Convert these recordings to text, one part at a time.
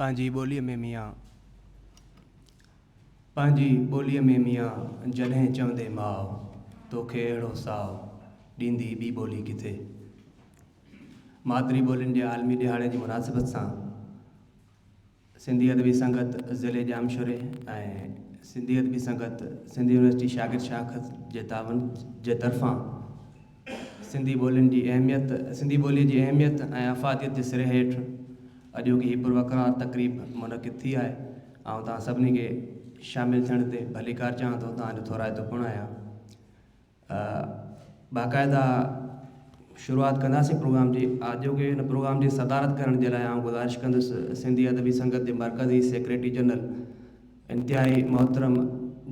पंहिंजी ॿोलीअ में मियां जॾहिं चवंदे माउ तोखे अहिड़ो साओ ॾींदी ॿी ॿोली किथे। मादिरी ॿोलियुनि जे आलमी ॾिहाड़े जी मुनासिबत सां सिंधी अदबी संगत ज़िले जामशोरे ऐं सिंधी अदबी संगत सिंधी यूनिवर्सिटी शागिर्द शाख जे तावन जे तरफ़ां सिंधी ॿोलीअ जी अहमियत ऐं अफ़ादियत जे सिरे हेठि अॼोकी ही पुरवक़रार तक़रीब मुनक़िद थी आहे। ऐं तव्हां सभिनी खे शामिलु थियण ते भलीकार चाहियां थो, तव्हांजो थोराइतो पिणु आहियां। बाक़ाइदा शुरूआत कंदासीं प्रोग्राम जी। अॼोके हिन प्रोग्राम जी सदारत करण जे लाइ आउं गुज़ारिश कंदुसि सिंधी अदबी संगत जे मरकज़ी सेक्रेटरी जनरल इंतिहाई मोहतरम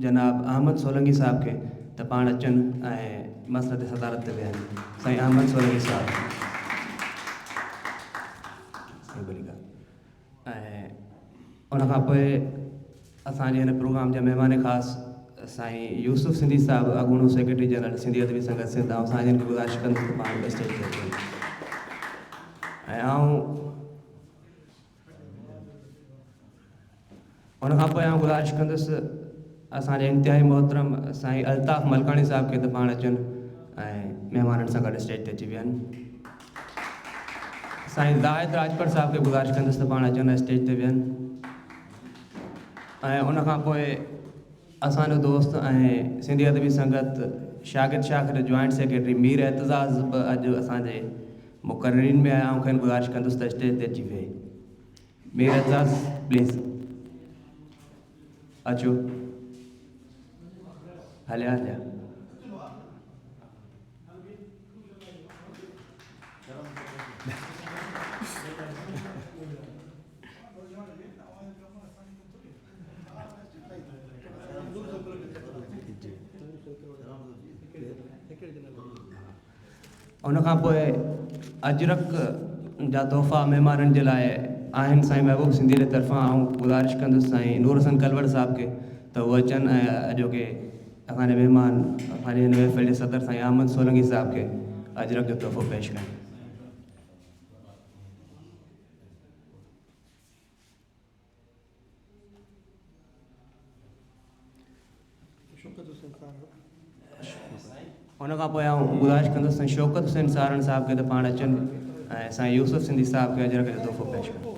जनाब अहमद सोलंकी साहब खे त पाण अचनि ऐं मसइले ते सदारत ते विहनि। साईं अहमद सोलंकी साहब। ऐं उनखां पोइ असांजे हिन प्रोग्राम जा महिमान ख़ासि साईं यूसुफ सिंधी साहिबु अॻूणो सेक्रेटरी जनरल सिंधी अदबी संगत सिंध। ऐं असांजे हिनखे गुज़ारिश कंदुसि त पाण स्टेज ते अचनि। ऐं उनखां पोइ गुज़ारिश कंदुसि असांजे इंतिहाई मोहतरम साईं अल्ताफ़ मलकाणी साहिब खे त पाण अचनि ऐं महिमाननि सां गॾु स्टेज ते अची वियनि। साईं ज़ाहिद राजपत साहिब खे गुज़ारिश कंदुसि त पाण अचनि स्टेज ते वियनि। ऐं उनखां पोइ असांजो दोस्त ऐं सिंधी अदबी संगत शागिर्द शाख जो जॉइंट सेक्रेटरी मीर एतज़ाज़ बि अॼु असांजे मुक़र्रीन में आया। ऐं खेनि गुज़ारिश कंदुसि त स्टेज ते अची विहे। मीर एतज़ाज़ प्लीज़ अचो। हलिया उनखां पोइ अजरक जा तोहफ़ा महिमाननि जे लाइ आहिनि साईं महबूब सिंधी जे तरफ़ां। ऐं गुज़ारिश कंदुसि साईं नूर हसन कलवड़ साहिब खे त उहे अचनि ऐं अॼोके असांजे महिमान असांजे हिन महफ़िल जे सदर साईं अहमद सोलंकी साहिब खे अजरक जो तोहफ़ो पेश कनि। उनखां पोइ गुज़ारिश कंदुसि शौकत हुसैन सारण साहिब खे त पाण अचनि ऐं साईं यूसुफ सिंधी साहिब खे अजरक जो तोहफ़ो पेश कनि।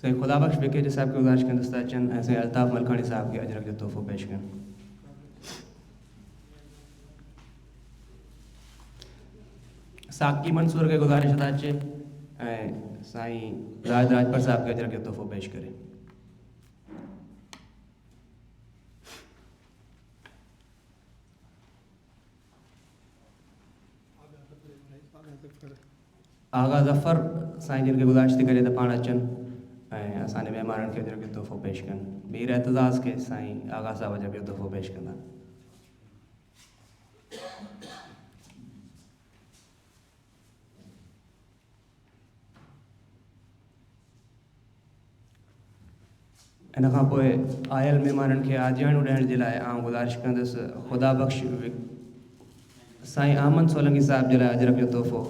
साईं ख़ुदाबख्श विकेज साहिब खे गुज़ारिश कंदुसि त अचनि ऐं साईं अल्ताफ़ मलकाणी साहिब खे अजरक जो तोहफ़ो पेश कनि। साकी मंसूर खे गुज़ारिश त अचे ऐं साईं ज़ाहिद राजपत साहिब खे अजरक जो तोहफ़ो पेश करे। आगा ज़फ़र साईं जिन खे गुज़ारिश थी करे त पाण अचनि ऐं असांजे महिमाननि खे अजरक जो तोहफ़ो पेश कनि। मीर एतज़ाज़ खे साईं आगा साहिब अजरक जो तोहफ़ो पेश कंदा। इन खां पोइ आयल महिमाननि खे आजियाणियूं ॾियण जे लाइ गुज़ारिश कंदुसि ख़ुदा बख़्श साईं अहमद सोलंकी साहिब जे लाइ अजरक जो तोहफ़ो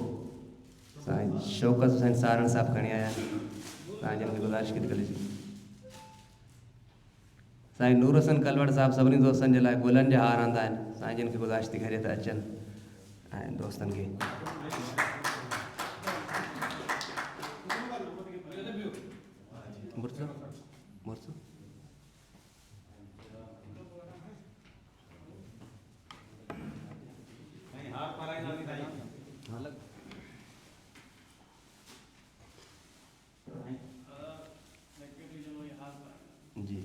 साईं शौकत हुसैन सारण साहिब खणी आया आहिनि। तव्हां जिन खे गुज़ारिश कई करे साईं नूर हसन कलवड़ साहिब सभिनी दोस्तनि जे लाइ गुलनि जा हार आंदा आहिनि। साईं जिन खे गुज़ारिश थी करे त अचनि ऐं दोस्तनि खे जी।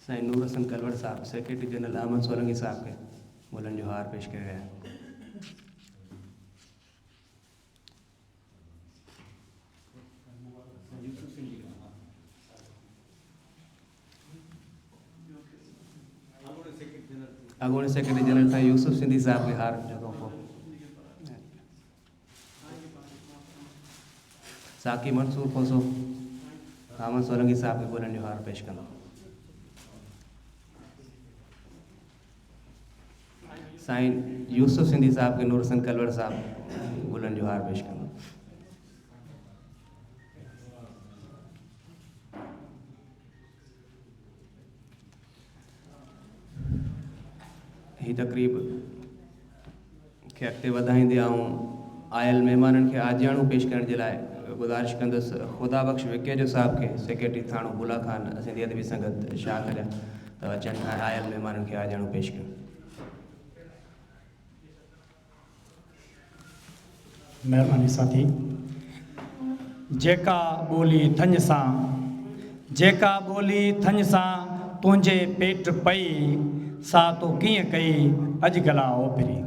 साईं नूर हसन कलवड़ साहब सेक्रेटरी जनरल अहमद सोलंकी साहब के गुलनि जो हार पेश किया गया। अॻूणे सेक्रेटरी जनरल साईं यूसुफ सिंधी साहब खे हार जो तोहफ़ो। साकी मंसूर खोसो हामद सोलंकी साहब खे गुलनि जो हार पेश कंदो। साईं यूसुफ सिंधी साहब खे नूर हसन कलवर साहब गुलनि जो हार पेश कंदो। ही तकरीब खे अॻिते वधाईंदे आयल महिमाननि खे आजियाणू पेश करण जे लाइ गुज़ारिश कंदुसि ख़ुदा बख़्श विकेजो साहब खे सेक्रेटरी थाणो बुला खान सिंधी अदबी संगत शाह करिया त अचनि आयल महिमाननि खे आजियाणू पेश कनि। महिरबानी साथी। जेका ॿोली थञ सां जेका ॿोली थञ सां तुंहिंजे पेट पई सा तो कीअं कई अॼुकल्ह ओपिरी।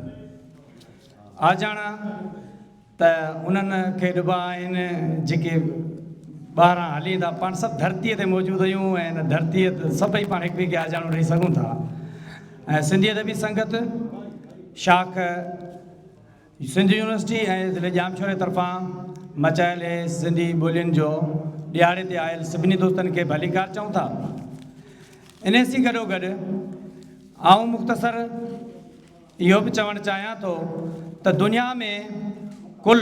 आजाणा त उन्हनि खे ॾिबा आहिनि जेके ॿाहिरां हली था पाण सभु धरतीअ ते मौजूदु आहियूं ऐं हिन धरतीअ ते सभई पाण हिक ॿिए खे आजाणो ॾेई सघूं था। ऐं सिंधी अदबी संगत शाख सिंधी यूनिवर्सिटी ऐं ज़िले जामशोरे तरफ़ां मचायल सिंधी ॿोलियुनि जो ॾियारे ते आयल सभिनी दोस्तनि खे भलीकार चऊं था। इन सां गॾोगॾु आऊं मुख़्तसर इहो बि चवणु चाहियां थो त दुनिया में कुल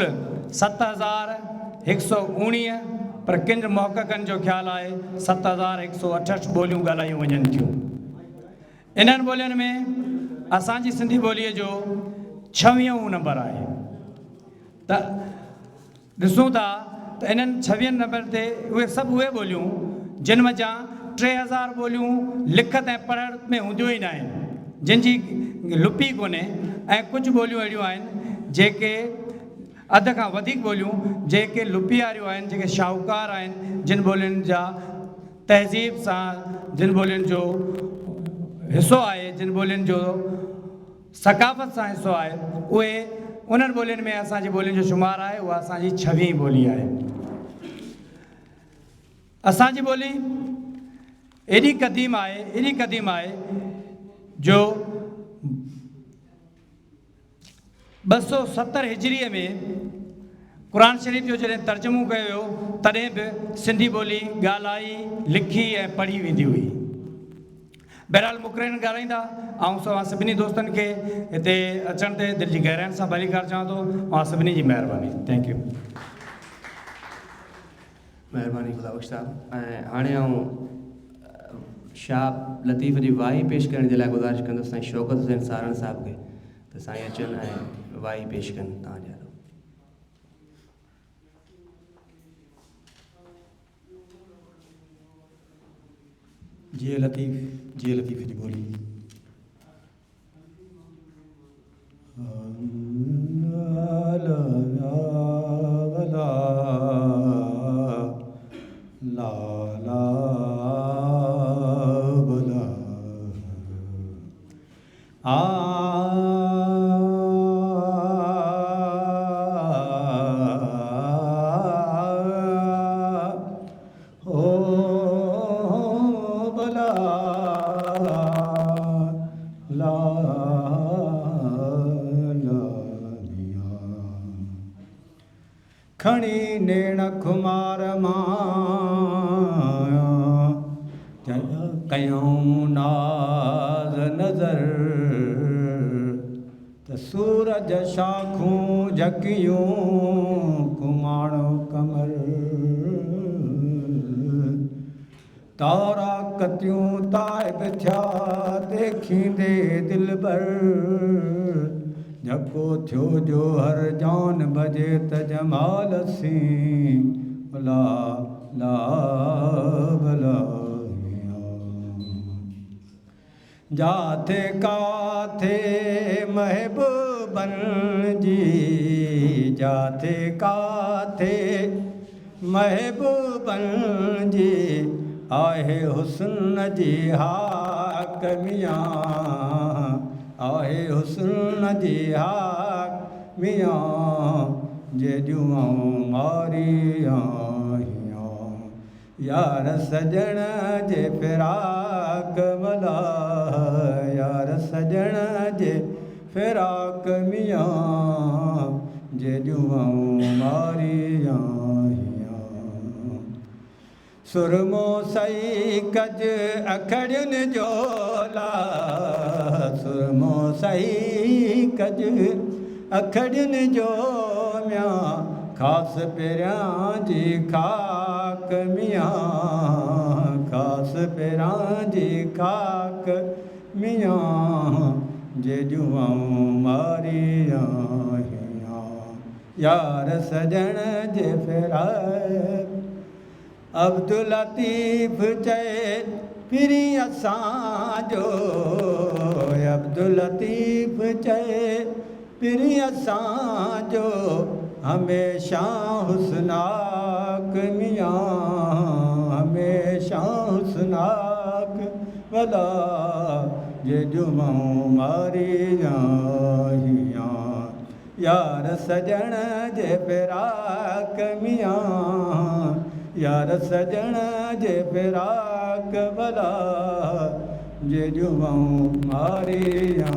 7,119 पर किन मौक़नि जो ख़्यालु आहे 7,168 ॿोलियूं ॻाल्हायूं वञनि थियूं। इन्हनि ॿोलियुनि में असांजी सिंधी ॿोलीअ जो 26 नंबर आहे। त ॾिसूं था त इन्हनि 26 नंबर ते उहे सभु उहे ॿोलियूं जिन वञा 3,000 ॿोलियूं लिखत ऐं पढ़ण में हूंदियूं ई न आहिनि, जिन जी लिपि कोन्हे। ऐं कुझु ॿोलियूं अहिड़ियूं आहिनि जेके अध खां वधीक ॿोलियूं जेके लिपि वारियूं आहिनि, जेके शाहूकार आहिनि, जिन ॿोलियुनि जा तहज़ीब सां जिन ॿोलियुनि जो हिसो आहे, जिन ॿोलियुनि जो सकाफ़त सां हिसो आहे, उहे उन्हनि ॿोलियुनि में असांजी ॿोलियुनि जो शुमार आहे। उहा असांजी 26 ॿोली आहे। असांजी ॿोली एॾी क़दीम आहे जो 270 हिजरीअ में क़ुरान शरीफ़ जो जॾहिं तर्जुमो कयो वियो तॾहिं बि सिंधी ॿोली ॻाल्हाई लिखी ऐं पढ़ी वेंदी हुई। बहरहाल मुक़ररनि ॻाल्हाईंदा ऐं सभिनी दोस्तनि खे हिते अचण ते दिलि जी गहराइनि सां भलीकार चवां थो ऐं सभिनी जी महिरबानी। Thank U. महिरबानी ख़ुदा बख़्श साहब। ऐं हाणे आऊं शाह लतीफ़ जी वाही पेश करण जे लाइ गुज़ारिश कंदुसि साईं शौकत हुसैन सारण साहब खे त साईं अचनि ऐं वाही पेश कनि तव्हांजे हथों। जीअं लतीफ़ जी ॿोली खणी नेण खुमार मां कयूं नाज़ नज़र त सूरज शाखूं झकियूं कुमाणो कमर तारा कतियूं ताइब थिया देखींदे दिलबर झको थियो जो हर जान बजे त जमाल सी भला ला भला जाथे काथे महबूबन जी जाथे काथे महबूबन जी आहे हुस्न जी हाकमियां आहे हुस्न जी हाकमियां जेॾियूं मारी आहियां यार सजण जे फिराक मला यार सजण जे फिराक मियां जे जुआऊं मारियां सुरमो सही कज अखड़ियुनि जो सुरमो सही कज अखड़ियुनि जो मियां ख़ासि पहिरियां जी खाक मियां ख़ासि पहिरियां जी खाक मियां जे जुआऊं मारियां यार सजण जे फिराक अब्दुल लतीफ़ चए फिरी असांजो अब्दुल लतीफ़ चए फिरी असांजो हमेशा हुस्नाक मियां हमेशा हुस्नाक भला जे जुआऊं मारियां यार सजण जे फिराक मियां यार सजण जे फिराक भला जे जुआऊं मारियां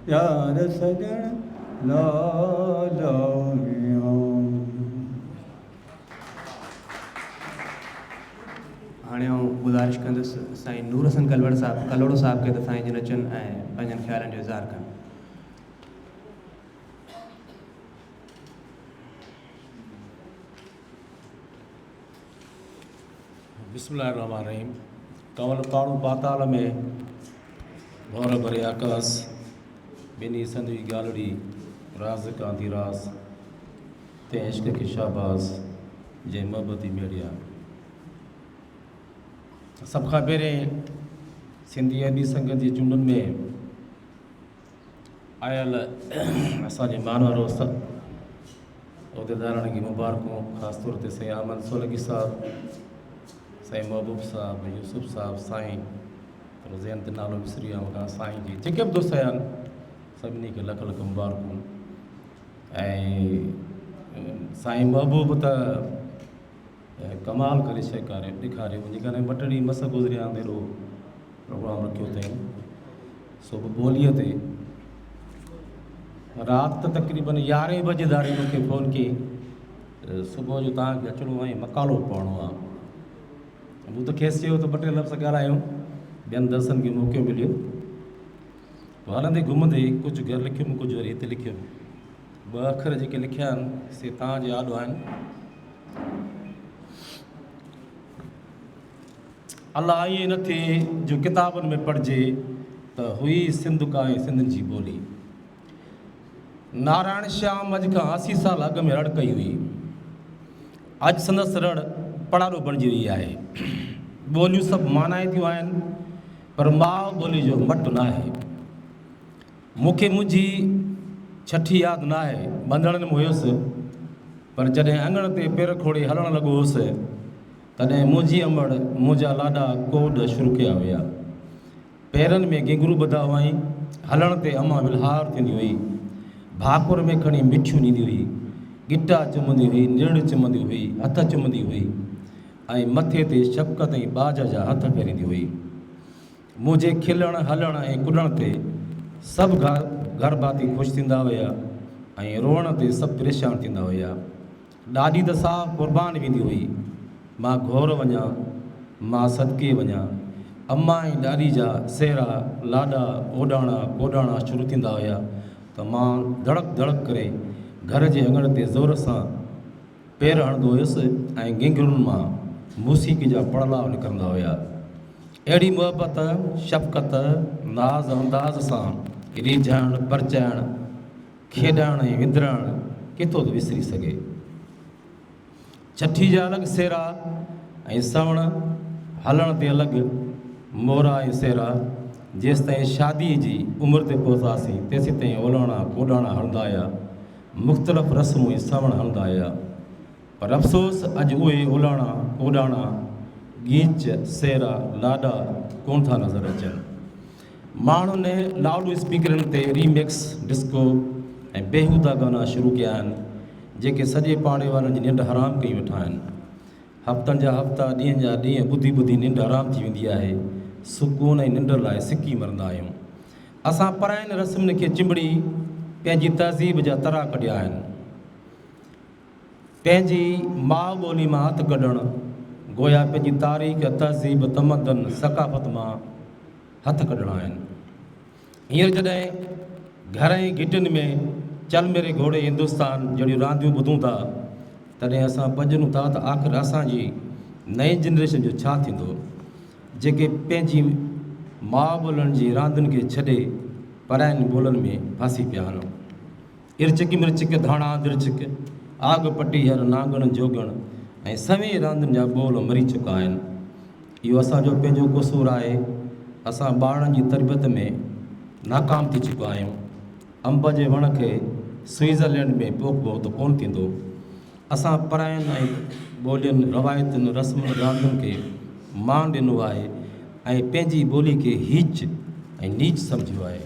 यार सजण ला ला हाणे आउं गुज़ारिश कंदुसि साईं नूर हसन कलवड़ साहिबु कलोड़ो साहिब खे त साईं जन अचनि ऐं पंहिंजनि ख़्यालनि जो इज़हार कनि। बिस्मिल्लाहिर्रहमानिर्रहीम। कंवल पाणू पाताल में भौर भरे आकाश बिनी संदवी गालड़ी राज कांधी रास ते इश्क के शाहबाज जंहिं मोहबती मेड़िया सभ खां पहिरें सिंधी अरबी संगत जी चूंडुनि में आयल असांजे मानवारो उहिदेदारनि खे मुबारकूं, ख़ासि तौर ते साईं अहमद सोलंकी साहिबु, साईं महबूब साहिबु, यूसुफ साहिबु, साईं रोज़ैन ते नालो विसरी विया खां साईं जी जेके बि दोस्त आया आहिनि सभिनी खे लख लख मुबारकूं। ऐं साईं महबूब त कमाल करे शेकारे ॾेखारियो जेकॾहिं ॿ टे ॾींहं मस गुज़रिया अहिड़ो प्रोग्राम रखियो अथई सुबुह ॿोलीअ ते राति तक़रीबन 11 बजे दारी मूंखे फ़ोन कई सुबुह जो तव्हांखे अचिणो आहे मकालो पढ़णो आहे। मूं त खेसि चयो त ॿ टे लफ़्ज़ ॻाल्हायूं ॿियनि दर्सनि खे मौक़ो मिलियो पोइ हलंदे घुमंदे कुझु घर लिखियुमि कुझु वरी हिते लिखियुमि। 2 अखर जेके लिखिया आहिनि से तव्हांजे आॾो आहिनि। अलाह ईअं न थिए जो किताबनि में पढ़िजे त हुई सिंध का ऐं सिंधियुनि जी ॿोली। नारायण श्याम अॼु खां 80 साल अॻु में रड़ कई हुई, अॼु संदसि रड़ पढ़ाॾो बणिजी वई आहे। ॿोलियूं सभु मानाइतियूं आहिनि पर माउ ॿोली जो मट न आहे। मूंखे मुंहिंजी छठी यादि न आहे, ॿंधण में हुयुसि पर जॾहिं अङण ते पेर खोड़े हलणु लॻो हुउसि तॾहिं मुंहिंजी अमड़ मुंहिंजा लाॾा कोड शुरू कया हुया। पेरनि में गिंगरू ॿधा हुआईं, हलण ते अमा विलहार थींदी हुई, भाकुर में खणी मिठियूं ॾींदी हुई, गिटा चुमंदी हुई, निड़ चुमंदी हुई, हथ चुमंदी हुई ऐं मथे ते शफ़क़त ऐं बाज जा हथ फेरींदी हुई। मुंहिंजे खिलण हलण ऐं कुॾण ते सभु घर भाती ख़ुशि थींदा हुया ऐं रोअण ते सभु परेशान थींदा हुया। ॾाॾी त साफ़ क़ुर्बान वेंदी हुई, मां घोर वञा मां सदके वञा। अम्मा ऐं ॾाॾी जा सेरा लाॾा ओॾाणा कोॾाणा शुरू थींदा हुया त मां धड़क धड़क करे घर जे अङण ते ज़ोर सां पेर हणंदो हुयुसि ऐं गिंगरुनि मां मूसीक़ी जा पड़लाव निकिरंदा हुया। अहिड़ी मुहबत शफ़क़त नाज़ अंदाज़ सां रिझाइण परचाइण खेॾाइण ऐं विंदराइण किथो थो विसरी सघे। छठी जा अलॻि सेरा ऐं सवण हलण ते अलॻि मोरा ऐं सेरा। जेसि ताईं शादीअ जी उमिरि ते पहुतासीं तेसि ताईं ओलाणा कोॾाणा हलंदा हुया, मुख़्तलिफ़ रस्मूं ऐं सवण हलंदा हुया। पर अफ़सोस अॼु उहे ओलाणा कोॾाणा गीच सेरा लाॾा कोन था नज़र अचनि। माण्हुनि लाउड स्पीकरनि ते रीमिक्स डिस्को ऐं बेहूदा गाना शुरू कया आहिनि जेके सॼे पाड़े वारनि जी निंड हराम कई वेठा आहिनि। हफ़्तनि जा हफ़्ता ॾींहंनि जा ॾींहं ॿुधी ॿुधी निंड हराम थी वेंदी आहे सुकून ऐं निंड लाइ सिकी मरंदा आहियूं। असां परायनि रस्मनि खे चिंबड़ी पंहिंजी तहज़ीब जा तरा कढिया आहिनि। पंहिंजी माउ ॿोली मां हथु कढणु गोया पंहिंजी तारीख़, तहज़ीब, तमदन, सकाफ़त मां हथु कढणा आहिनि। हींअर जॾहिं घर ऐं घिटियुनि में चल मेरे घोड़े हिंदुस्तान जहिड़ियूं रांदियूं ॿुधूं था, तॾहिं असां पजरूं था त आख़िर असांजी नई जनरेशन जो छा थींदो, जेके पंहिंजी माउ ॿोलनि जी रांदियुनि खे छॾे परायनि ॿोलनि में फासी पिया आहिनि। इर्चिक मिर्चिक धाणा दिर्चिक, आग पटी हर नांगण जोगण ऐं सवे रांदियुनि जा ॿोल मरी चुका आहिनि। इहो असांजो पंहिंजो क़सूरु आहे। असां ॿारनि जी तरबियत में नाकाम थी चुका आहियूं। अंब जे वण खे स्विट्ज़रलैंड में पोखबो त कोन थींदो। असां परायनि ऐं ॿोलियुनि, रवायतुनि, रस्मुनि, रांदियुनि खे मान ॾिनो आहे ऐं पंहिंजी ॿोली खे हीच ऐं नीच सम्झियो आहे।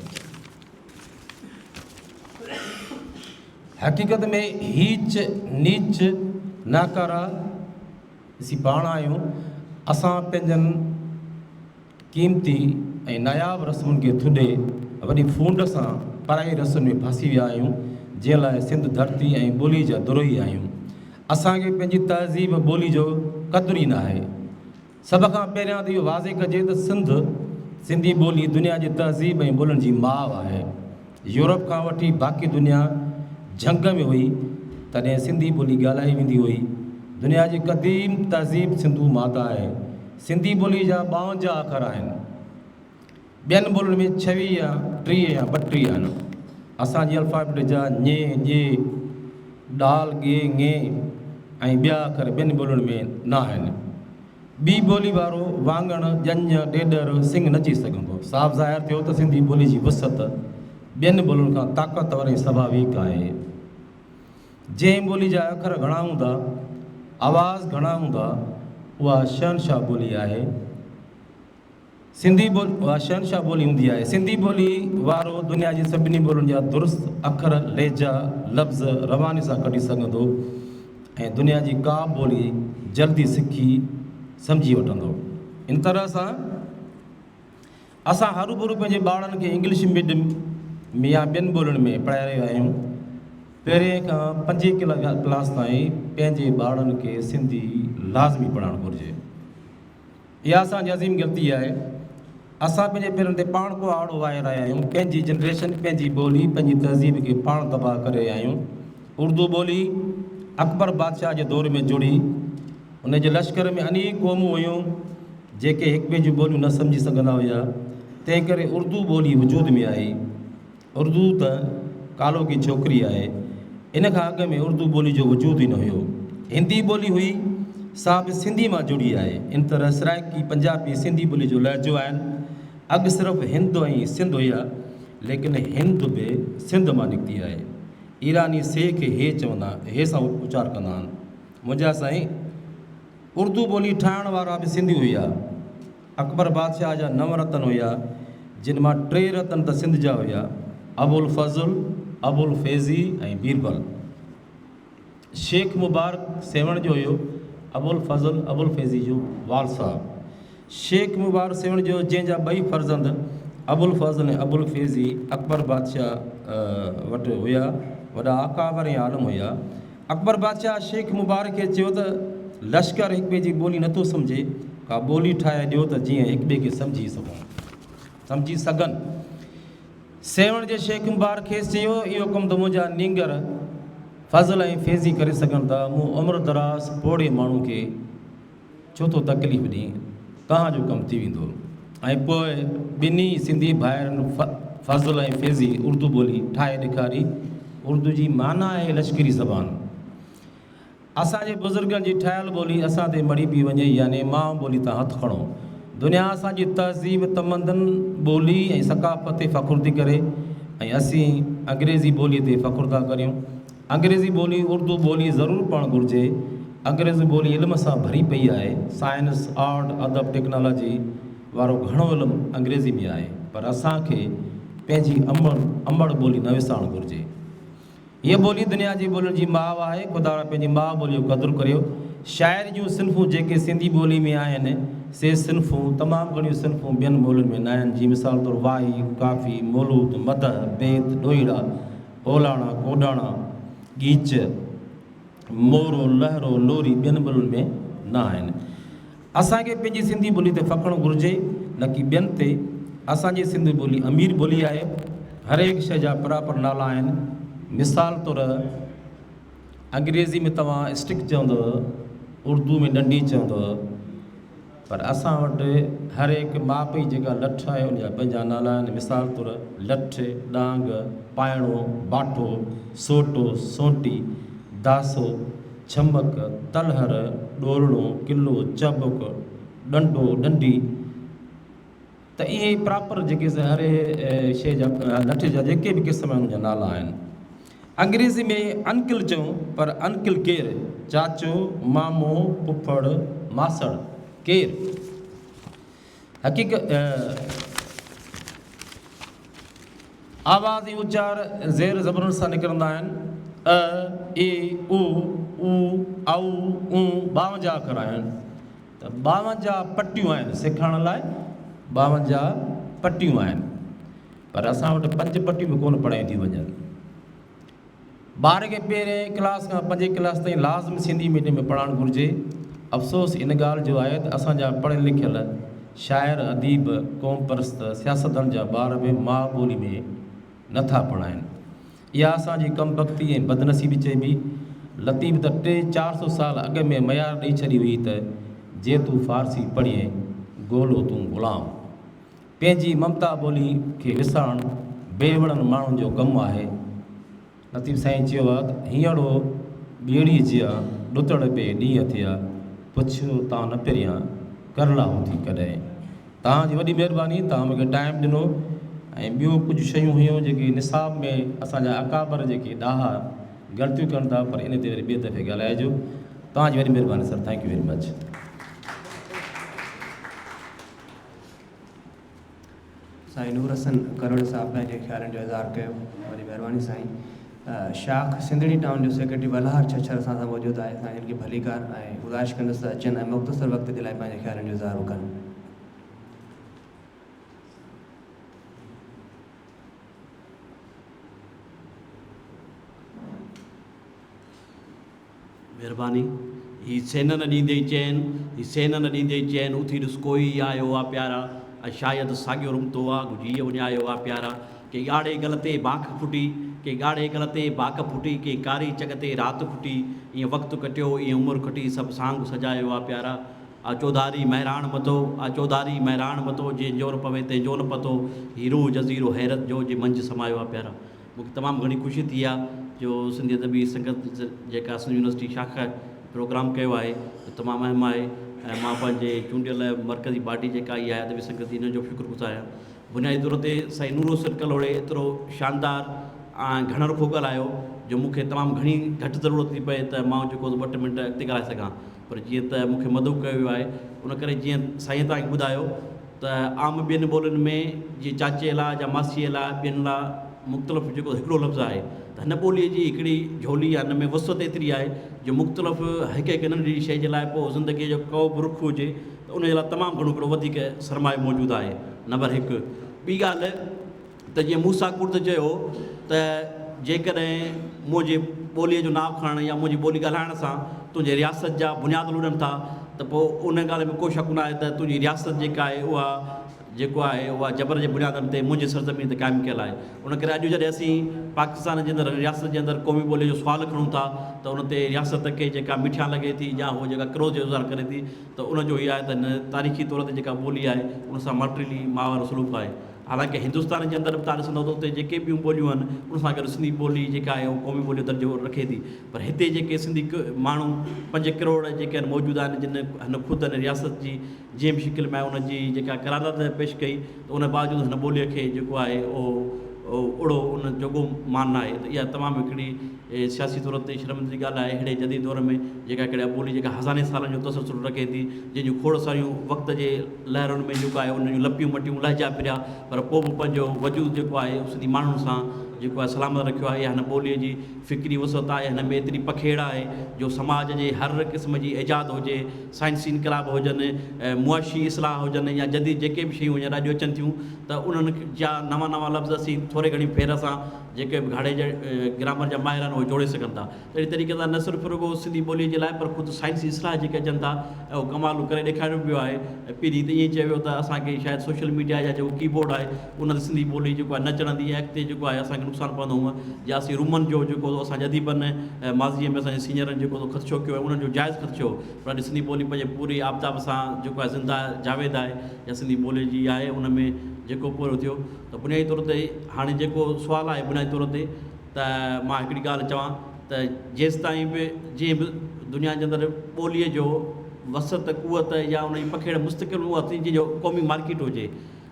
हक़ीक़त में हीच नीच नाकारा असीं पाण आहियूं। असां पंहिंजनि क़ीमती ऐं नायाब रस्मुनि खे थुॾे वॾी फूंड सां पराई रस्मुनि में फासी विया आहियूं, जंहिं लाइ सिंध धरती ऐं ॿोली जा दुरोही आहियूं। असांखे पंहिंजी तहज़ीब ॿोली जो क़दुरु ई न आहे। सभ खां पहिरियां त इहो वाज़े कजे त सिंधी ॿोली दुनिया जी तहज़ीब ऐं ॿोलनि जी माउ आहे। यूरोप खां वठी बाक़ी दुनिया जंग में हुई तॾहिं सिंधी ॿोली ॻाल्हाई वेंदी हुई। दुनिया जी क़दीम तहज़ीब सिंधू माता आहे। सिंधी ॿोली जा 52 अखर आहिनि। ॿियनि ॿोलियुनि में 26 या 30 या 32 आहिनि। असांजी अल्फ़ाबेट जा ञे, ॼे, ॾाल, ॻे, ङे ऐं ॿिया अखर ॿियनि ॿोलियुनि में न आहिनि। ॿी ॿोली वारो वाङण, ॼञ, ॾेॾर, सिंग नची सघंदो। साफ़ ज़ाहिर थियो त सिंधी ॿोली जी वसत ॿियनि ॿोलियुनि खां ताक़तवर ऐं स्वाभाविक आहे। जंहिं ॿोली जा अखर घणा हूंदा, आवाज़ घणा हूंदा, उहा शहनशाह ॿोली आहे। सिंधी ॿोली उहा शहनशाह ॿोली हूंदी आहे। सिंधी ॿोली वारो दुनिया जी सभिनी ॿोलियुनि जा दुरुस्त अखर, लहजा, लफ़्ज़ रवानी सां कढी सघंदो ऐं दुनिया जी का ॿोली जल्दी सिखी सम्झी वठंदो। इन तरह सां असां हरूभरू पंहिंजे ॿारनि खे इंग्लिश मीडियम में या ॿियनि ॿोलियुनि में पढ़ाए रहिया आहियूं। पहिरें खां 5 क्लास ताईं पंहिंजे ॿारनि खे सिंधी लाज़मी पढ़णु घुरिजे। इहा असांजी अज़ीम ग़लती आहे। असां पंहिंजे पेरनि ते पाण को आड़ो वाहे रहिया आहियूं। पंहिंजी जनरेशन, पंहिंजी ॿोली, पंहिंजी तहज़ीब खे पाण तबाह करे रहिया आहियूं। उर्दू ॿोली अकबर बादशाह जे दौर में जुड़ी। उन जे लश्कर में अनेक क़ौमूं हुयूं जेके हिक ॿिए जूं ॿोलियूं न सम्झी सघंदा हुया। तंहिं करे उर्दू ॿोली वजूद में आई। उर्दू त कालो की छोकिरी आहे। इन खां अॻु में उर्दू ॿोली जो वजूद ई न हुयो। हिंदी ॿोली हुई, सा बि सिंधी मां जुड़ी आहे। इन तरह सराइकी, पंजाबी, सिंधी ॿोली जो लहजो आहिनि। अॻु सिर्फ़ु हिंद ऐं सिंध हुया, लेकिन हिंद बि सिंध मां निकिती आहे। ईरानी से खे हे चवंदा, हे सां उचार कंदा आहिनि। मुंहिंजा साईं, उर्दू ॿोली ठाहिण वारा बि सिंधी हुया। अकबर बादशाह जा 9 रतन हुया, जिन मां 3 रतन त सिंध जा हुया, अबुल फज़ल, अबुल फैज़ी ऐं बीरबल। शेख मुबारक सेवण जो हुयो, अबुल फज़ल, अबुल फैज़ी जो वारसा। शेख मुबारक सेवण जो जंहिंजा 2 फर्ज़ंद अबुल फज़ल ऐं अबुल फैज़ी अकबर बादशाह वटि हुया, वॾा आकाबर ऐं आलम हुया। अकबर बादशाह शेख मुबारक खे चयो त लश्कर हिक ॿिए जी ॿोली नथो सम्झे, का ॿोली ठाहे ॾियो त जीअं हिक ॿिए खे सम्झी सघनि। सेवण जे शेख मुबारक खे चयो, इहो कमु त मुंहिंजा नींगर फज़ल ऐं फैज़ी करे सघनि था। मूं उमिरि दराज़ पोड़े माण्हू खे छो थो तकलीफ़ ॾिए, तव्हांजो कमु थी वेंदो। ऐं पोइ ॿिन्ही सिंधी भाइरनि फज़ल ऐं फैज़ी उर्दू ॿोली ठाहे ॾेखारी। उर्दू जी माना आहे लश्करी ज़बान। असांजे बुज़ुर्गनि जी ठहियल ॿोली असां ते मड़ी पई वञे, यानी माउ ॿोली तां हथु खणो। दुनिया असांजी तहज़ीब, तमदन, ॿोली ऐं सकाफ़त ते फ़ख़ुरु थी करे ऐं असीं अंग्रेज़ी ॿोलीअ ते फ़ख़ुरु था करियूं। अंग्रेज़ी ॿोली, उर्दू ॿोली ज़रूरु पढ़णु घुरिजे। अंग्रेज़ी ॿोली इल्म सां भरी पई आहे। साइंस, आर्ट, अदब, टेक्नोलॉजी वारो घणो इल्मु अंग्रेज़ी में आहे, पर असांखे पंहिंजी अंबड़ ॿोली न विसारणु घुरिजे। हीअ ॿोली दुनिया जी ॿोलियुनि जी माउ आहे। ख़ुदा पंहिंजी माउ ॿोलीअ जो क़दुरु करियो। शाइर जूं सिन्फ़ूं जेके सिंधी ॿोली में आहिनि से सिन्फ़ूं तमामु घणियूं सिन्फ़ूं ॿियनि ॿोलियुनि में न आहिनि। जीअं मिसाल तौरु वाही, काफ़ी, मौलूद, मदह, बेत, ॾोहीड़ा, ओलाणा, कोडाणा, गीच, मोरो, लहरो, लोरी ॿियनि ॿोलियुनि में न आहिनि। असांखे पंहिंजी सिंधी ॿोली ते फ़ख़्रु घुरिजे, न की ॿियनि ते। असांजी सिंधी ॿोली अमीर ॿोली आहे। हर हिकु शइ जा प्रॉपर नाला आहिनि। मिसाल तौरु अंग्रेज़ी में तव्हां स्टिक चवंदव, उर्दू में डंडी चवंदव, पर असां वटि हर हिकु माप जी जेका लठ आहे उनजा पंहिंजा नाला आहिनि। मिसाल तौरु लठ, डांग, पाइणो, बाटो, सोटो, सोटी, दासो, छमक, तलहर, ॾोरड़ो, किलो, चबुक, डंडो, डंडी। त इहे प्रॉपर जेके हर शइ जा लठ जा जेके बि क़िस्म आहिनि उनजा नाला आहिनि। अंग्रेज़ी में अंकल चऊं, पर अंकल केरु? चाचो, मामो, पुफड़, मासड़, केरु? हक़ीक़त आवाज़ ऐं उचार ज़ेर ज़बरुनि सां निकिरंदा आहिनि। अ, ए, उ, औ, उ 52 अखर आहिनि। त 52 पटियूं आहिनि सेखारण लाइ। 52 पटियूं आहिनि, पर असां वटि 5 पटियूं बि कोन पढ़ायूं थी वञनि। ॿार खे पहिरें क्लास खां 5 क्लास ताईं लाज़िमी सिंधी मीडियम में पढ़ाइणु घुरिजे। अफ़सोस इन ॻाल्हि जो आहे त असांजा पढ़ियल लिखियल शाइर, अदीब, क़ौम परस्त, सियासतदान जा ॿार बि माउ ॿोली में नथा पढ़ाइनि। इहा असांजी कमबख़्ती ऐं बदनसीबी चइबी। लतीफ़ त 300-400 साल अॻु में मयार ॾेई छॾी हुई त जे तूं फ़ारसी पढ़ीअ ॻोल्हो तूं ग़ुलाम। पंहिंजी ममता ॿोली खे विसारणु बेवड़नि माण्हुनि जो कमु आहे। लतीफ़ साईं चयो आहे त हींअरो ॿेड़ी जिया ॾुतड़ पे ॾींहं थिया, पुछियो तव्हां न पहिरियां करला थी कॾहिं। तव्हांजी वॾी महिरबानी, तव्हां मूंखे टाइम ॾिनो। ऐं ॿियूं कुझु शयूं हुयूं जेके निसाब में असांजा अकाबर जेके ॾाहा ग़लतियूं कनि था, पर इन ते वरी ॿिए दफ़े ॻाल्हाइजो। तव्हांजी वॾी महिरबानी sir, thank U very much. साईं नूर हसन करोड़ साहब पंहिंजे ख़्यालनि जो इज़हार कयो। वॾी महिरबानी साईं। शाख सिंधड़ी टाउन जो सेक्रेटरी बलहार छछर असां सां मौजूदु आहे। साईं इनखे भलीकार ऐं गुज़ारिश कंदुसि त अचनि ऐं मुख़्तसर वक़्त जे लाइ पंहिंजे ख़्यालनि जो इज़हार कनि। महिरबानी। ही सेनन ॾींदे ई चैन उथी ॾिस कोई आयो आहे प्यारा, शायदि साॻियो रुमतो आहे गुजीअ वञायो आहे प्यारा। के ॻाढ़े गल ते बाख फुटी, के ॻाढ़े गल ते बाक फुटी, के कारी चग ते राति फुटी। ईअं वक़्तु कटियो, ईअं उमिरि कटी, सभु सांग सजायो आहे प्यारा। आ चौधारी महिराण मथो, आ चौधारी महिराण मथो, जंहिं जोर पवे तंहिंजो न पतो, हीरो जज़ीरो हैरत जो जे मंझि समायो आहे प्यारा। मूंखे तमामु घणी ख़ुशी थी आहे जो सिंधी अदबी संगत जेका सिंधी यूनिवर्सिटी शाखा प्रोग्राम कयो आहे तमामु अहम आहे। ऐं मां पंहिंजे चूंडियल मरकज़ी पार्टी जेका इहा आहे अदबी संगत इन जो शुक्रगुज़ार आहियां। बुनियादी तौर ते साईं नूरो सर्कल ओड़े एतिरो शानदार ऐं घणो रखो ॻाल्हायो जो मूंखे तमामु घणी घटि ज़रूरत थी पए त मां जेको 2 मिंट अॻिते ॻाल्हाए सघां। पर जीअं त मूंखे मदद कयो वियो आहे, उन करे जीअं साईं तव्हांखे ॿुधायो त आम ॿियनि ॿोलियुनि में जीअं चाचे लाइ या मासीअ लाइ ॿियनि लाइ मुख़्तलिफ़ जेको हिकिड़ो लफ़्ज़ु आहे, त हिन ॿोलीअ जी हिकिड़ी झोली आहे, हिन में वसत एतिरी आहे जो मुख़्तलिफ़ हिकु नंढी शइ जे लाइ पोइ ज़िंदगीअ जो को बि रुख हुजे त उन जे लाइ तमामु घणो हिकिड़ो वधीक सरमायो मौजूदु आहे। नंबर 1। ॿी ॻाल्हि त जीअं मूसा कुर्द चयो त जेकॾहिं मुंहिंजी ॿोलीअ जो नाव खणणु या मुंहिंजी ॿोली ॻाल्हाइण सां तुंहिंजे रियासत जा बुनियाद लुॾनि था, त पोइ उन ॻाल्हि में को शक न आहे त तुंहिंजी रियासत जेका आहे उहा जेको आहे उहा जबर जे बुनियादनि ते मुंहिंजी सरज़मीन ते क़ाइमु कयल आहे। उन करे अॼु जॾहिं असीं पाकिस्तान जे अंदरि रियासत जे अंदरि क़ौमी ॿोलीअ जो सुवालु खणूं था त उन ते रियासत खे जेका मिठिया लॻे थी या उहो जेका क्रोध जो इज़हार करे थी, त उनजो इहा आहे त हिन तारीख़ी तौर ते जेका ॿोली आहे उन सां मटरिली मां वारो सलूक आहे। हालांकि हिंदुस्तान जे अंदरि बि तव्हां ॾिसंदव त उते जेके ॿियूं ॿोलियूं आहिनि उन सां गॾु सिंधी ॿोली जेका आहे उहो क़ौमी ॿोली जो दर्जो रखे थी। पर हिते जेके सिंधी माण्हू 5 करोड़ जेके आहिनि मौजूदु आहिनि जिन हिन ख़ुदि हिन रियासत जी जंहिं बि शिकिल में आहे उनजी जेका करारत पेश कई, त उन बावजूदि हिन ॿोलीअ खे जेको आहे उहो ओड़ो उन जोॻो मान न आहे। त इहा तमामु हिकिड़ी सियासी तौर ते शर्म जी ॻाल्हि आहे हिकिड़े जदीद दौर में जेका हिकिड़ा ॿोली जेका हज़ारे सालनि जो तसलसल रखे थी, जंहिंजूं खोड़ सारियूं वक़्त जे लहरुनि में जेको आहे उन जूं लपियूं मटियूं लहिजा फिरिया, पर पोइ बि पंहिंजो वजूद जेको आहे सिंधी माण्हुनि सां जेको आहे सलामत रखियो आहे। हिन ॿोलीअ जी फ़िक्री वसत आहे, हिन में एतिरी पखेड़ आहे जो समाज जे हर क़िस्म जी इजाद हुजे, साइंसी इनकलाब हुजनि, मुआशी इस्लाह हुजनि या जदीद जेके बि शयूं हींअर अॼु अचनि थियूं त उन्हनि जा नवां नवां लफ़्ज़ असीं थोरे घणी फेर सां जेके बि घाड़े जे ग्रामर जा माहिर आहिनि उहे जोड़े सघनि था। अहिड़ी तरीक़े सां न सिर्फ़ु रुॻो सिंधी ॿोलीअ जे लाइ पर ख़ुदि साइंसी इस्लाह जेके अचनि था ऐं उहो कमाल करे ॾेखारियो पियो आहे। पहिरीं त ईअं चयो वियो त असांखे शायदि सोशल मीडिया जा जेको कीबोर्ड आहे उन ते सिंधी ॿोली जेको आहे न चढ़ंदी ऐं अॻिते जेको आहे असांखे नुक़सानु पवंदो हुअं, या असीं रूमनि जो जेको असांजे अदीबनि माज़ीअ में असांजे सीनियरनि जेको ख़दशो कयो आहे उन्हनि जो जाइज़ ख़दशो, पर अॼु सिंधी ॿोली पंहिंजे पूरी आबताब सां जेको आहे ज़िंदा जावेद आहे या सिंधी ॿोली जी आहे, उन में जेको पूरो थियो। त बुनियादी तौर ते हाणे जेको सुवालु आहे बुनियादी तौर ते त मां हिकिड़ी ॻाल्हि चवां त जेसि ताईं बि जीअं बि दुनिया जे अंदरि ॿोलीअ जो वसत कुवत या उन जी पखेड़ मुस्तक़िल उहा थी जो क़ौमी मार्केट हुजे,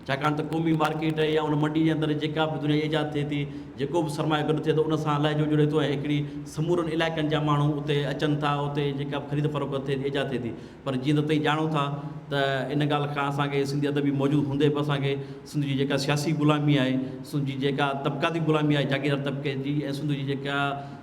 छाकाणि त क़ौमी मार्केट या उन मंडी जे अंदरि जेका बि दुनिया जी इजाद थिए थी, जेको बि सरमायो गॾु थिए थो उन सां लहजो जुड़े थो ऐं हिकिड़ी समूरनि इलाइक़नि जा माण्हू उते अचनि था, उते जेका बि ख़रीद फ़रोख़्त थिए थी इजाद थिए थी। पर जीअं त तव्हीं ॼाणो था त इन ॻाल्हि खां असांखे सिंधी अदबी मौजूदु हूंदे बि असांखे सिंध जी जेका सियासी ग़ुलामी आहे, सिंध जी जेका तबक़ाती ग़ुलामी आहे जागीरदार तबिके जी, ऐं सिंध जी जेका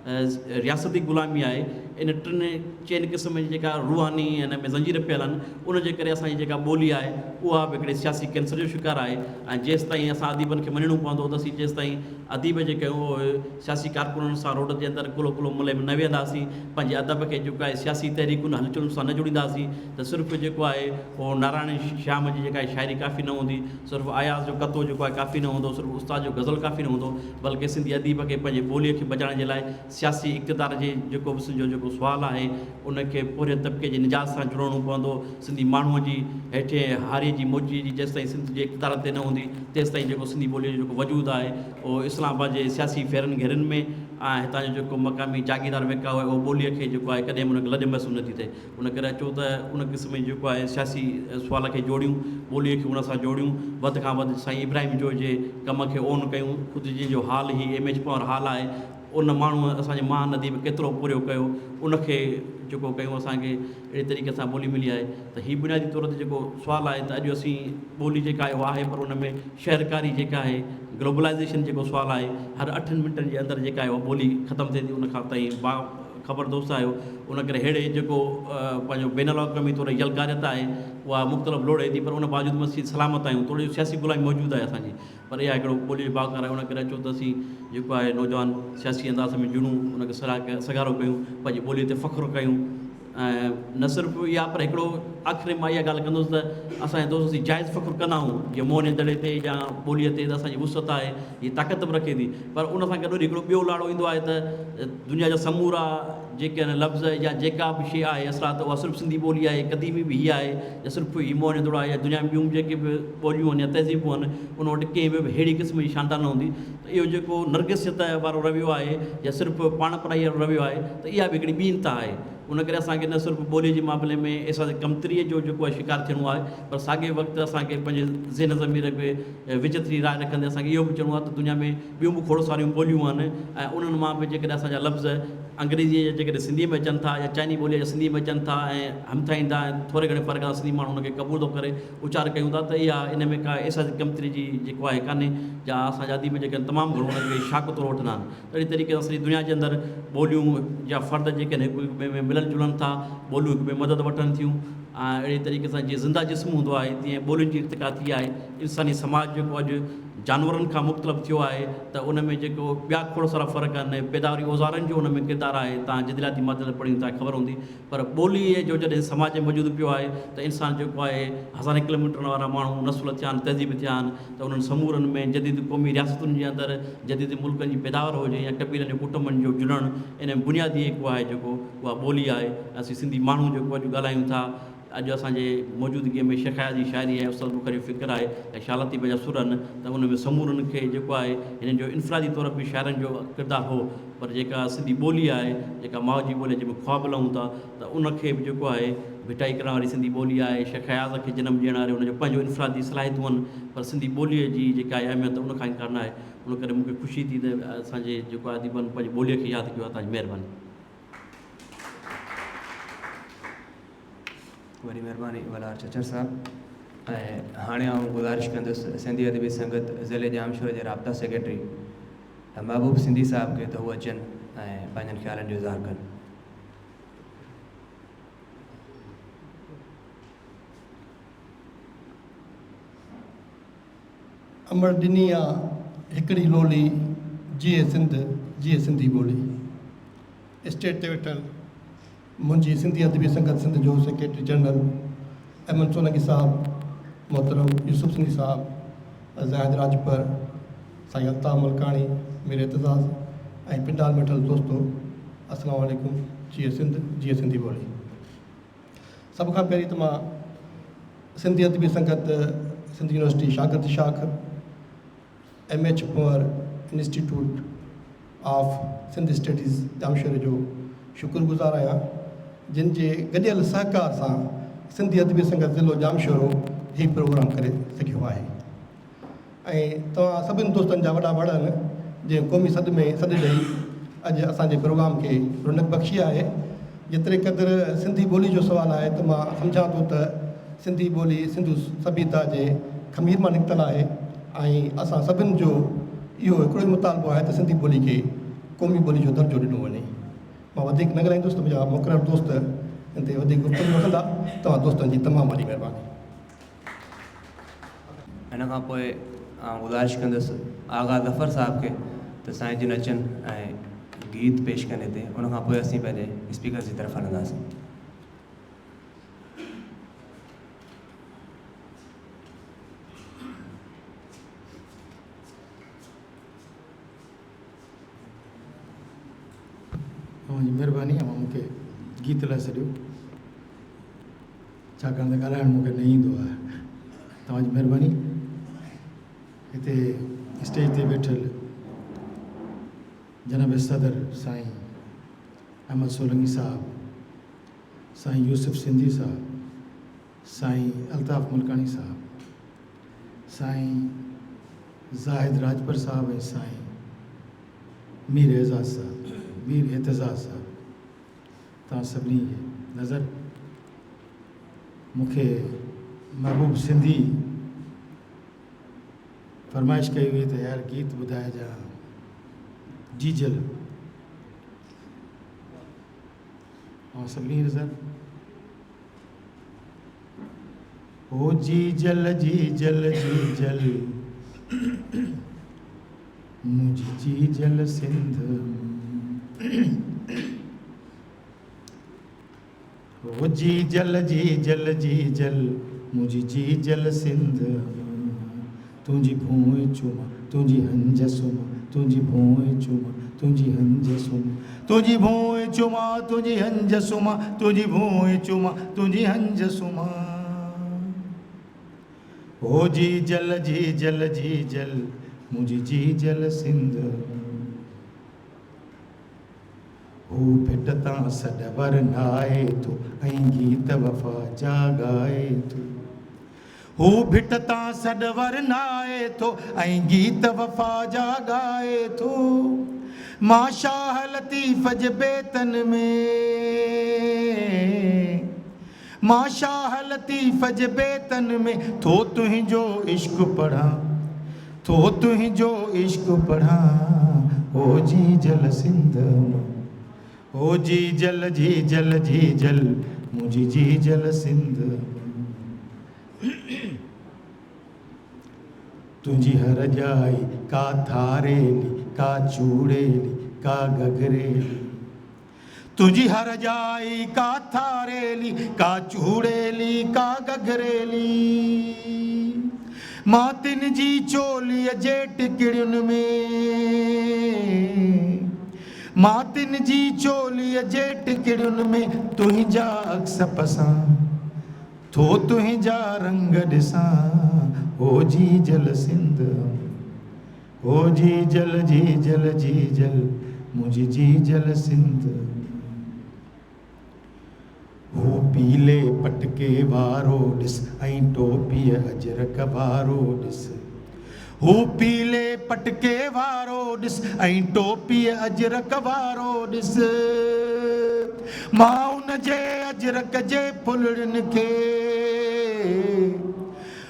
रियासती ग़ुलामी आहे, इन टिनि चइनि क़िस्म जी जेका रूहानी हिन में ज़ंजीर पियल आहिनि, उनजे करे असांजी जेका ॿोली आहे उहा बि हिकिड़े सियासी कैंसर जो शिकार आहे। ऐं जेसि ताईं असां अदीबनि खे मञिणो पवंदो त असीं जेसि ताईं अदीब जेके उहे सियासी कारकुननि सां रोड जे अंदरि कुलो कुलो मुले में न वेहंदासीं, पंहिंजे अदब खे जेको आहे सियासी तहरीकुनि हलचलुनि सां न जुड़ींदासीं, त सिर्फ़ु जेको आहे उहो नारायण श्याम जी जेका आहे शाइरी काफ़ी न हूंदी, सिर्फ़ु आयाज़ जो कतो जेको आहे काफ़ी न हूंदो, सिर्फ़ु उस्ताद जो गज़ल काफ़ी न हूंदो, बल्कि सिंधी अदीब खे पंहिंजे ॿोलीअ खे बचाइण जे लाइ सियासी इक़्तिदार जे जेको बि सिंधो जेको सुवालु आहे उनखे पूरे तबिके जे निजात सां जुड़णो पवंदो। सिंधी माण्हूअ जी हेठि हारीअ जी मोची जी जेसि ताईं सिंध जे इक़्तिदार ते न हूंदी तेसि ताईं जेको सिंधी ॿोलीअ जो जेको वजूदु आहे उहो इस्लामाबाद जे सियासी फेरनि घेरनि में ऐं हितां जो जेको मक़ामी जागीरदार वेका हुआ उहो ॿोलीअ खे जेको आहे कॾहिं उनखे लॼ महसूसु नथी थिए। उन करे अचो त उन क़िस्म जी जेको आहे सियासी सुवाल खे जोड़ियूं, ॿोलीअ खे उन सां जोड़ियूं, वधि खां वधि साईं इब्राहिम जो जे कम खे ओन कयूं, ख़ुदि जंहिंजो हाल ई एम एच पावर हाल आहे उन माण्हूअ असांजे महानदी में केतिरो पूरो कयो उनखे जेको कयूं असांखे अहिड़ी तरीक़े सां ॿोली मिली आहे। त हीअ बुनियादी तौर ते जेको सुवालु आहे त अॼु असीं ॿोली जेका आहे उहा आहे, पर उन में शहरकारी जेका आहे ग्लोबलाइज़ेशन जेको सुवालु आहे, हर 8 मिंटनि जे अंदरि जेका आहे उहा ॿोली ख़तमु थिए थी। उन खां ताईं ख़बर दोस्त आहियो, उन करे अहिड़े जेको पंहिंजो बैन अल-अक़वामी तौर यलकारियत आहे उहा मुख़्तलिफ़ लोड़े थी, पर उन बावजूदि में असीं सलामत आहियूं, थोरी सियासी ग़ुलामी मौजूदु आहे असांजी, पर इहा हिकिड़ो ॿोली जो बाक़ार आहे। उन करे अचो त असीं जेको आहे नौजवान सियासी अंदाज़ में जुड़ूं, उनखे सगारो कयूं, पंहिंजी ॿोलीअ ते फ़ख़्रु कयूं। ऐं न सिर्फ़ु इहा पर हिकिड़ो आख़िरी मां इहा ॻाल्हि कंदुसि त असांजे दोस्त असीं जाइज़ फ़ख़्रु कंदा आहियूं जीअं मोहन दड़े ते या ॿोलीअ ते त असांजी वुसत आहे, हीअ ताक़त बि रखे थी, पर उन सां गॾु हिकिड़ो ॿियो लाड़ो ईंदो आहे त दुनिया जा समूरा जेके आहिनि लफ़्ज़ या जेका बि शइ आहे असरात उहा सिर्फ़ु सिंधी ॿोली आहे, कदीमी बि हीअ आहे, या सिर्फ़ु हीअ मोहन दड़ो आहे, या दुनिया में ॿियूं जेके बि ॿोलियूं आहिनि या तहज़ीबूं आहिनि उन वटि कंहिं बि अहिड़ी क़िस्म जी शानदार न हूंदी। त इहो जेको नरगिसियत वारो रवियो आहे या सिर्फ़ु पाण पढ़ाई वारो रवियो आहे, त इहा बि हिकिड़ी ॿीनता आहे। उन करे असांखे न सिर्फ़ु ॿोलीअ जे मामले में असांजे कमतरीअ जो जेको आहे शिकार थियणो आहे, पर साॻे वक़्तु असांखे पंहिंजे ज़हन ज़मीर खे विचतरी राय रखंदे असांखे इहो बि चवणो आहे त दुनिया में ॿियूं बि खोड़ सारियूं ॿोलियूं आहिनि ऐं उन्हनि मां बि जेकॾहिं असांजा लफ़्ज़ अंग्रेज़ीअ जा जेकॾहिं सिंधीअ में अचनि था या चाइनी ॿोलीअ जा सिंधीअ में अचनि था ऐं हमथाईंदा ऐं थोरे घणे फ़र्क़ु सां सिंधी माण्हू उनखे क़बूल थो करे उचार कयूं था, त इहा इन में का एसाज़ी कमतरी जी जेको आहे कान्हे, या असांजा अदीब जेके आहिनि तमामु घणो उनखे शाक़ तौरु वठंदा आहिनि। अहिड़ी तरीक़े सां सॼी दुनिया जे अंदरि ॿोलियूं जा फ़र्द जेके आहिनि हिकु ॿिए में मिलनि जुलनि था, ॿोलियूं हिकु ॿिए मदद वठनि थियूं, ऐं अहिड़ी तरीक़े सां जीअं ज़िंदा जिस्म हूंदो आहे तीअं ॿोलियुनि जी इर्तिका थी आहे। इंसानी समाज जेको अॼु जानवरनि खां मुख़्तलिफ़ थियो आहे, त उन में जेको ॿिया खोड़ सारा फ़र्क़ु आहिनि, पैदावारी औज़ारनि जो उन में किरदारु आहे, तव्हां जदिलाती मादल पढ़ी तव्हांखे ख़बर हूंदी, पर ॿोलीअ जो जॾहिं समाज में मौजूदु पियो आहे त इंसानु जेको आहे हज़ारे किलोमीटर वारा माण्हू नस्ल थिया आहिनि, तहज़ीब थिया आहिनि, त उन्हनि समूरनि में जदीद क़ौमी रियासतुनि जे अंदरि जदीद मुल्कनि जी पैदावार हुजे या कबीलनि जे कुटुंबनि जो जुड़णु, इन बुनियादी जेको आहे जेको उहा ॿोली आहे। असीं सिंधी माण्हू जेको अॼु ॻाल्हायूं था, अॼु असांजे मौजूदगीअ में शेखाया जी शाइरी आहे, उस्ताद बुख़ारी फ़िक्र आहे ऐं शालतीब जा सुर आहिनि, त उन में समूरनि खे जेको आहे हिननि जो इनफ़रादी तौर बि शाइरनि जो किरदारु हो, पर जेका सिंधी ॿोली आहे, जेका माउ जी ॿोली जंहिंमें ख़्वाब लहूं था, त उनखे बि जेको आहे भिटाई करण वारी सिंधी ॿोली आहे। शेख हयाज़ खे जनमु ॾियण वारे उनजो पंहिंजो इनफ़रादी सलाहियतूं आहिनि, पर सिंधी ॿोलीअ जी जेका आहे अहमियत उन खां इनकार न आहे। उन करे मूंखे ख़ुशी थी त असांजे जेको आहे अदीबनि पंहिंजी ॿोलीअ खे यादि कयो आहे। तव्हांजी महिरबानी। वॾी महिरबानी वलार चचर साहब। ऐं हाणे आउं गुज़ारिश कंदुसि सिंधी अदबी संगत ज़िले जामशोर जे राब्ता सेक्रेटरी महबूब सिंधी साहब खे त हू अचनि ऐं पंहिंजनि ख़्यालनि जो इज़हार कनि। अमर ॾिनी आहे हिकिड़ी लोली जीअं सिंध जीअं सिंधी ॿोली। स्टेज ते वेठल मुंहिंजी सिंधी अदबी संगत सिंध जो सेक्रेटरी जनरल अहमद सोलंकी साहब, मोहतरम यूसुफ सिंधी साहब, ज़ाहिद राजपर, साईं अल्ताफ़ मलकाणी, मेरे एतज़ाज़ ऐं पिंडाल में वेठल दोस्तो, अस्सलाम वालेकुम। जीअं सिंध जीअं सिंधी ॿोली। सभ खां पहिरीं त मां सिंधी अदबी संगत सिंधी यूनिवर्सिटी शागिर्द शाख MH Kunwar institute of Sindh studies Jamshoro जो शुक्रगुज़ार आहियां, जिन जे गॾियल सहकार सां सिंधी अदबी संगत ज़िलो जामशोरो ही प्रोग्राम करे सघियो आहे। ऐं तव्हां सभिनी दोस्तनि जा वॾा बड़ आहिनि जंहिं क़ौमी सॾ में सॾु ॾेई अॼु असांजे प्रोग्राम खे रौनक बख़्शी आहे। जेतिरे क़दुरु सिंधी ॿोली जो सुवालु आहे त मां सम्झां थो त सिंधी ॿोली सिंधु सभ्यता जे ख़मीर मां निकितल आहे ऐं असां सभिनि जो इहो हिकिड़ो ई मुतालबो आहे त सिंधी ॿोली खे क़ौमी ॿोली जो दर्जो ॾिनो वञे। मां वधीक न ॻाल्हाईंदुसि त मुंहिंजा मुक़ररु दोस्त हिन ते वधीक गुफ़्तगू रखंदा। तव्हां दोस्तनि जी तमामु वॾी महिरबानी। हिन खां पोइ गुज़ारिश कंदुसि आगा ज़फ़र साहब खे त साईं जिन अचनि ऐं गीत पेश कनि हिते, उनखां पोइ असीं पंहिंजे स्पीकर जी तरफ़ हलंदासीं। तव्हांजी महिरबानी आहे, मूंखे गीत लाइ सॼो, छाकाणि त ॻाल्हाइणु मूंखे न ईंदो आहे। तव्हांजी महिरबानी। हिते स्टेज ते वेठल जनाब सदर साईं अहमद सोलंकी साहब, साईं यूसुफ सिंधी साहब, साईं अल्ताफ़ मलकाणी साहब, साईं ज़ाहिद राजपर साहब ऐं साईं मीर एज़ाज़ साहब, मीर एतज़ाज़ साहब, तव्हां सभिनी खे नज़र मूंखे महबूब सिंधी फरमाइश कई हुई त यार गीत ॿुधाइजां जीजल, ऐं सभिनी नज़र ओ जीजल जीजल जीजल मुंहिंजी जीजल सिंध, ओ जीजल जीजल जीजल मुंहिंजी जीजल सिंध, तुंहिंजी भूमि चुमा तुंहिंजी हंज सुमा, तुंहिंजी भूमि चुमा तुंहिंजी हंज सुमा, तुंहिंजी भूमि चुमा तुंहिंजी हंज सुमा, तुंहिंजी भूमि चुमा तुंहिंजी हंज सुमा। ओ जीजल जीजल जीजल मुंहिंजी जीजल सिंध, हू भिट तां सॾ नाए थो ऐं गीत वफ़ा जा ॻाए थो, हू भिट तां सॾ नाए थो ऐं गीत वफ़ा जा ॻाए थो। मां शाह लतीफ़ जे बेतन में, मां शाह लतीफ़ जे बेतन में थो तुंहिंजो इश्क़ पढ़ां, थो तुंहिंजो इश्क़ पढ़ां। ओ जीजल सिंध, ओ जीजल जीजल जीजल मुंहिंजी जीजल सिंध, तुंहिंजी हर जाई का थारेली का चूड़ेली का गगरेली, तुंहिंजी हर जाई का थारेली का चूड़ेली का गगरेली। मातिन जी चोलीअ जे टिकड़ियुनि में, मातिन जी चोलीअ जे टिकड़ियुनि में तुंहिंजा अक्स पसां, थो तुंहिंजा रंग ॾिसां। ओ जीजल सिंध, ओ जीजल जीजल जीजल मुंहिंजी जीजल सिंध, हू पीले पटके वारो ॾिस ऐं टोपीअ अजरक वारो ॾिस, हू पीले पटके वारो ॾिस ऐं टोपीअ अजरक वारो ॾिस। मां उन जे अजरक जे फुलड़िन खे,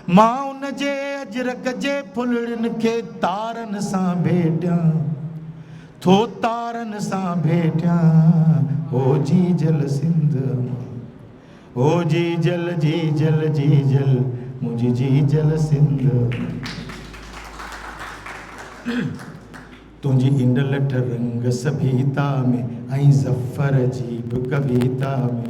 मां उन जे अजरक जे फुलड़िन खे तारनि सां भेटियां, थो तारन सां भेटिया हो जी जल सिंध मां, हो जी जल मुंहिंजी जी जल सिंध। तुंहिंजी इंड लठ रंग सभीता में ऐं ज़फ़र जी बि कविता में,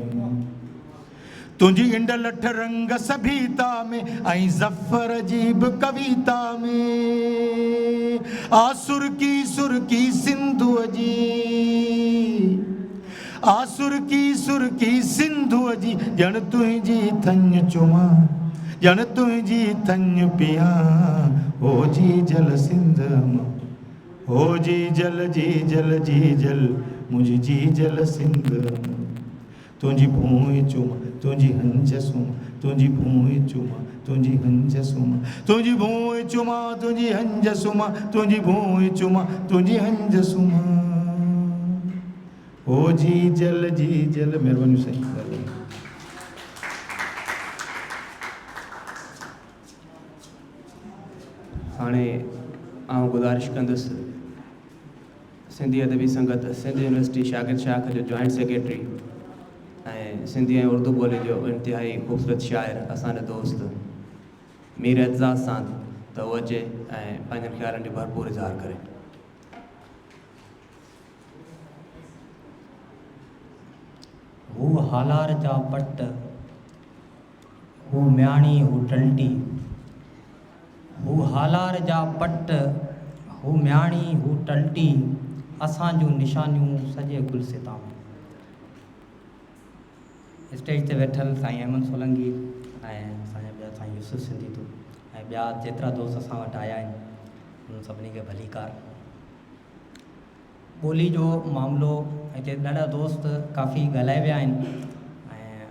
तुंहिंजी इंड लठ रंग सभीता में ऐं ज़फ़र जी बि कविता में, आ सुरकी सिंधुअ जी, आ सुरकी सिंधुअ जी, ॼण तुंहिंजी थञ चुमां, ॼण तुंहिंजी थञ पियां, हो जी जल सिंध मां, हो जी जल मुंहिंजी जी जल सिंध मां। तुंहिंजी भूमि चुमां, तुंहिंजी हंज सुमां, तुंहिंजी भूमि चुमां, तुंहिंजी हंज सुमां, तुंहिंजी भूमि चुमां, तुंहिंजी हंज सुमां, तुंहिंजी भूमि चुमां, तुंहिंजी हंज सुमां, हो जी जल महिरबानी साईं। हाणे आउं गुज़ारिश कंदुसि सिंधी अदबी संगत सिंध यूनिवर्सिटी शागिर्द शाख जो जॉइंट सेक्रेटरी ऐं सिंधी ऐं उर्दू ॿोली जो इंतिहाई ख़ूबसूरत शाइर असांजो दोस्त मीर एतज़ाज़ सां त उहो अचे ऐं पंहिंजनि ख़्यालनि जो भरपूर इज़हार करे। हू हालार जा पट, हू म्याणी हू टलटी, हू हालार जा पट, हू म्याणी हू टलटी, असां जूं निशानियूं सॼे गुलसिता में। स्टेज ते वेठल साईं अहमद सोलंकी ऐं असांजा ॿिया साईं यूसुफ सिंधी तू ऐं ॿिया जेतिरा दोस्त असां वटि आया आहिनि उन्हनि सभिनी खे भलीकार। ॿोली जो मामिलो हिते ॾाढा दोस्त काफ़ी ॻाल्हाए विया आहिनि ऐं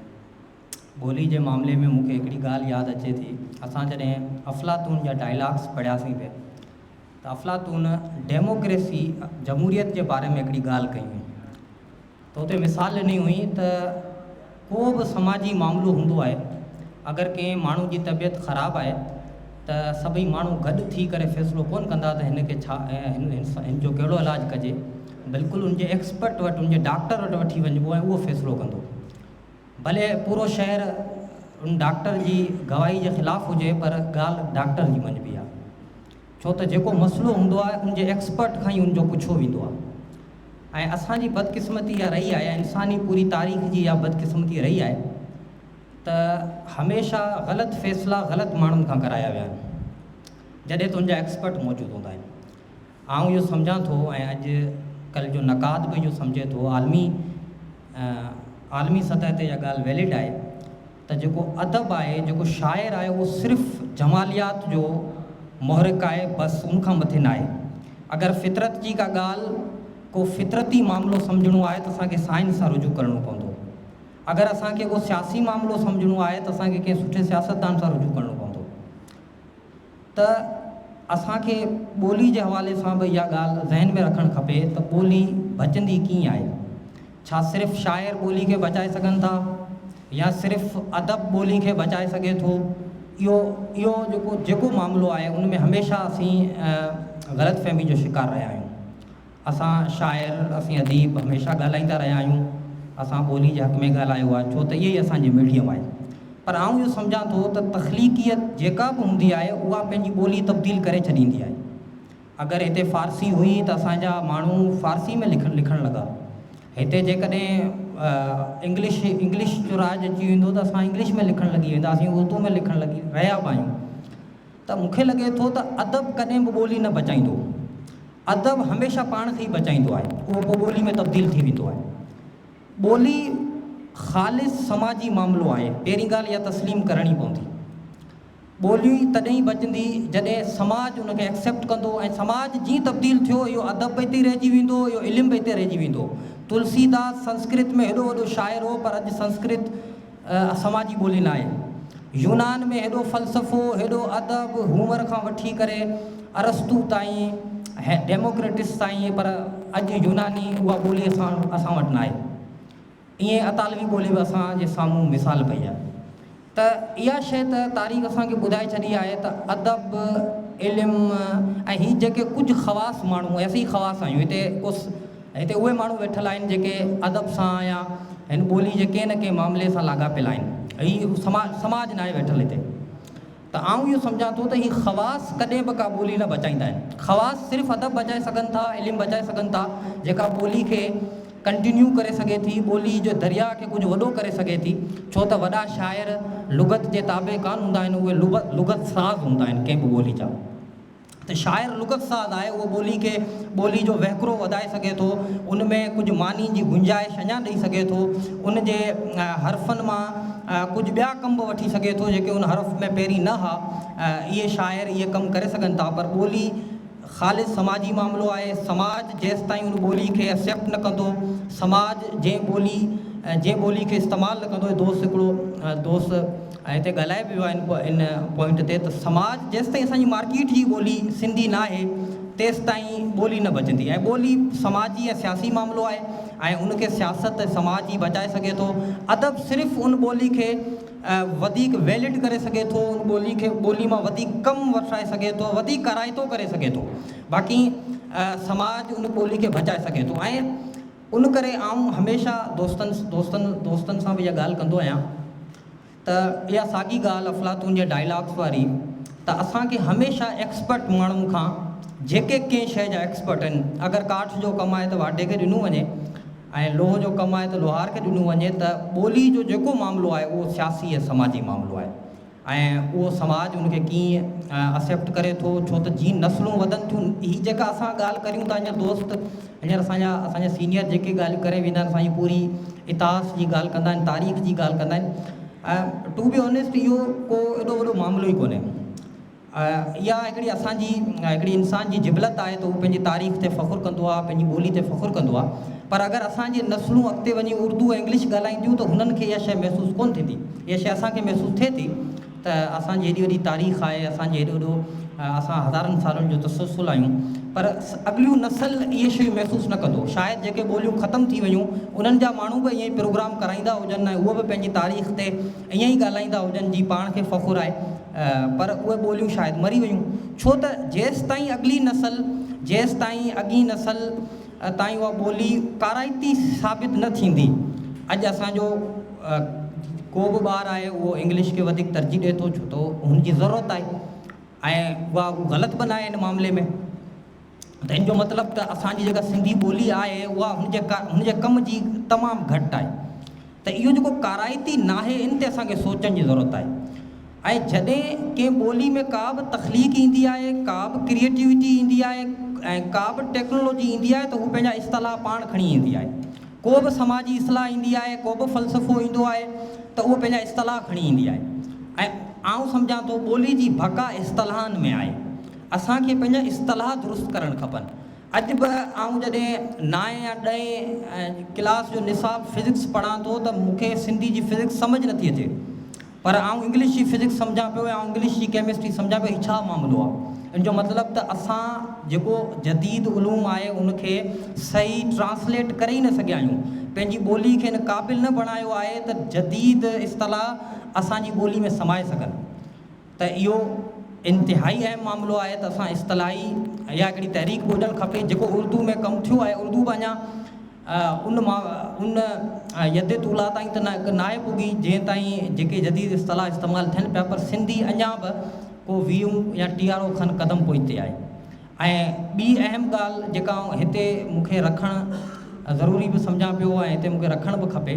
ॿोली जे मामले में मूंखे हिकिड़ी ॻाल्हि यादि अचे थी। असां जॾहिं अफ़लातून जा डायलॉग्स पढ़ियासीं पिया त अफ़लातून डेमोक्रेसी जमहूरियत जे बारे में हिकिड़ी ॻाल्हि कई हुई त उते मिसाल ॾिनी हुई त को बि समाजी मामिलो हूंदो आहे, अगरि कंहिं माण्हू जी तबियत ख़राबु आहे त सभई माण्हू गॾु थी करे फ़ैसिलो कोन कंदा त हिन खे छा हिन जो कहिड़ो इलाजु कजे, बिल्कुलु उनजे एक्सपर्ट वटि उनजे डॉक्टर वटि वठी वञिबो ऐं उहो फ़ैसिलो कंदो। भले पूरो शहर उन डॉक्टर जी गवाही जे ख़िलाफ़ु हुजे पर ॻाल्हि डॉक्टर जी मञिबी आहे, छो त जेको मसइलो हूंदो आहे उनजे एक्सपर्ट खां ई उनजो पुछो वेंदो आहे। ऐं असांजी बदकिस्मती इहा रही आहे, इंसानी पूरी तारीख़ जी इहा बदकिस्मती रही आहे त हमेशह ग़लति फ़ैसिला ग़लति माण्हुनि खां कराया विया आहिनि जॾहिं त उनजा एक्सपर्ट मौजूदु हूंदा आहिनि। आउं इहो सम्झां थो ऐं अॼुकल्ह जो नक़ाद बि इहो सम्झे थो, आलमी सतह ते इहा ॻाल्हि वैलिड आहे त जेको अदब आहे, जेको शाइर आहे, उहो सिर्फ़ु जमालियात जो मुहरिक आहे, बसि उनखां मथे न आहे। अगरि फितरत जी का ॻाल्हि को फितरती मामिलो सम्झणो आहे त असांखे साइंस सां रुजू करिणो पवंदो। अगरि असांखे को सियासी मामिलो सम्झणो आहे त असांखे कंहिं सुठे सियासतदान सां रुजू करिणो पवंदो। त असांखे ॿोली जे हवाले सां बि इहा ॻाल्हि ज़हन में रखणु खपे त ॿोली बचंदी कीअं आहे। छा सिर्फ़ु शाइर ॿोली खे बचाए सघनि था या सिर्फ़ु अदब ॿोली खे बचाए सघे थो? इहो जेको मामिलो आहे उन में हमेशह असीं ग़लतफ़हमी जो शिकार रहिया आहियूं। असां शाइर, असीं अदीब हमेशह ॻाल्हाईंदा रहिया आहियूं, असां ॿोली जे हक़ में ॻाल्हायो आहे छो त इहे ई असांजी मीडियम आहे। पर आउं इहो सम्झां थो त तख़लीक़ियत जेका बि हूंदी आहे उहा पंहिंजी ॿोली तब्दील करे छॾींदी आहे। अगरि हिते फ़ारसी हुई त असांजा माण्हू फ़ारसी में लिखणु लॻा, हिते जेकॾहिं इंग्लिश जो राज अची वेंदो त असां इंग्लिश में लिखणु लॻी वेंदासीं, उर्दू में लिखणु लॻी रहिया बि आहियूं। त मूंखे लॻे थो त अदब कॾहिं बि ॿोली न बचाईंदो, अदब हमेशह पाण खे ई बचाईंदो आहे, उहो पोइ ॿोली में तब्दील थी वेंदो आहे। ॿोली ख़ालिस समाजी मामिलो आहे, पहिरीं ॻाल्हि इहा तस्लीम करणी पवंदी। ॿोली तॾहिं ई बचंदी जॾहिं समाज उनखे एक्सेप्ट कंदो ऐं समाज जीअं तब्दील थियो इहो अदब बि हिते रहिजी वेंदो, इहो इल्मु बि हिते रहिजी वेंदो। तुलसीदास संस्कृत में हेॾो वॾो शाइर हो पर अॼु संस्कृत समाजी ॿोली न आहे। यूनान में हेॾो फ़लसफ़ो, हेॾो अदब, हुमर खां वठी करे अरस्तू ताईं, डेमोक्रेटिस ताईं, पर अॼु यूनानी उहा ॿोली असां वटि न आहे। ईअं अतालवी ॿोली बि असांजे साम्हूं मिसाल पई आहे। त इहा शइ त तारीख़ असांखे ॿुधाए छॾी आहे त अदब इल्मु ऐं ही जेके कुझु ख़वास माण्हू ऐसी ख़वास आहियूं हिते उहे माण्हू वेठल आहिनि जेके अदब सां या हिन ॿोली जे कंहिं न कंहिं मामले सां लाॻापियल आहिनि। हीउ समाज न आहे वेठल हिते। त आउं इहो सम्झां थो त ही ख़वास कॾहिं बि का ॿोली न बचाईंदा आहिनि। ख़वास सिर्फ़ु अदब बचाए सघनि था, इल्मु बचाए सघनि था, जेका ॿोली खे कंटिन्यू करे सघे थी, ॿोली जो दरिया खे कुझु वॾो करे सघे थी। छो त वॾा शाइर लुगत जे ताबे कान हूंदा आहिनि, उहे लुगत साज़ हूंदा आहिनि कंहिं बि ॿोली जा। त शाइर लुगत साज़ आहे, उहो ॿोली जो वहिकिरो वधाए सघे थो, उन में कुझु मानी जी गुंजाइश अञा ॾेई सघे थो, उन जे हर्फ़नि मां कुझु ॿिया कम बि वठी सघे थो जेके उन हर्फ़ में पहिरीं न हुआ। इहे शाइर इहे कमु करे सघनि था, पर ॿोली ख़ालिस समाजी मामिलो आहे। समाज जेसि ताईं उन ॿोली खे एक्सेप्ट न कंदो, समाज जंहिं ॿोली खे इस्तेमालु न कंदो। हिकिड़ो दोस्त हिते ॻाल्हाए पियो आहे इन पॉइंट ते, त समाज जेसि ताईं असांजी मार्केट ई ॿोली सिंधी न आहे तेसि ताईं ॿोली न बचंदी। ऐं ॿोली समाजी ऐं सियासी मामिलो आहे ऐं उनखे सियासत समाज ई बचाए सघे थो। अदब सिर्फ़ु उन ॿोली खे वधीक वैलिड करे सघे थो, उन ॿोली मां वधीक कमु वठाए सघे थो, वधीक कराइतो करे सघे थो। बाक़ी समाज उन ॿोली खे बचाए सघे थो। ऐं उन करे आउं हमेशह दोस्तनि सां बि इहा ॻाल्हि कंदो आहियां त इहा साॻी ॻाल्हि अफ़लातून जे डायलॉग्स वारी, त असांखे हमेशह एक्सपर्ट माण्हुनि खां जेके कंहिं शइ जा एक्सपर्ट आहिनि, अगरि काठ जो कमु आहे त वाढे खे ॾिनो वञे ऐं लोह जो कमु आहे त लोहार खे ॾिनो वञे। त ॿोली जो जेको मामिलो आहे उहो सियासी ऐं समाजी मामिलो आहे ऐं उहो समाज उनखे कीअं एक्सेप्ट करे थो। छो त जीअं नस्लूं वधनि थियूं, हीअ जेका असां ॻाल्हि करियूं था, हींअर दोस्त हींअर असांजा सीनियर जेके ॻाल्हियूं करे वेंदा आहिनि, असांजी पूरी इतिहास जी ॻाल्हि कंदा आहिनि, तारीख़ जी ॻाल्हि कंदा आहिनि। टू बी ऑनेस्ट इहो को एॾो वॾो मामिलो ई कोन्हे। इहा हिकिड़ी इंसान जी जिबलत आहे त उहो पंहिंजी तारीख़ ते फ़ख़ुरु कंदो आहे, पंहिंजी ॿोली ते फ़ख़ुरु कंदो आहे। पर अगरि असांजी नस्लूं अॻिते वञी उर्दू ऐं इंग्लिश ॻाल्हाईंदियूं त हुननि खे इहा शइ महसूसु कोन्ह थींदी। इहा शइ असांखे महसूसु थिए थी त असांजी एॾी वॾी तारीख़ आहे, असांजे एॾो वॾो असां हज़ारनि सालनि जो तसलसल आहियूं, पर अॻिलियूं नसल इहे शयूं महसूसु न कंदो। शायदि जेके ॿोलियूं ख़तमु थी वियूं उन्हनि जा माण्हू बि ईअं ई प्रोग्राम कराईंदा हुजनि ऐं उहे बि पंहिंजी तारीख़ ते ईअं ई ॻाल्हाईंदा हुजनि जी पाण खे फ़ख़ुरु आहे, पर उहे ॿोलियूं शायदि मरी वियूं। छो त जेसि ताईं अॻी नसल ताईं उहा ॿोली काराइती साबित न थींदी, अॼु असांजो को बि ॿारु आहे उहो इंग्लिश खे वधीक तरजीह ॾिए थो, छो त हुनजी ज़रूरत आहे ऐं उहा ग़लति बि न आहे इन मामले में। त इन जो मतिलबु त असांजी जेका सिंधी ॿोली आहे उहा हुनजे कम जी तमामु घटि आहे। त इहो जेको काराइती न आहे, इन ते असांखे सोचण जी ज़रूरत आहे। ऐं जॾहिं कंहिं ॿोली में का बि तख़लीक़ ईंदी आहे, का बि क्रिएटिविटी ईंदी आहे ऐं का बि टेक्नोलॉजी ईंदी आहे, त उहो पंहिंजा इस्तलाह पाण खणी ईंदी आहे। को बि समाजी इस्लाह ईंदी आहे, को बि फ़लसफ़ो ईंदो आहे, त उहो पंहिंजा इस्तलाह खणी ईंदी आहे। ऐं आउं सम्झां थो ॿोली जी बका इस्तलाहनि में आहे। असांखे पंहिंजा इस्तलाह दुरुस्त करणु खपनि। अॼु बि आउं जॾहिं 9 या 10 क्लास जो निसाब फिज़िक्स पढ़ां थो त मूंखे सिंधी जी फिज़िक्स सम्झ नथी अचे, पर आउं इंग्लिश जी फिज़िक्स सम्झां पियो ऐं इंग्लिश जी केमिस्ट्री सम्झां पियो। छा मामिलो आहे? इन जो मतिलबु त असां जेको जदीद उलूम आहे उनखे सही ट्रांसलेट करे ई न सघिया आहियूं, पंहिंजी ॿोली खे इन क़ाबिल न बणायो आहे त जदीद इस्तलाह असांजी ॿोली में समाए सघनि। त इहो इंतिहाई अहम मामिलो आहे त असां इस्तलाही या हिकिड़ी तहरीक ॿुधणु खपे। जेको उर्दू में कमु थियो आहे, उर्दू बि अञा उन यद तूला ताईं त न आहे पुगी जंहिं ताईं जेके जदीद इस्तलाह इस्तेमालु थियनि पिया, पर सिंधी अञा बि को 20 या 30 खनि क़दम पोइते आहे। ऐं ॿी अहम ॻाल्हि जेका हिते मूंखे रखणु ज़रूरी बि सम्झां पियो ऐं हिते मूंखे रखणु बि खपे,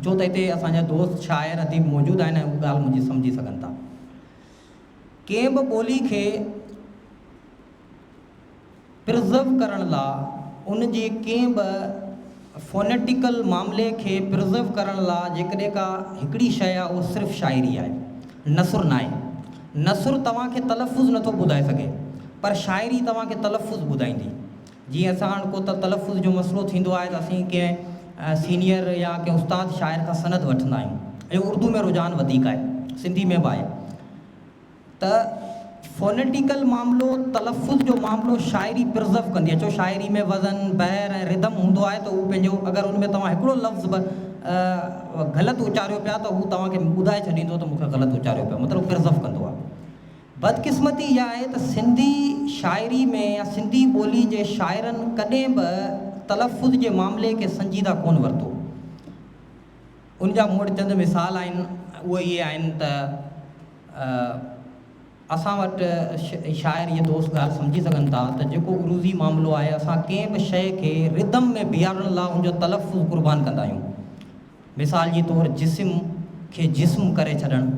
छो त हिते असांजा दोस्त शाइर अदीब मौजूदु आहिनि ऐं उहा ॻाल्हि मुंहिंजी सम्झी सघनि था। कंहिं बि ॿोली खे प्रिज़र्व करण लाइ, उन जे कंहिं बि फोनेटिकल मामले खे प्रिज़र्व करण लाइ जेकॾहिं का हिकिड़ी शइ आहे उहा सिर्फ़ु शाइरी आहे, नसुर न आहे। नसुर तव्हांखे तलफ़ुज़ नथो ॿुधाए सघे, पर शाइरी तव्हांखे तलफ़ुज़ ॿुधाईंदी। जीअं असां हाणे को तलफ़ुज़ जो मसइलो थींदो आहे त असीं कंहिं सीनियर या कंहिं उस्ताद शाइर खां सनद वठंदा आहियूं, ऐं उर्दू में रुझान वधीक आहे, सिंधी में बि आहे। त फोनेटिकल मामिलो, तलफ़ुज़ जो मामिलो शाइरी प्रिज़र्व कंदी आहे। छो शाइरी में वज़न, बहर ऐं रिदम हूंदो आहे, त उहो पंहिंजो अगरि उन में तव्हां हिकिड़ो लफ़्ज़ बि ग़लति उचारियो पिया त हू तव्हांखे ॿुधाए छॾींदो त मूंखे ग़लति उचारियो पिया, मतिलबु प्रिज़र्व कंदो आहे। बदकिस्मती इहा आहे त सिंधी शाइरी में या सिंधी ॿोली जे शाइरनि कॾहिं बि तलफ़ुज़ जे मामले खे संजीदा कोन वरितो। उन जा मूं वटि चंद मिसाल आहिनि, उहे इहे आहिनि त असां वटि शाइर इहे दोस्त ॻाल्हि सम्झी सघनि था त जेको उरूज़ी मामिलो आहे, असां कंहिं बि शइ खे रिदम में बीहारण लाइ उनजो तलफ़ुज़ क़ुर्बान कंदा आहियूं। मिसाल जी तौरु जिस्म खे जिस्म करे छॾणु,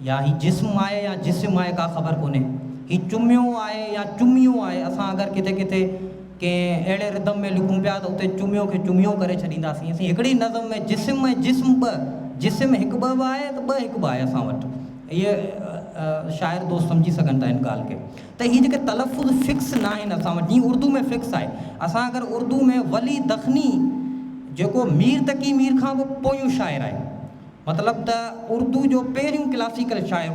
या ही जिस्म आहे या जिस्म आहे का ख़बर कोन्हे, ही चुमियो आहे या चुमियो आहे। असां अगरि किथे किथे कंहिं अहिड़े रिदम में लिखूं पिया त उते चुमियो खे चुमियो करे छॾींदासीं। असीं हिकिड़ी नज़म में जिस्म ऐं जिस्म ॿ, जिस्म हिकु ॿ बि आहे त ॿ हिकु ॿ आहे असां वटि। इहे शाइर दोस्त सम्झी सघनि था हिन ॻाल्हि खे। त हीअ जेके तलफ़ुज़ फिक्स न आहिनि असां वटि, जीअं उर्दू में फिक्स आहे। असां अगरि उर्दू में वली दखनी जेको मीर तकी मीर खां बि पोयूं शाइर आहे, मतिलबु त उर्दू जो पहिरियों क्लासिकल शाइर,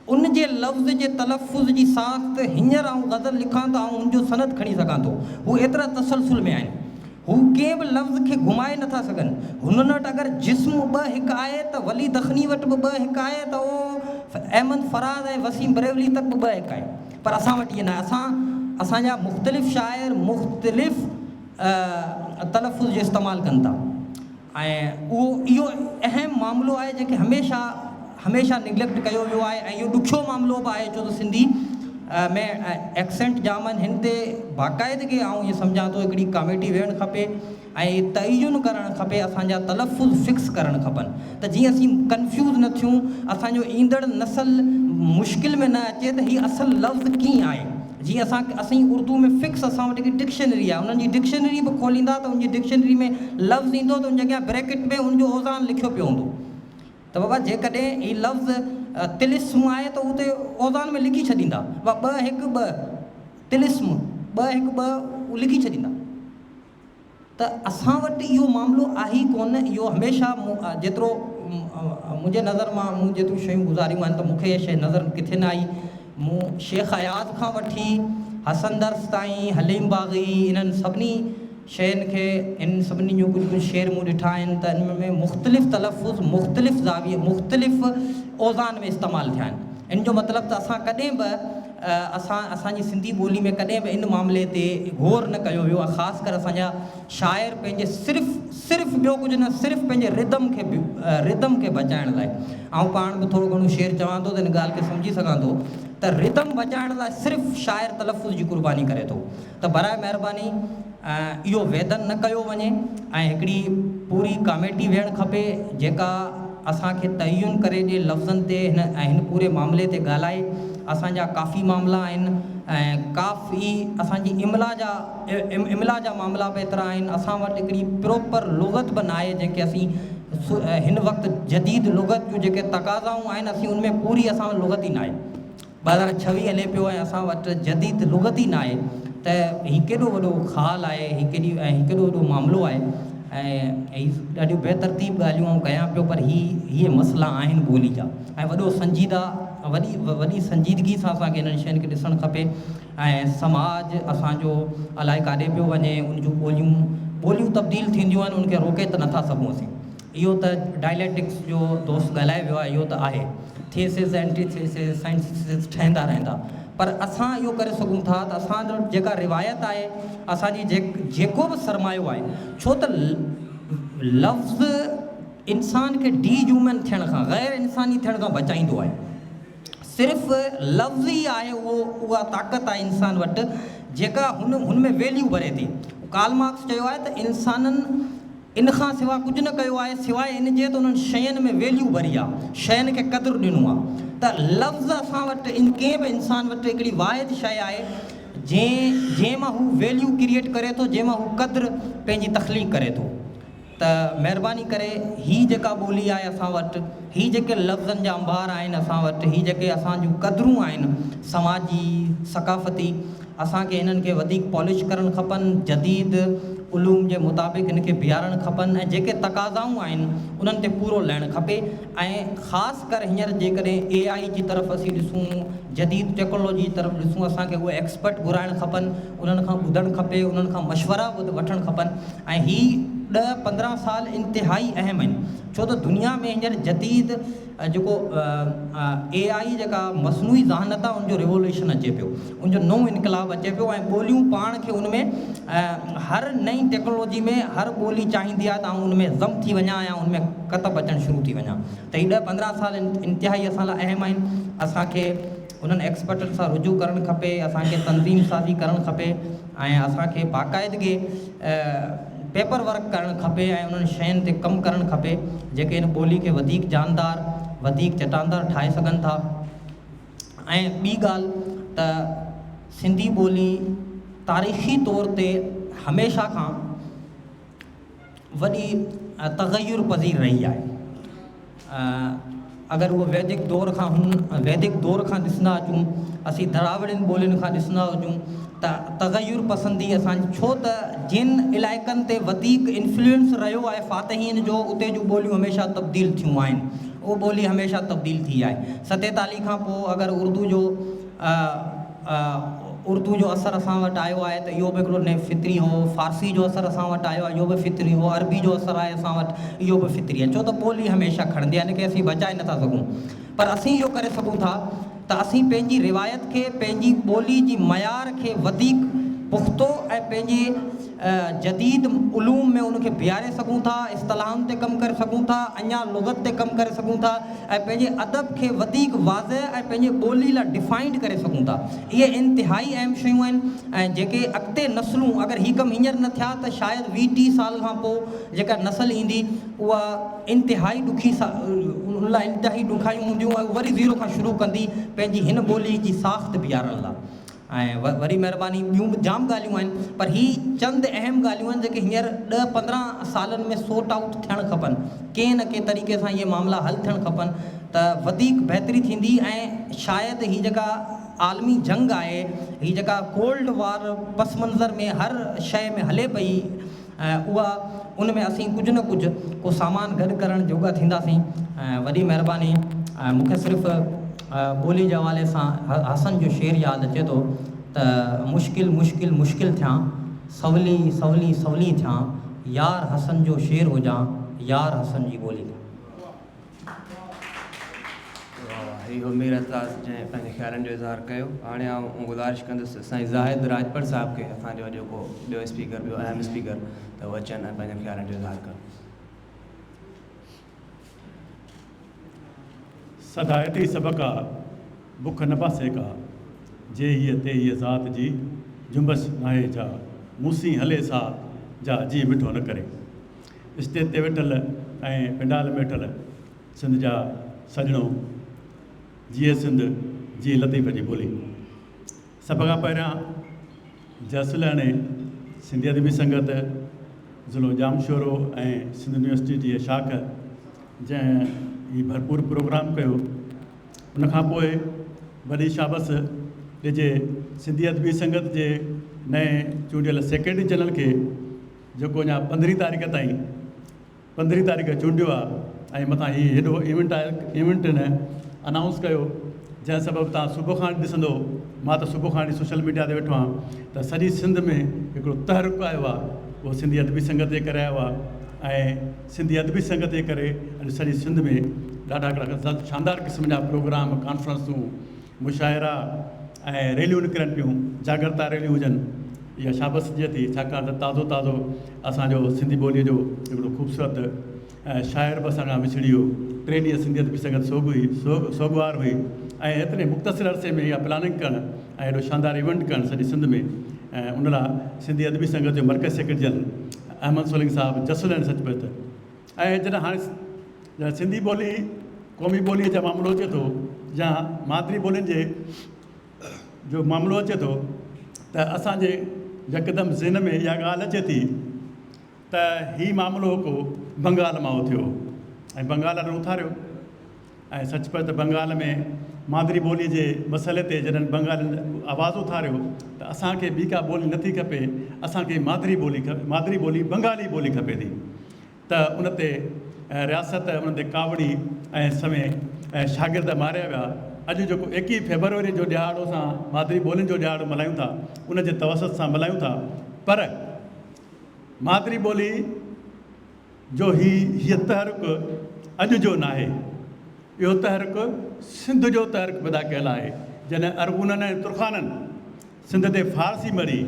उन जे लफ़्ज़ जे तलफ़ुज़ जी साख़्त हींअर आउं ग़ज़ल लिखां त आउं उनजो सनद खणी सघां थो। हू एतिरा तसलसुल में आहिनि, हू कंहिं बि लफ़्ज़ खे घुमाए नथा सघनि। हुननि वटि अगरि जिस्म ॿ हिकु आहे त वली दखनी वटि बि ॿ हिकु आहे, त उहो अहमद फराज़ ऐं वसीम बरेवली तक बि ॿ हिकु आहे। पर असां वटि इअं न, असांजा मुख़्तलिफ़ शाइर मुख़्तलिफ़ तलफ़ुज़ जो इस्तेमालु कनि था, ऐं इहो अहम मामिलो आहे जेके हमेशह निगलेक्ट कयो वियो आहे। ऐं इहो ॾुखियो मामिलो बि आहे, छो त सिंधी में एक्सेंट जाम आहिनि। हिन ते बाक़ाइदगी आउं इहे सम्झां थो हिकिड़ी कमेटी वेहणु खपे ऐं तइयुन करणु खपे, असांजा तलफ़ुज़ फिक्स करणु खपनि, त जीअं असीं कन्फ्यूज़ न थियूं, असांजो ईंदड़ नसल मुश्किल में न अचे त हीअ असुलु लफ़्ज़ कीअं आहे। जीअं असीं उर्दू में फिक्स, असां वटि हिकिड़ी डिक्शनरी आहे, उन्हनि जी डिक्शनरी बि खोलींदा त उनजी डिक्शनरी में लफ़्ज़ ईंदो त उन जॻह ब्रैकेट में उनजो ओज़ान लिखियो पियो हूंदो त बाबा जेकॾहिं हीअ लफ़्ज़ तिलिस्म आहे त उते ओज़ान में लिखी छॾींदा, ॿ हिकु ॿ तिलिस्म, ॿ हिकु ॿ लिखी छॾींदा। त असां वटि इहो मामिलो आहे ई कोन। इहो हमेशह जेतिरो मुंहिंजे नज़र मां मूं जेतिरियूं शयूं गुज़ारियूं आहिनि त मूंखे इहा शइ नज़र किथे न आई। मूं शेख अयाज़ खां वठी हसन दर्स ताईं, हलीम बाग़ी, इन्हनि सभिनी शयुनि खे, इन सभिनी जूं कुझु शेर मूं ॾिठा आहिनि त इन में मुख़्तलिफ़ तलफ़ुज़, मुख़्तलिफ़ ज़ाविये, मुख़्तलिफ़ ओज़ान में इस्तेमालु थिया आहिनि। इन जो मतिलबु त असां कॾहिं बि असांजी सिंधी ॿोली में कॾहिं बि इन मामले ते गौर न कयो वियो आहे। ख़ासि करे असांजा शाइर पंहिंजे सिर्फ़ु ॿियो कुझु न, सिर्फ़ु पंहिंजे रिदम खे बचाइण लाइ, ऐं पाण बि थोरो घणो शेर चवां थो त इन ॻाल्हि खे सम्झी सघां थो त रिदम बचाइण लाइ सिर्फ़ु शाइर तलफ़ुज़ जी क़ुर्बानी करे थो। त बराए महिरबानी इहो वेदन न कयो वञे ऐं हिकिड़ी पूरी कमेटी वेहणु खपे जेका असांखे तइयुन करे ॾिए लफ़्ज़नि ते, हिन पूरे मामले ते ॻाल्हाए। असांजा काफ़ी मामला आहिनि ऐं काफ़ी असांजी इमला जा मामला बि एतिरा आहिनि। असां वटि हिकिड़ी प्रोपर लुग़त बि न आहे जंहिंखे असीं हिन वक़्तु जदीद लुग़त जूं जेके तक़ाज़ाऊं आहिनि, असीं उनमें पूरी असां वटि लुग़त ई न आहे। 2026 हले पियो ऐं असां वटि जदीद लुग़त ई न आहे। त हीउ केॾो वॾो ख़ाल आहे, हीउ केॾो वॾो मामिलो आहे ऐं ॾाढियूं बेतरतीब ॻाल्हियूं आऊं कयां पियो, पर इहे मसइला आहिनि ॿोली जा ऐं वॾी संजीदगी सां असांखे इन्हनि शयुनि खे ॾिसणु खपे। ऐं समाज असांजो अलाए काॾे पियो वञे, उन जूं ॿोलियूं तब्दील थींदियूं आहिनि, उनखे रोके त नथा सघूं असीं। इहो त डायलैक्टिक्स जो दोस्त ॻाल्हाए वियो आहे, इहो त आहे, थेसिस एंटीथेसिस साइंसिस ठहंदा रहंदा, पर असां इहो करे सघूं था त असांजो जेका रिवायत आहे, असांजी जेको बि सरमायो आहे, छो त लफ़्ज़ इंसान खे डी ह्यूमन थियण खां, ग़ैर इंसानी थियण खां बचाईंदो आहे। सिर्फ़ु लफ़्ज़ ई आहे उहा ताक़त आहे इंसान वटि जेका हुन में वैल्यू भरे थी। कार्ल मार्क्स चयो आहे त इंसाननि इन खां सवाइ कुझु न कयो आहे, सवाइ इन जे त उन्हनि शयुनि में वैल्यू भरी आहे, शयुनि खे क़दुरु ॾिनो आहे। त लफ़्ज़ असां वटि कंहिं बि इंसान वटि हिकिड़ी वाहिद शइ आहे जंहिं मां हू वैल्यू क्रिएट करे थो, जंहिं मां हू क़दुरु पंहिंजी तख़लीक़ करे थो। त महिरबानी करे हीअ जेका ॿोली आहे असां वटि, हीअ जेके लफ़्ज़नि जा अंबार आहिनि असां वटि, हीअ जेके असांजूं क़दरूं आहिनि समाजी सक़ाफ़ती, असांखे हिननि खे वधीक पॉलिश करणु खपनि, जदीद उलूम जे मुताबिक़ हिन खे बीहारणु खपनि ऐं जेके तक़ाज़ाऊं आहिनि उन्हनि ते पूरो लहणु खपे। ऐं ख़ासि करे हींअर जेकॾहिं AI जी तरफ़ असीं ॾिसूं, जदीद टेक्नोलॉजी जी तरफ़ ॾिसूं, असांखे उहे एक्सपर्ट घुराइणु खपनि, उन्हनि खां ॿुधणु खपे, उन्हनि खां मशवरा वठणु खपनि। ऐं 10-15 साल इंतिहाई अहम आहिनि, छो त दुनिया में हींअर जदीद जेको AI जेका मसनूई ज़हानत आहे उनजो रिवोल्यूशन अचे पियो, उनजो नओं इनकलाब अचे पियो, ऐं ॿोलियूं पाण खे उनमें हर नई टेक्नोलॉजी में हर ॿोली चाहींदी आहे त उनमें ज़म थी वञा या उनमें कतब अचणु शुरू थी वञा। त हीअ 10-15 साल इंतिहाई असां लाइ अहम आहिनि। असांखे उन्हनि एक्सपर्टनि सां रुजू करणु खपे, असांखे तंज़ीम साज़ी करणु खपे, ऐं असांखे बाक़ाइदगी पेपर वर्क करणु खपे ऐं उन्हनि शयुनि ते कमु करणु खपे जेके इन ॿोली खे वधीक जानदार, वधीक चटानदार ठाहे सघनि था। ऐं ॿी ॻाल्हि त सिंधी ॿोली तारीख़ी तौर ते हमेशह खां वॾी तग़युर पज़ीर रही आहे। अगरि उहो वैदिक दौर खां ॾिसंदा अचूं, असीं धरावड़ियुनि ॿोलियुनि खां ॾिसंदा हुजूं त तग़युर पसंदी असांजी, छो त जिन इलाइक़नि ते वधीक इन्फ्लुएंस रहियो आहे फ़ातिहीन जो, उते जूं ॿोलियूं हमेशह तब्दील थियूं आहिनि, उहो ॿोली हमेशह तब्दील थी आहे। 47 खां पोइ अगरि उर्दू जो असरु असां वटि आयो आहे त इहो बि हिकिड़ो फितरी हो, फ़ारसी जो असरु असां वटि आयो आहे इहो बि फितरी हो, अरबी जो असरु आहे असां वटि इहो बि फितरी आहे, छो त ॿोली हमेशह खणंदी आहे, इनखे असीं बचाए नथा सघूं। पर असीं इहो करे सघूं था त असीं पंहिंजी रिवायत खे, पंहिंजी ॿोली जी मयार खे वधीक पुख़्तो ऐं पंहिंजी जदीद उलूम में उनखे बीहारे सघूं था, इस्तिलाहनि ते कमु करे सघूं था, अञा लुग़त ते कमु करे सघूं था, ऐं पंहिंजे अदब खे वधीक वाज़ह ऐं पंहिंजे ॿोली लाइ डिफाइंड करे सघूं था। इहे इंतिहाई अहम शयूं आहिनि, ऐं जेके अॻिते नस्लूं, अगरि हीअ कमु हींअर न थिया त शायदि 20-30 साल खां पोइ जेका नस्ल ईंदी उहा इंतिहाई ॾुखी उन लाइ इंतिहाई ॾुखायूं हूंदियूं, ऐं वरी ज़ीरो खां शुरू कंदी पंहिंजी हिन ॿोली जी साख़्त बीहारण लाइ। ऐं वरी महिरबानी ॿियूं बि जाम ॻाल्हियूं आहिनि, पर ही चंद अहम ॻाल्हियूं आहिनि जेके हींअर 10-15 सालनि में सॉर्ट आउट थियणु खपनि, कंहिं न कंहिं तरीक़े सां इहे मामला हल थियणु खपनि त वधीक बहितरी थींदी। ऐं शायदि ही जेका आलमी जंग आहे, ही जेका कोल्ड वार पस मंज़र में हर शइ में हले पई, उहा उन में असीं कुझु न कुझु को सामान गॾु करणु जोगा थींदासीं। वॾी महिरबानी। मूंखे सिर्फ़ु ॿोली जे हवाले सां हसन जो शेर यादि अचे थो त मुश्किल मुश्किल मुश्किल थियां, सवली सवली सवली थियां, यार हसन जो शेर हुजां, यार हसन जी ॿोली। इहो मीर अतास जंहिं पंहिंजे ख़्यालनि जो इज़हार कयो। हाणे आउं गुज़ारिश कंदुसि साईं ज़ाहिद राजपर साहिब खे, असांजो जेको ॿियो स्पीकर, ॿियो अहम स्पीकर, त उहो अचनि ऐं पंहिंजे ख़्यालनि जो इज़हार कनि। सदायती सबका बुख न पासे का, जे हीअ ते हीअ ज़ात जी जुंबश नाहे जा, मूसी हले सा जा जी मिठो न करे। स्टेज ते वेठल ऐं पंडाल में वेठल सिंध जा सॼणो, जीअ सिंध जी लतीफ़ जी ॿोली। सभ खां पहिरियां जसलाणे सिंधी अदबी संगत ज़िलो जामशोरो ऐं सिंध यूनिवर्सिटी जी शाख जंहिं ही भरपूर प्रोग्राम कयो, उनखां पोइ वॾी शाबस ॾिजे सिंधी अदबी संगत जे नए चूंडियल सेक्रेटरी जनरल खे, जेको अञा 15 तारीख़ ताईं 15 तारीख़ चूंडियो आहे ऐं मथां हीउ हेॾो इवेंट न अनाउंस कयो, जंहिं सबबु तव्हां सुबुह खां ॾिसंदो, मां त सुबुह खां सोशल मीडिया ते वेठो आहियां त सॼी सिंध में हिकिड़ो तहरुक आयो आहे, उहो सिंधी अदबी संगत जे करे आयो आहे। ऐं सिंधी अदबी संगत जे करे अॼु सॼी सिंध में ॾाढा हिकिड़ा शानदार क़िस्म जा प्रोग्राम, कॉन्फ्रेंसूं, मुशाइरा ऐं रैलियूं निकिरनि पियूं, जागरता रैलियूं हुजनि। इहा शाबस थिए थी, छाकाणि त ताज़ो ताज़ो असांजो सिंधी ॿोलीअ जो हिकिड़ो ख़ूबसूरत शाइर बि असां खां विछड़ी वियो। 3 ॾींहं सिंधी अदबी संगत सोगवार हुई, ऐं एतिरे मुख़्तसिर अरसे में इहा प्लानिंग करणु ऐं हेॾो शानदार इवेंट करणु सॼी सिंध में, ऐं उन लाइ सिंधी अदबी संगत जो मर्कज़ सेक्रेटरी जनरल अहमद सोलिंग साहिबु जसुल आहिनि सचपच। ऐं जॾहिं हाणे सिंधी ॿोली क़ौमी ॿोलीअ जो मामिलो अचे थो या मादिरी ॿोलियुनि जे जो मामिलो अचे थो, त असांजे यकदमि ज़हन में इहा ॻाल्हि अचे थी त हीउ मामिलो को बंगाल मां थियो, ऐं बंगाल ॾाढो उथारियो। ऐं सचपच त बंगाल में मादिरी ॿोलीअ जे मसइले ते जॾहिं बंगाल आवाज़ु उथारियो त असांखे ॿी का ॿोली नथी खपे, असांखे मादिरी ॿोली बंगाली ॿोली खपे थी। त उन ते रियासत, उन ते कावड़ी ऐं समय ऐं शागिर्द मारिया विया। अॼु जेको 21 फेबरवरी जो ॾियारो असां मादिरी ॿोलियुनि जो ॾियारो मल्हायूं था, उन जे तवसत सां मल्हायूं था, पर मादिरी ॿोली जो हीअ तहरीक अॼु जो न आहे, इहो तहरीक सिंध जो तहरीक पैदा कयल आहे। जॾहिं अरबूननि ऐं तुर्खाननि सिंध ते फारसी मरी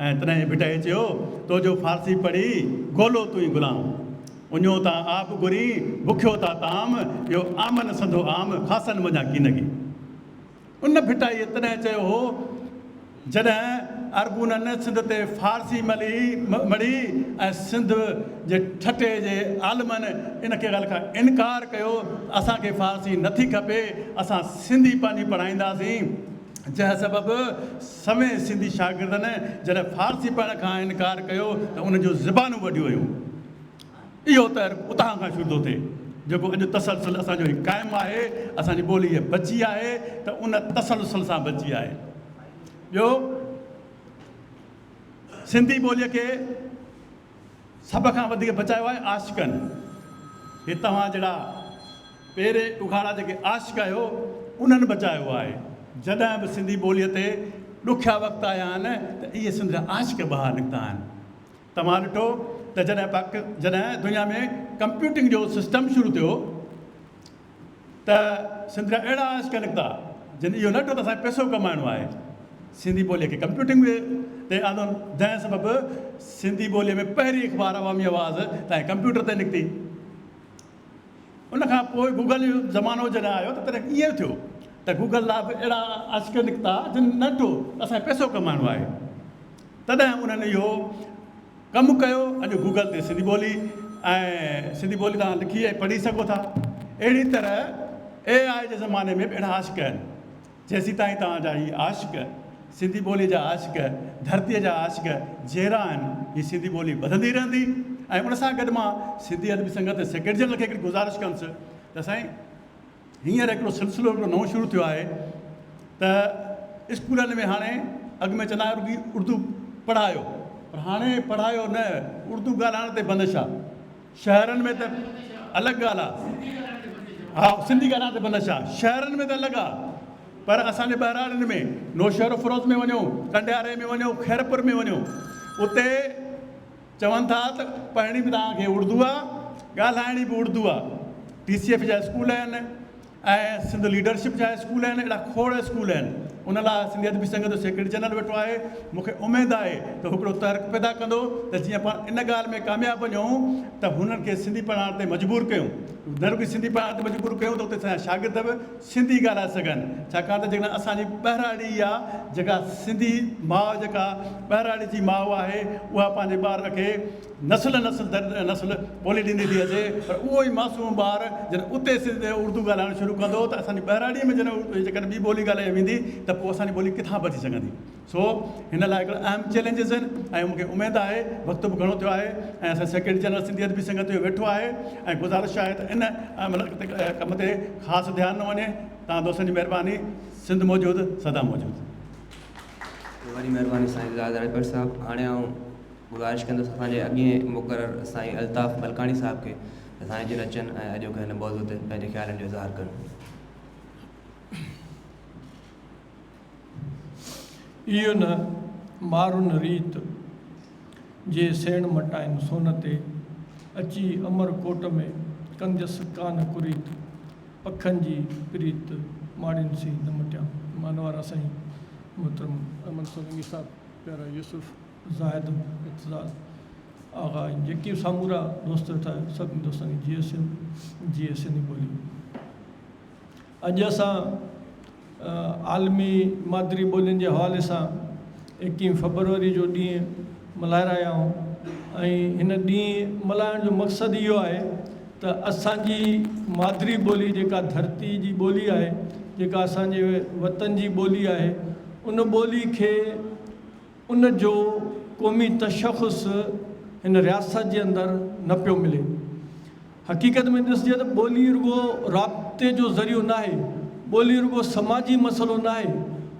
ऐं तॾहिं भिटाए चयो तो जो फारसी पढ़ी गोलो तूं ई गुलाम, उञो ता आप घुरी बुखियो ता ताम, इहो आमन संधो आम ख़ासनि मञा कीनगी। उन भिटाईअ तॾहिं चयो हो जॾहिं अरबूननि सिंध ते फारसी मड़ी ऐं सिंध जे ठटे जे आलमनि इन खे ॻाल्हि खां इनकार कयो, असांखे फारसी नथी खपे, असां सिंधी पंहिंजी पढ़ाईंदासीं। जंहिं सबबु सवें सिंधी शागिर्दनि जॾहिं फारसी पढ़ण खां इनकार कयो त उनजूं ज़बानूं वॾियूं हुयूं। इहो त उतां खां शुरू थो थिए, जेको अॼु तसलसल असांजो ही क़ाइमु आहे, असांजी ॿोली हीअ बची आहे त उन तसलसल सां बची आहे। ॿियो, सिंधी ॿोलीअ खे सभ खां वधीक बचायो आहे आशिक़नि। हे तव्हां जहिड़ा पहिरें उघाड़ा जेके आशिक़ आहियो उन्हनि बचायो आहे। जॾहिं बि सिंधी ॿोलीअ ते ॾुखिया वक़्तु आया आहिनि त इहे सिंध जा आशिक़ ॿाहिरि निकिता आहिनि। तव्हां ॾिठो त जॾहिं दुनिया में कंप्यूटिंग जो सिस्टम शुरू थियो त सिंध जा अहिड़ा आशिक़ निकिता जिन इहो न ॾिठो त असांखे पैसो कमाइणो आहे, सिंधी ॿोलीअ खे कंप्यूटिंग ते आंदो, जंहिं सबबु सिंधी ॿोलीअ में पहिरीं अख़बार अवामी आवाज़ तव्हांजे कंप्यूटर ते निकिती। उनखां पोइ गूगल जो ज़मानो जॾहिं आयो त तॾहिं ईअं थियो त गूगल लाइ बि अहिड़ा आशिक़ निकिता जिन न ॾिठो असांखे पैसो कमाइणो आहे, तॾहिं उन्हनि इहो कमु कयो। अॼु गूगल ते सिंधी ॿोली ऐं सिंधी ॿोली तव्हां लिखी ऐं पढ़ी सघो था। अहिड़ी तरह AI जे ज़माने में बि अहिड़ा आशिक़ आहिनि। जेसीं ताईं तव्हांजा हीअ आशिक़ सिंधी ॿोलीअ जा आशिक़ धरतीअ जा आशिक़ जहिड़ा आहिनि, हीअ सिंधी ॿोली वधंदी रहंदी। ऐं उन सां गॾु मां सिंधी अदबी संगत सेक्रेटरी जनरल खे हिकिड़ी गुज़ारिश कंदुसि त साईं हींअर हिकिड़ो सिलसिलो हिकिड़ो नओं शुरू थियो आहे त स्कूलनि में हाणे अॻु में चवंदा रुॻी उर्दू पढ़ायो, पर हाणे पढ़ायो न, उर्दू ॻाल्हाइण ते बंदिश आहे। शहरनि में त अलॻि ॻाल्हि आहे, हा सिंधी ॻाल्हाइण ते बंदिश आहे, शहरनि में त अलॻि आहे, पर असांजे ॿहिराड़ियुनि में नौशहर फिरोज़ में वञो, कंडियारे में वञो, खैरपुर में वञो, उते चवनि था त पढ़णी बि तव्हांखे उर्दू आहे, ॻाल्हाइणी बि उर्दू आहे। TCF जा स्कूल आहिनि ऐं सिंध लीडरशिप जा स्कूल आहिनि, अहिड़ा खोड़ स्कूल आहिनि। उन लाइ सिंधी अदबी संगत जो सेक्रेटरी जनरल वेठो आहे। मूंखे उमेदु आहे त हिकिड़ो तर्क पैदा कंदो त जीअं पाण इन ॻाल्हि में कामयाबु वञूं त हुननि खे सिंधी पढ़ाइण ते मजबूर कयूं, न रुॻी सिंधी पढ़ाइण ते मजबूर कयूं त उते असांजा शागिर्द बि सिंधी ॻाल्हाए सघनि। छाकाणि त जेकॾहिं असांजी ॿहिराड़ी आहे, जेका सिंधी माउ, जेका ॿहिराड़ी जी माउ आहे, उहा पंहिंजे ॿार खे नस्ल ॿोली ॾींदी थी अचे, पर उहो ई मासूम ॿार जॾहिं उते उर्दू ॻाल्हाइणु शुरू कंदो त असांजी ॿहिराड़ीअ में जॾहिं जेकॾहिं ॿी ॿोली ॻाल्हाई वेंदी त पोइ असांजी ॿोली किथां बची सघंदी। सो हिन लाइ हिकिड़ा अहम चैलेंजिस आहिनि ऐं मूंखे उमेदु आहे, वक़्तु बि घणो थियो आहे ऐं असां सेक्रेटरी जनरल सिंधी अदबी संगत जो वेठो आहे ऐं गुज़ारिश आहे त इन कम ते ख़ासि ध्यानु न वञे। तव्हां दोस्तनि जी महिरबानी। सिंध मौजूदु, सदा मौजूदु। वॾी महिरबानी साईं ज़ाहिर साहिबु। हाणे आउं गुज़ारिश कंदुसि असांजे अॻिए मुक़ररु साईं अल्ताफ़ मलकाणी साहिब खे असांजे अचनि ऐं अॼोके हिन मौज़ू ते पंहिंजे ख़्यालनि जो इज़हार कनि। इहो न मारुन रीत जे सेण मटाइनि सोन ते अची अमरकोट में कंदसि कान कुरीत पखनि जी प्रीत माड़ियुनि सी न मटिया। मानवारा साईं मोहतरम अमन सोलंकी साहब, प्यारा यूसुफ ज़ाहिद इत्ज़ाल आगा, जेके सामूरा दोस्त था सभिनी दोस्तनि जी सिंधी ॿोली। अॼु असां आलमी मादरी ॿोलियुनि जे हवाले सां 21 फरवरी जो ॾींहुं मल्हाए रहिया आहियूं ऐं हिन ॾींहुं मल्हाइण जो मक़सदु इहो आहे त असांजी मादरी ॿोली जेका धरती जी ॿोली आहे, जेका असांजे वतन जी ॿोली आहे, उन ॿोली खे उन जो क़ौमी तशख़ुस हिन रियासत जे अंदरि न पियो मिले। हक़ीक़त में ॾिसजे त ॿोली रुॻो राब्ते जो ज़रियो न आहे, ॿोली रुॻो समाजी मसइलो न आहे,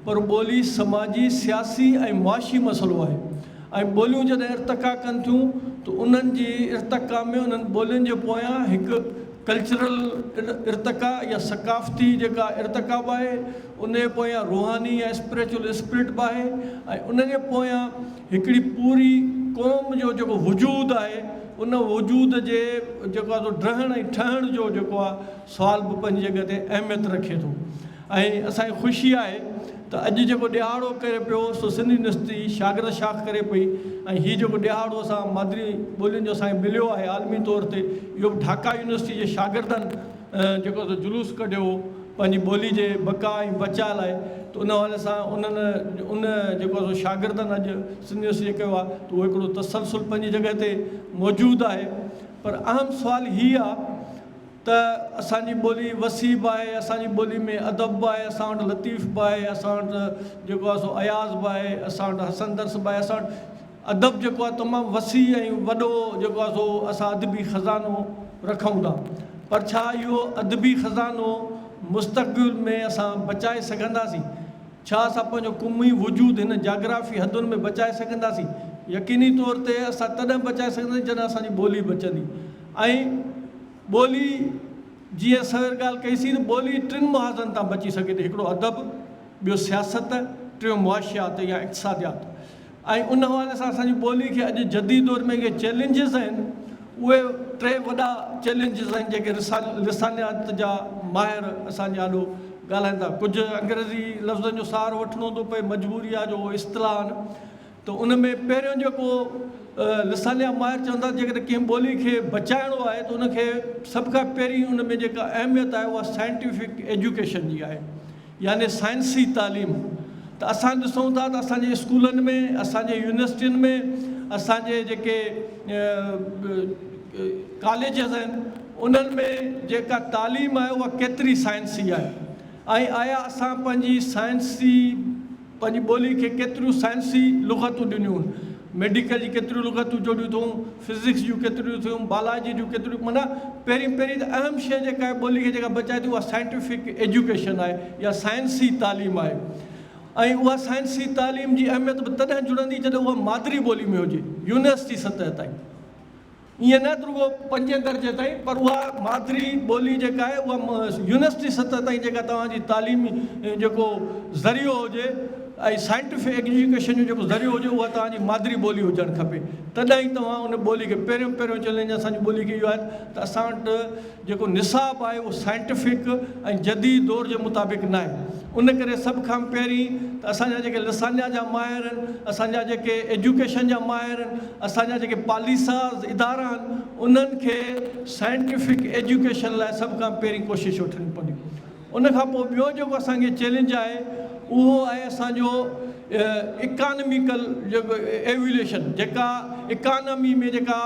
पर ॿोली समाजी, सियासी ऐं मुआशी मसइलो आहे। ऐं ॿोलियूं जॾहिं इर्तिका कनि थियूं त उन्हनि जी इर्तिका में उन्हनि ॿोलियुनि जे पोयां हिकु कल्चरल इर्तिका या सकाफ़ती जेका इर्तिका बि आहे, उन जे पोयां रूहानी ऐं स्पिरिचुअल स्पिरिट बि आहे, ऐं उन जे पोयां हिकिड़ी पूरी क़ौम जो जेको वजूद आहे, उन वजूद जे जेको आहे रहण ऐं ठहण जो जेको आहे सुवाल बि पंहिंजी जॻह ते अहमियत रखे थो। ऐं असांजी ख़ुशी आहे त अॼु जेको ॾिहाड़ो करे पियो सो सिंधी यूनिवर्सिटी शागिर्द शाख करे पई, ऐं हीउ जेको ॾिहाड़ो असां मादरी ॿोलियुनि जो असांखे मिलियो आहे आलमी तौर ते, इहो बि ढाका यूनिवर्सिटी जे शागिर्दनि जेको जुलूस कढियो पंहिंजी ॿोली जे बका ऐं बचा लाइ, त उन हवाले सां उन जेको शागिर्दनि अॼु सिंधी यूनिवर्सिटी कयो आहे, त उहो हिकिड़ो तसलसुल पंहिंजी जॻह ते मौजूदु आहे। पर अहम सुवाल हीअ आहे त असांजी ॿोली वसी बि आहे, असांजी ॿोली में अदब बि आहे, असां वटि लतीफ़ बि आहे, असां वटि जेको आहे सो अयाज़ बि आहे, असां वटि हसन दर्स बि आहे, असां वटि अदब जेको आहे तमामु वसी ऐं वॾो जेको आहे सो असां अदबी ख़ज़ानो रखूं था। पर छा इहो अदबी ख़ज़ानो मुस्तक़बिल में असां बचाए सघंदासीं? छा असां पंहिंजो क़ौमी वजूद हिन जाग्राफ़ी हदुनि में बचाए सघंदासीं? यकीनी तौर ते असां तॾहिं बचाए सघंदासीं जॾहिं असांजी ॿोली बचंदी। ऐं ॿोली जीअं सवेर ॻाल्हि कईसीं त ॿोली टिनि मुहाज़नि तां बची सघे थी, हिकिड़ो अदब, ॿियो सियासत, टियों मुआशियात या इक़्तिसादियात। ऐं उन हवाले सां असांजी ॿोली खे अॼु जदीद दौर में जेके चैलेंजिस आहिनि, उहे टे वॾा चैलेंजिस आहिनि जेके लिसानियात जा माहिर असांजा ॾाढो ॻाल्हाइनि था। कुझु अंग्रेज़ी लफ़्ज़नि जो सहारो वठिणो थो पए, मजबूरी आहे जो इस्तिलाह आहिनि, त उन में पहिरियों जेको लिसानिया माहिर चवंदा जेकॾहिं कंहिं ॿोली खे बचाइणो आहे त उनखे सभ खां पहिरीं उन में जेका अहमियत आहे उहा साइंटिफिक एजुकेशन जी आहे, यानी साइंसी तालीम। त असां ॾिसूं था त असांजे स्कूलनि में, असांजे यूनिवर्सिटियुनि में, असांजे जेके कॉलेजिस आहिनि, उन्हनि में जेका तालीम आहे उहा केतिरी साइंसी आहे, ऐं आया असां पंहिंजी साइंसी पंहिंजी ॿोली खे केतिरियूं साइंसी लुग़तूं ॾिनियूं आहिनि, मेडिकल जी केतिरियूं लुग़तूं जोड़ियूं अथऊं, फिज़िक्स जूं केतिरियूं थियूं, बायोलॉजी जूं केतिरियूं, माना पहिरीं त अहम शइ जेका आहे ॿोली खे जेका बचाए थी उहा साइंटिफिक एजुकेशन आहे या साइंसी तालीम आहे। ऐं उहा साइंसी तालीम जी अहमियत बि तॾहिं जुड़ंदी जॾहिं उहा मादरी ॿोली में हुजे, यूनिवर्सिटी सतह ताईं, ईअं न रुगो 5 दर्जे ताईं, पर उहा मादरी ॿोली जेका आहे उहा यूनिवर्सिटी सतह ताईं जेका तव्हांजी तालीमी जेको ज़रियो हुजे ऐं साइंटिफिक एजुकेशन जो जेको ज़रियो हुजे उहा तव्हांजी मादरी ॿोली हुजणु खपे। तॾहिं ई तव्हां उन ॿोली खे पहिरियों चैलेंज असांजी ॿोली खे इहो आहे त असां वटि जेको निसाब आहे उहो साइंटिफिक ऐं जदीद दौर जे मुताबिक़ न आहे। उन करे सभ खां पहिरीं त असांजा जेके लिसानिया जा माहिर आहिनि, असांजा जेके एजुकेशन जा माहिर आहिनि, असांजा जेके पॉलिसाज़ इदारा आहिनि, उन्हनि खे साइंटिफिक एजुकेशन लाइ सभ खां पहिरीं कोशिशि वठणी पवंदी। उन खां पोइ ॿियो जेको असांखे चैलेंज आहे उहो आहे असांजो इकानमिकल जेको एवल्यूशन, जेका इकानमी में जेका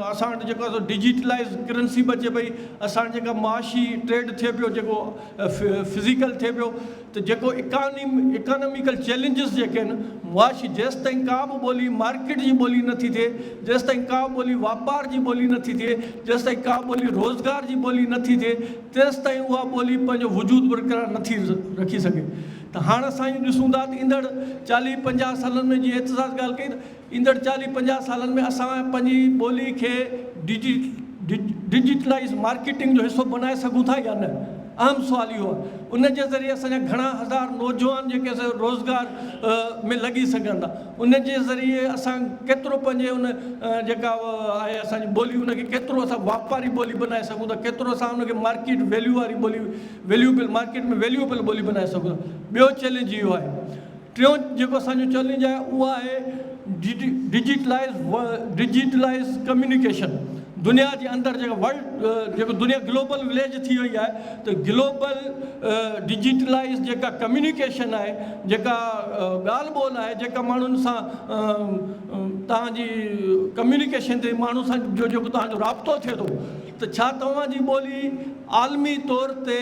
असां वटि जेको आहे डिजिटलाइज़ करंसी बि अचे पई, असां जेका माशी ट्रेड थिए पियो, जेको फिज़िकल थिए पियो, त जेको इकानमिकल चैलेंजिस जेके आहिनि, मुआशी जेसि ताईं का बि ॿोली मार्केट जी ॿोली नथी थिए, जेसि ताईं का ॿोली वापार जी ॿोली नथी थिए, जेसि ताईं का ॿोली रोज़गार जी ॿोली नथी थिए, तेसि ताईं उहा ॿोली पंहिंजो वजूद बरक़रार नथी रखी सघे। त हाणे असां इहो ॾिसूं था त ईंदड़ 40-50 सालनि में, जीअं एतिसास ॻाल्हि कई, ईंदड़ 40-50 सालनि में असां पंहिंजी ॿोली खे डिजिटलाइज़ मार्केटिंग जो हिसो बनाए सघूं था या न? अहम सुवाल इहो आहे। उन जे ज़रिए असांजा घणा हज़ार नौजवान जेके असां रोज़गार में लॻी सघनि था, उन जे ज़रिए असां केतिरो पंहिंजे उन जेका आहे असांजी ॿोली, उनखे केतिरो असां वापारी ॿोली बनाए सघूं था, केतिरो असां उनखे मार्केट वैल्यू वारी ॿोली, वैल्यूएबल मार्केट में वैल्यूएबल ॿोली बनाए सघूं था। ॿियो चैलेंज इहो आहे। टियों जेको असांजो चैलेंज आहे उहो आहे डिजिटलाइज़ कम्युनिकेशन। दुनिया जे अंदरि जेका वर्ल्ड जेको दुनिया ग्लोबल विलेज थी वई आहे, त ग्लोबल डिजिटलाइज़ जेका कम्युनिकेशन आहे, जेका ॻाल्हि ॿोल आहे, जेका माण्हुनि सां तव्हांजी कम्युनिकेशन ते माण्हू सां जो जेको तव्हांजो राब्तो थिए थो, त छा तव्हांजी ॿोली आलमी तौर ते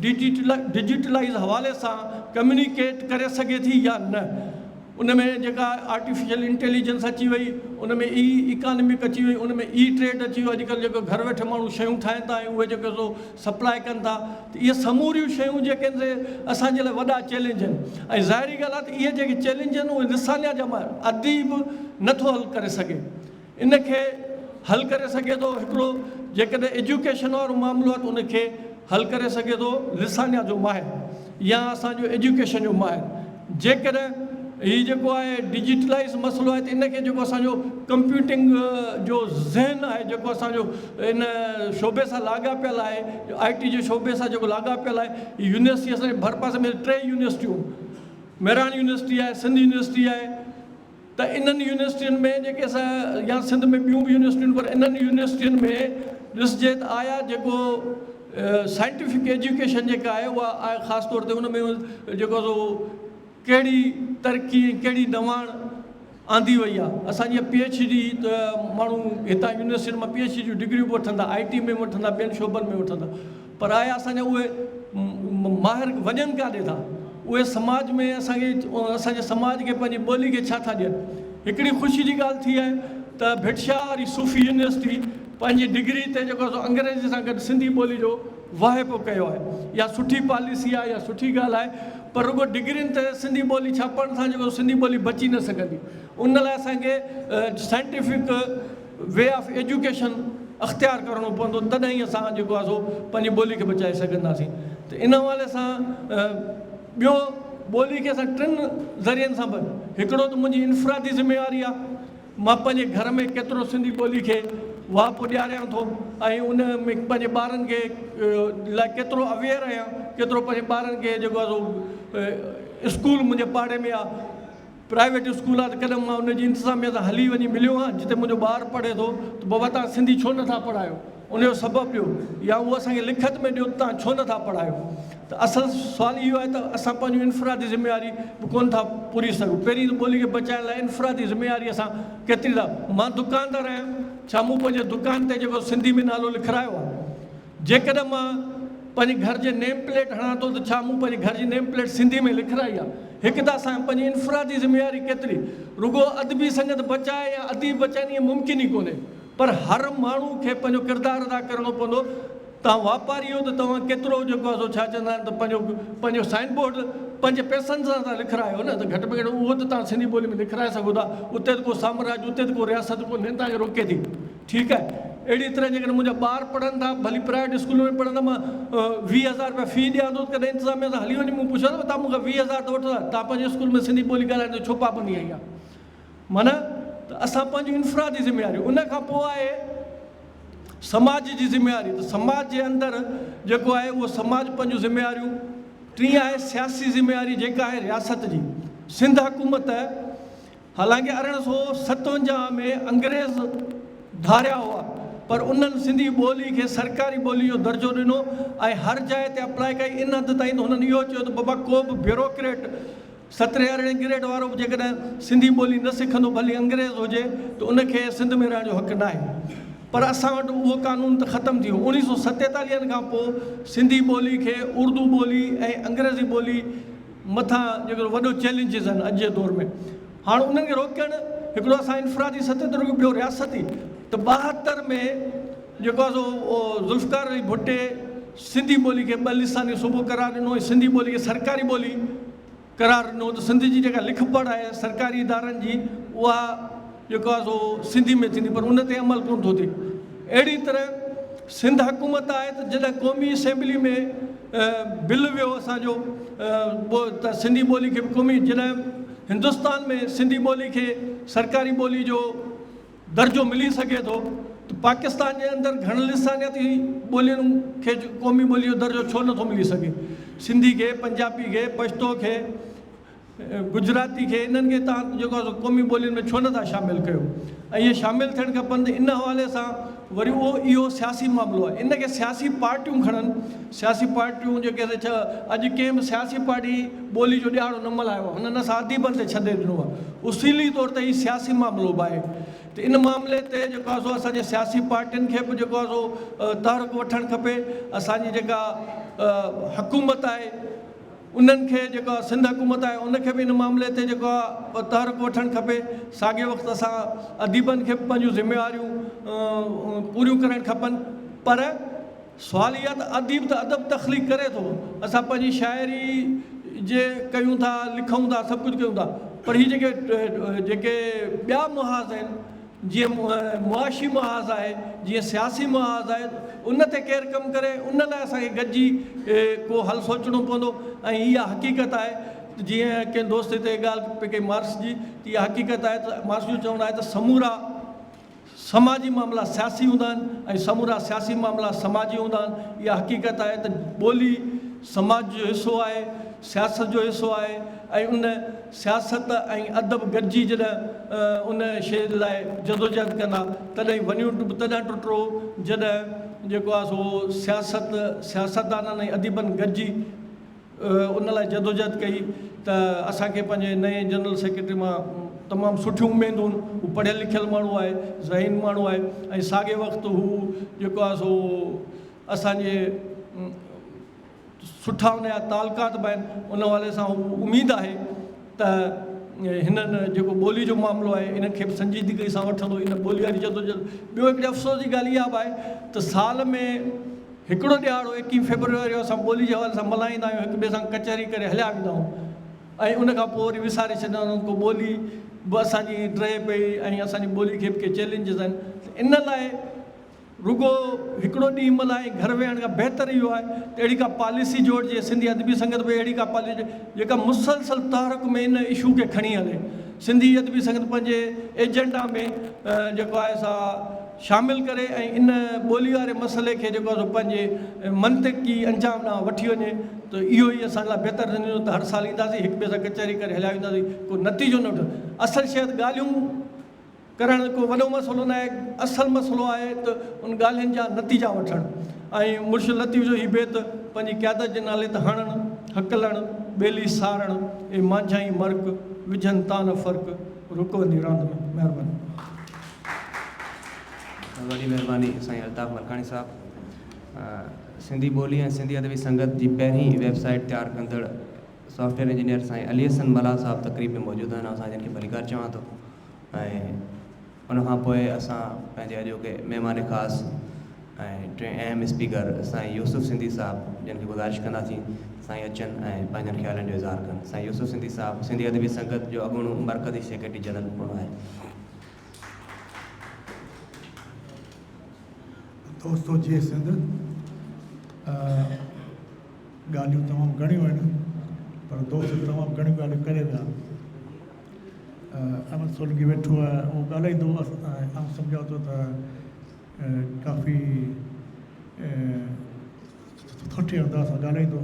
डिजिटलाइज़ हवाले सां कम्युनिकेट करे सघे थी या न? उन में जेका आर्टिफिशियल इंटेलिजेंस अची वई, उन में इकानमिक अची वई, उन में ट्रेड अची वियो, अॼुकल्ह जेको घर वेठे माण्हू शयूं ठाहिनि था ऐं उहे जेके सो सप्लाई कनि था, त इहे समूरियूं शयूं जेके आहिनि असांजे लाइ वॾा चैलेंज आहिनि। ऐं ज़ाहिरी ॻाल्हि आहे त इहे जेके चैलेंज आहिनि उहे लिसानिया जा अदीब नथो हल करे सघे। इनखे हल करे सघे थो, हिकिड़ो जेकॾहिं एजुकेशन वारो मामिलो आहे त उनखे हल करे सघे थो लिसानिया जो माहिर या असांजो एजुकेशन जो माहिर। जेकॾहिं हीउ जेको आहे डिजिटलाइज़ मसइलो आहे त इनखे जेको असांजो कंप्यूटिंग जो ज़हन आहे, जेको असांजो इन शोबे सां लाॻापियल आहे, IT जे शोबे सां जेको लाॻापियल आहे, यूनिवर्सिटी असांजे भरपासे में 3 यूनिवर्सिटियूं, मेरान यूनिवर्सिटी आहे, सिंध यूनिवर्सिटी आहे। त इन्हनि यूनिवर्सिटियुनि में जेके असां या सिंध में ॿियूं बि यूनिवर्सिटियूं, पर इन्हनि यूनिवर्सिटियुनि में ॾिसजे त आया जेको साइंटिफिक एजुकेशन जेका आहे उहा आहे, ख़ासि तौर ते उन में जेको सो कहिड़ी तरक़ी कहिड़ी नवाण आंदी वई आहे। असांजी PhD त माण्हू हितां यूनिवर्सिटी मां PhD जूं डिग्रियूं बि वठंदा, IT में वठंदा, ॿियनि शोबनि में वठंदा, पर आया असांजा उहे माहिर वञनि काॾे था, उहे समाज में असांजे समाज खे पंहिंजी ॿोली खे छा था ॾियनि। हिकिड़ी ख़ुशी जी ॻाल्हि थी आहे त भिटशा वारी सूफ़ी यूनिवर्सिटी पंहिंजी डिग्री ते जेको अंग्रेज़ी सां गॾु सिंधी ॿोली जो वाहिपो कयो आहे। इहा सुठी पॉलिसी आहे, इहा सुठी ॻाल्हि आहे, पर रुगो डिग्रियुनि ते सिंधी ॿोली छापण सां जेको सिंधी ॿोली बची न सघंदी। उन लाइ असांखे साइंटिफिक वे ऑफ एजुकेशन अख़्तियार करणो पवंदो, तॾहिं ई असां जेको आहे सो पंहिंजी ॿोली खे बचाए सघंदासीं। त इन हवाले सां ॿियो ॿोली खे असां 3 ज़रियनि सां बि, हिकिड़ो त मुंहिंजी इनफ़रादी ज़िमेवारी आहे, मां पंहिंजे घर में केतिरो सिंधी ॿोली खे वापो ॾियारियां थो ऐं उन में पंहिंजे ॿारनि खे लाइ केतिरो अवेयर आहियां, केतिरो पंहिंजे ॿारनि खे जेको आहे सो स्कूल मुंहिंजे पाड़े में आहे, प्राइवेट स्कूल आहे, त कॾहिं मां उनजी इंतिज़ामिया सां हली वञी मिलियो आहियां, जिते मुंहिंजो ॿारु पढ़े थो त बाबा तव्हां सिंधी छो नथा पढ़ायो, उनजो सबबु ॾियो, या उहो असांखे लिखत में ॾियो तव्हां छो नथा पढ़ायो। त असल सुवालु इहो आहे त असां पंहिंजो इनफ़रादी ज़िमेवारी बि कोन था पूरी सघूं। पहिरीं त ॿोली खे बचाइण लाइ इनफ़रादी ज़िमेवारी असां केतिरी था। मां दुकानदार आहियां, छा मूं पंहिंजे दुकान ते जेको सिंधी में नालो लिखारायो आहे? जेकॾहिं मां पंहिंजे घर जे नेम प्लेट हणां थो त छा मूं पंहिंजे घर जी नेम प्लेट सिंधी में लिखाराई आहे? हिकु त असां पंहिंजी इनफ़रादी ज़िमेवारी केतिरी, रुगो अदबी संगत बचाए या अदीब बचाइण इहा मुमकिन ई कोन्हे, पर हर माण्हू खे पंहिंजो किरदारु अदा करिणो पवंदो। तव्हां वापारी हो त तव्हां केतिरो जेको आहे सो छा चवंदा आहिनि त पंहिंजो साइन बोर्ड पंहिंजे पैसनि सां तव्हां लिखारायो न, त घटि में घटि उहो त तव्हां सिंधी ॿोली में लिखाराए सघो था। उते त को साम्राज्य, उते त को रियासत कोन्हे तव्हांखे रोके थी, ठीकु आहे। अहिड़ी तरह जेकॾहिं मुंहिंजा ॿार पढ़नि था, भली प्राइवेट स्कूल में पढ़ंदा, मां 20,000 रुपया फ़ी ॾियां थो, कॾहिं इंतिज़ामिया सां हली वञी मूं पुछियो त तव्हां मूंखां 20,000 त वठो था, तव्हां पंहिंजे स्कूल में सिंधी ॿोली ॻाल्हाइण जो छो पाबंदी आई आहे? माना त असां पंहिंजी इनफ़रादी ज़िमेवारी, उन खां पोइ आहे समाज जी ज़िमेवारी। त समाज जे अंदरि जेको आहे उहो समाज पंहिंजूं ज़िमेवारियूं, टीं आहे सियासी ज़िमेवारी जेका आहे रियासत जी। सिंध हुकूमत हालांकि 1857 में अंग्रेज़ धारिया हुआ, पर उन्हनि सिंधी ॿोली खे सरकारी ॿोली जो दर्जो ॾिनो ऐं हर जाइ ते अप्लाई कई। इन हद ताईं त हुननि इहो चयो त बाबा को बि ब्यूरोक्रेट 17 अरिड़हें ग्रेड वारो बि जेकॾहिं सिंधी ॿोली न सिखंदो, भली अंग्रेज़ हुजे, त उनखे सिंध में रहण जो हक़ न आहे। पर असां वटि उहो कानून त ख़तमु थी वियो। 1947 खां पोइ सिंधी ॿोली खे उर्दू ॿोली ऐं अंग्रेज़ी ॿोली मथां जेको वॾो चैलेंजिस आहिनि अॼु जे दौर में। हाणे उन्हनि खे रोकणु हिकिड़ो असां इनफ़रादी सतह ते रुॻो, ॿियो रियासती। त 72 में जेको आहे सो ज़ुल्फ़िकार अली भुट्टे सिंधी ॿोली खे 2 लिसानी सूबो करार ॾिनो ऐं सिंधी ॿोली खे सरकारी ॿोली करार ॾिनो। त सिंध जी जेका लिख पढ़ आहे सरकारी इदारनि जी, उहा जेको आहे सो सिंधी में थींदी, पर उन ते अमल कोन थो थिए। अहिड़ी तरह सिंध हुकूमत आहे त जॾहिं क़ौमी असेंबली में बिल वियो असांजो त सिंधी ॿोली खे क़ौमी, जॾहिं हिंदुस्तान में सिंधी ॿोली खे सरकारी ॿोली जो दर्जो मिली सघे थो, त पाकिस्तान जे अंदरि घण लिसानियती ॿोलियुनि खे क़ौमी ॿोली जो दर्जो छो नथो मिली सघे? सिंधी खे, पंजाबी खे, पश्तो खे, गुजराती खे, इन्हनि खे तव्हां जेको आहे क़ौमी ॿोलियुनि में छो नथा शामिलु कयो? ऐं इहे शामिलु थियणु खपनि। इन हवाले सां वरी उहो इहो सियासी मामिलो आहे, इन खे सियासी पार्टियूं खणनि। सियासी पार्टियूं जेके अॼु कंहिं बि सियासी पार्टी ॿोली जो ॾियारो न मल्हायो आहे, हुननि असां अदीबनि ते छॾे ॾिनो आहे। उसीली तौर ते हीउ सियासी मामिलो बि आहे। त इन मामले ते जेको आहे सो असांजे सियासी पार्टियुनि खे बि जेको आहे सो तहरुक वठणु खपे। असांजी जेका हुकूमत आहे उन्हनि खे, जेको आहे सिंध हुकूमत आहे, उनखे बि इन मामले ते जेको आहे तहरुक वठणु खपे। साॻिए वक़्तु असां अदीबनि खे बि पंहिंजूं ज़िमेवारियूं पूरियूं करणु खपनि। पर सुवाल इहा त अदीब त अदब तख़लीक़ करे थो, असां पंहिंजी शाइरी जे कयूं था, लिखूं था, सभु कुझु कयूं था, पर हीअ जेके ॿिया मुहाज़ आहिनि, जीअं मुआशी मुआज़ आहे, जीअं सियासी मुआज़ आहे, उन ते केरु कमु करे उन लाइ असांखे गॾिजी को हल सोचणो पवंदो। ऐं इहा हक़ीक़त आहे, जीअं कंहिं दोस्त ते ॻाल्हि पई कई मार्क्स जी, त इहा हक़ीक़त आहे त मार्क्स जो चवणु आहे त समूरा समाजी मामला सियासी हूंदा आहिनि ऐं समूरा सियासी मामला समाजी हूंदा आहिनि। इहा हक़ीक़त आहे त ॿोली समाज जो हिसो आहे, सियासत जो हिसो आहे ऐं उन सियासत ऐं अदब गॾिजी जॾहिं उन शइ लाइ जदोजहद कंदा तॾहिं वञूं तॾहिं टुटो, जॾहिं जेको आहे सो सियासतदाननि ऐं अदीबनि गॾिजी उन लाइ जदोजहद कई त असांखे पंहिंजे नए जनरल सेक्रेटरी मां तमामु सुठियूं उमेदूं आहिनि। हू पढ़ियलु लिखियलु माण्हू आहे, ज़हीन माण्हू आहे ऐं साॻे वक़्तु हू जेको आहे सो असांजे सुठा हुनजा तालुकात बि आहिनि। उन हवाले सां हू उमेदु आहे त हिननि जेको ॿोली जो मामिलो आहे इन खे बि संजीदगी सां वठंदो, इन ॿोली वारी जदोजहद। ॿियो हिकिड़े अफ़सोस जी ॻाल्हि इहा बि आहे त साल में हिकिड़ो ॾियारो 21 फेब्रुआरी असां ॿोली जे हवाले सां मल्हाईंदा आहियूं, हिक ॿिए सां कचहरी करे हलिया वेंदा आहियूं ऐं उन खां पोइ वरी विसारे छॾींदा आहियूं। को ॿोली बि असांजी रहे पई ऐं असांजी ॿोली खे बि के चैलेंजिस आहिनि। इन लाइ रुगो हिकिड़ो ॾींहुं मल्हाए घर वेहण खां बहितर इहो आहे त अहिड़ी का पॉलिसी जोड़िजे, सिंधी अदबी संगत बि अहिड़ी का पॉलिसी जेका मुसलसल तारक में इन इशू खे खणी हले। सिंधी अदबी संगत पंहिंजे एजेंडा में जेको आहे सा शामिलु करे ऐं इन ॿोली वारे मसइले खे जेको आहे पंहिंजे मंतिकी अंजाम ॾांहुं वठी वञे त इहो ई असां लाइ बहितरु रहंदो। त हर साल ईंदासीं, हिक ॿिए सां कचहरी करे हलिया वेंदासीं, को नतीजो न वठो। असल शइ ॻाल्हियूं करणु को वॾो मसइलो न आहे, असल मसइलो आहे त उन ॻाल्हियुनि जा नतीजा वठणु। ऐं मुर्शिद लतीफ़ जो हीउ बेत पंहिंजी क़यादत जे नाले ते हणणु, हकलणु, ॿेली सारणु, ऐं मांझाई मर्क विझनि ता न फ़र्क़ु रुकवंदी रांदि में। महिरबानी। वॾी महिरबानी साईं अल्ताफ़ मलकाणी साहब। सिंधी ॿोली ऐं सिंधी अदबी संगत जी पहिरीं वेबसाइट तयारु कंदड़ सॉफ्टवेयर इंजीनियर साईं अली हसन मला साहब तक़रीब में मौजूदु आहिनि। असां जिन खे भलीकार चवां थो। ऐं उनखां पोइ असां पंहिंजे अॼोके महिमान ख़ासि ऐं टे अहम स्पीकर साईं यूसुफ सिंधी साहब जिन खे गुज़ारिश कंदासीं साईं अचनि ऐं पंहिंजनि ख़्यालनि जो इज़हार कनि। साईं यूसुफ सिंधी साहब सिंधी अदबी संगत जो अॻूणो मरकज़ी सेक्रेटरी जनरल पिणु आहे। दोस्तो जी सिंध ॻाल्हियूं तमामु घणियूं आहिनि, पर दोस्त तमामु घणियूं ॻाल्हियूं करे विया। अहमद सोलंकी वेठो आहे, उहो ॻाल्हाईंदो, ऐं सम्झां थो त काफ़ी सुठे अंदाज़ सां ॻाल्हाईंदो।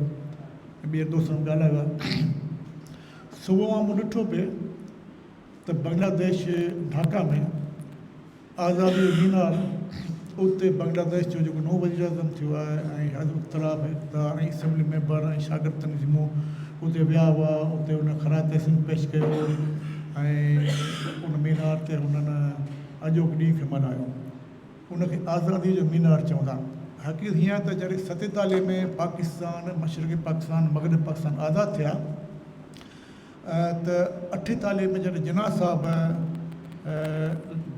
ॿिए दोस्त सां ॻाल्हायो आहे। सुबुह मां मूं ॾिठो पिए त बांग्लादेश ढाका में आज़ादी मीनार, उते बांग्लादेश जो जेको नओं वज़ीर आज़म थियो आहे ऐं हज़रत मुख़्तलाफ़ इक़्तिदार ऐं असेंबली मेंबर ऐं शागिर्द तनज़ीमूं उते विया हुआ, उते उन ख़राइत सिंध पेश कयो ऐं उन मीनार ते हुननि अॼोके ॾींहं खे मल्हायो। उनखे आज़ादी जो मीनार चवंदा। हक़ीक़त हीअं त जॾहिं 47 में पाकिस्तान, मशरक़ी पाकिस्तान, मग़रिबी पाकिस्तान आज़ादु थिया त 48 में जॾहिं जिन्ना साहब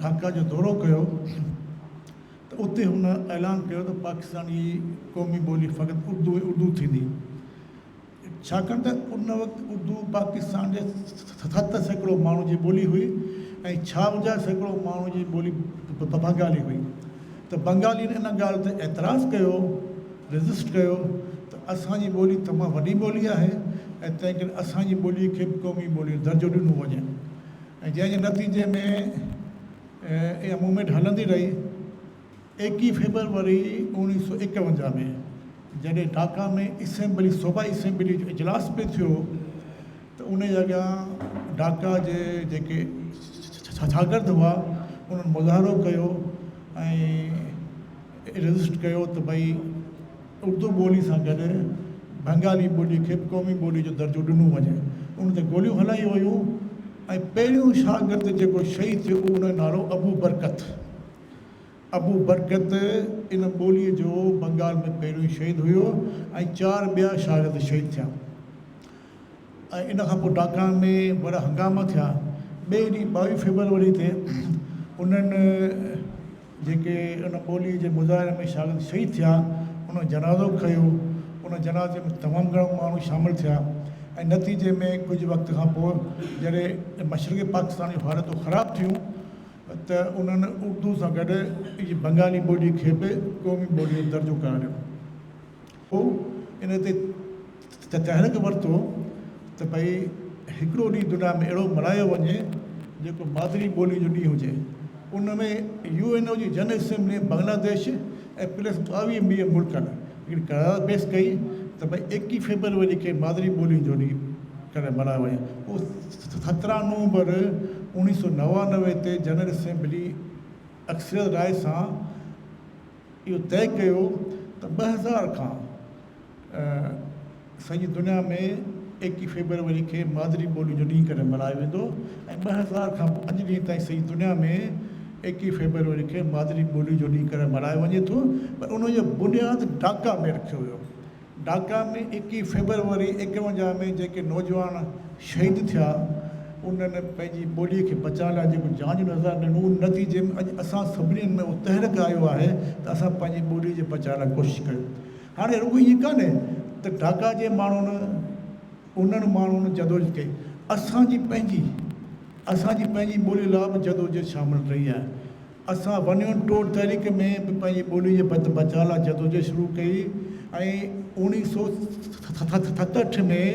ढाका जो दौरो कयो त उते हुन ऐलान कयो त पाकिस्तानी क़ौमी ॿोली फ़क़ति उर्दू थींदी। छाकाणि त उन वक़्तु उर्दू पाकिस्तान जे 7% माण्हू जी ॿोली हुई ऐं 56% माण्हू जी ॿोली बंगाली हुई। त बंगाली इन ॻाल्हि ते एतिराज़ु कयो, रजिस्ट कयो त असांजी ॿोली तमामु वॾी ॿोली आहे ऐं तंहिं करे असांजी ॿोलीअ खे बि क़ौमी ॿोली दर्जो ॾिनो वञे। ऐं जंहिंजे नतीजे में इहा मूवमेंट हलंदी रही। 21 फेब्रुआरी 1951 में जॾहिं ढाका में असेंबली, सूबाई असेंबली जो इजलास पे थियो त उन जे अॻियां ढाका जे जेके शागिर्द हुआ उन्हनि मुज़ाहिरो कयो ऐं रजिस्ट कयो त भई उर्दू ॿोली सां गॾु बंगाली ॿोली खे क़ौमी ॿोली जो दर्जो ॾिनो वञे। उन ते गोलियूं हलायूं वियूं ऐं पहिरियों शागिर्द जेको शहीद थियो उन जो नालो अबू बरकत। अबू बरकत इन ॿोलीअ जो बंगाल में पहिरियों शहीद हुयो ऐं 4 ॿिया शागिर्द शहीद थिया। ऐं इन खां पोइ ढाका में वॾा हंगामा थिया। ॿिए ॾींहुं 22 फेब्रुआरी ते उन्हनि जेके उन ॿोलीअ जे मुज़ाहिरे में शागिर्द शहीद थिया उन जनाज़ो खयो। उन जनाज़े में तमामु घणा माण्हू शामिलु थिया ऐं नतीजे में कुझु वक़्त खां पोइ जॾहिं मशरक़ी पाकिस्तान जूं हालतूं ख़राबु थियूं त त उन्हनि उर्दू सां गॾु इहा बंगाली ॿोली खे बि क़ौमी ॿोलीअ जो दर्जो करायो। पोइ इन ते तहरीक वरितो त भई हिकिड़ो ॾींहुं दुनिया में अहिड़ो मल्हायो वञे जेको मादरी ॿोली जो ॾींहुं हुजे। उन में UN जी जनरल असेंबली बांग्लादेश ऐं प्लस 22 ॿिया मुल्कनि हिकिड़ी करार पेश कई त भई 21 फरवरी खे मादरी ॿोली जो ॾींहुं करे मल्हायो वञे। पोइ 17 नवंबर 1999 ते जनरल असेंबली अक्सर राय सां इहो तय कयो त 2000 खां सॼी दुनिया में 21 फरवरी खे मादरी ॿोली जो ॾींहुं करे मल्हायो वेंदो ऐं 2000 खां अॼु ॾींहं ताईं सॼी दुनिया में 21 फरवरी खे मादरी ॿोली जो ॾींहुं करे मल्हायो वञे थो। पर उनजो बुनियादु ढाका में रखियो वियो। ढाका में 21 फरवरी 51 में जेके नौजवान शहीद थिया उन्हनि पंहिंजी ॿोलीअ खे बचाइण लाइ जेको जान नज़र ॾिनो, उन नतीजे में अॼु असां सभिनीनि में उहो तहरीक आयो आहे त असां पंहिंजी ॿोलीअ जे बचाइण लाइ कोशिशि कयूं। हाणे रुॻो ईअं कान्हे त ढाका जे माण्हुनि उन्हनि माण्हुनि जदोजहद कई, असांजी पंहिंजी ॿोली लाइ बि जदोजहद शामिलु रही आहे। असां 1 टोड़ तहरीक में बि पंहिंजी ॿोली जे बचाव लाइ जदोजहद शुरू कई ऐं 1967 में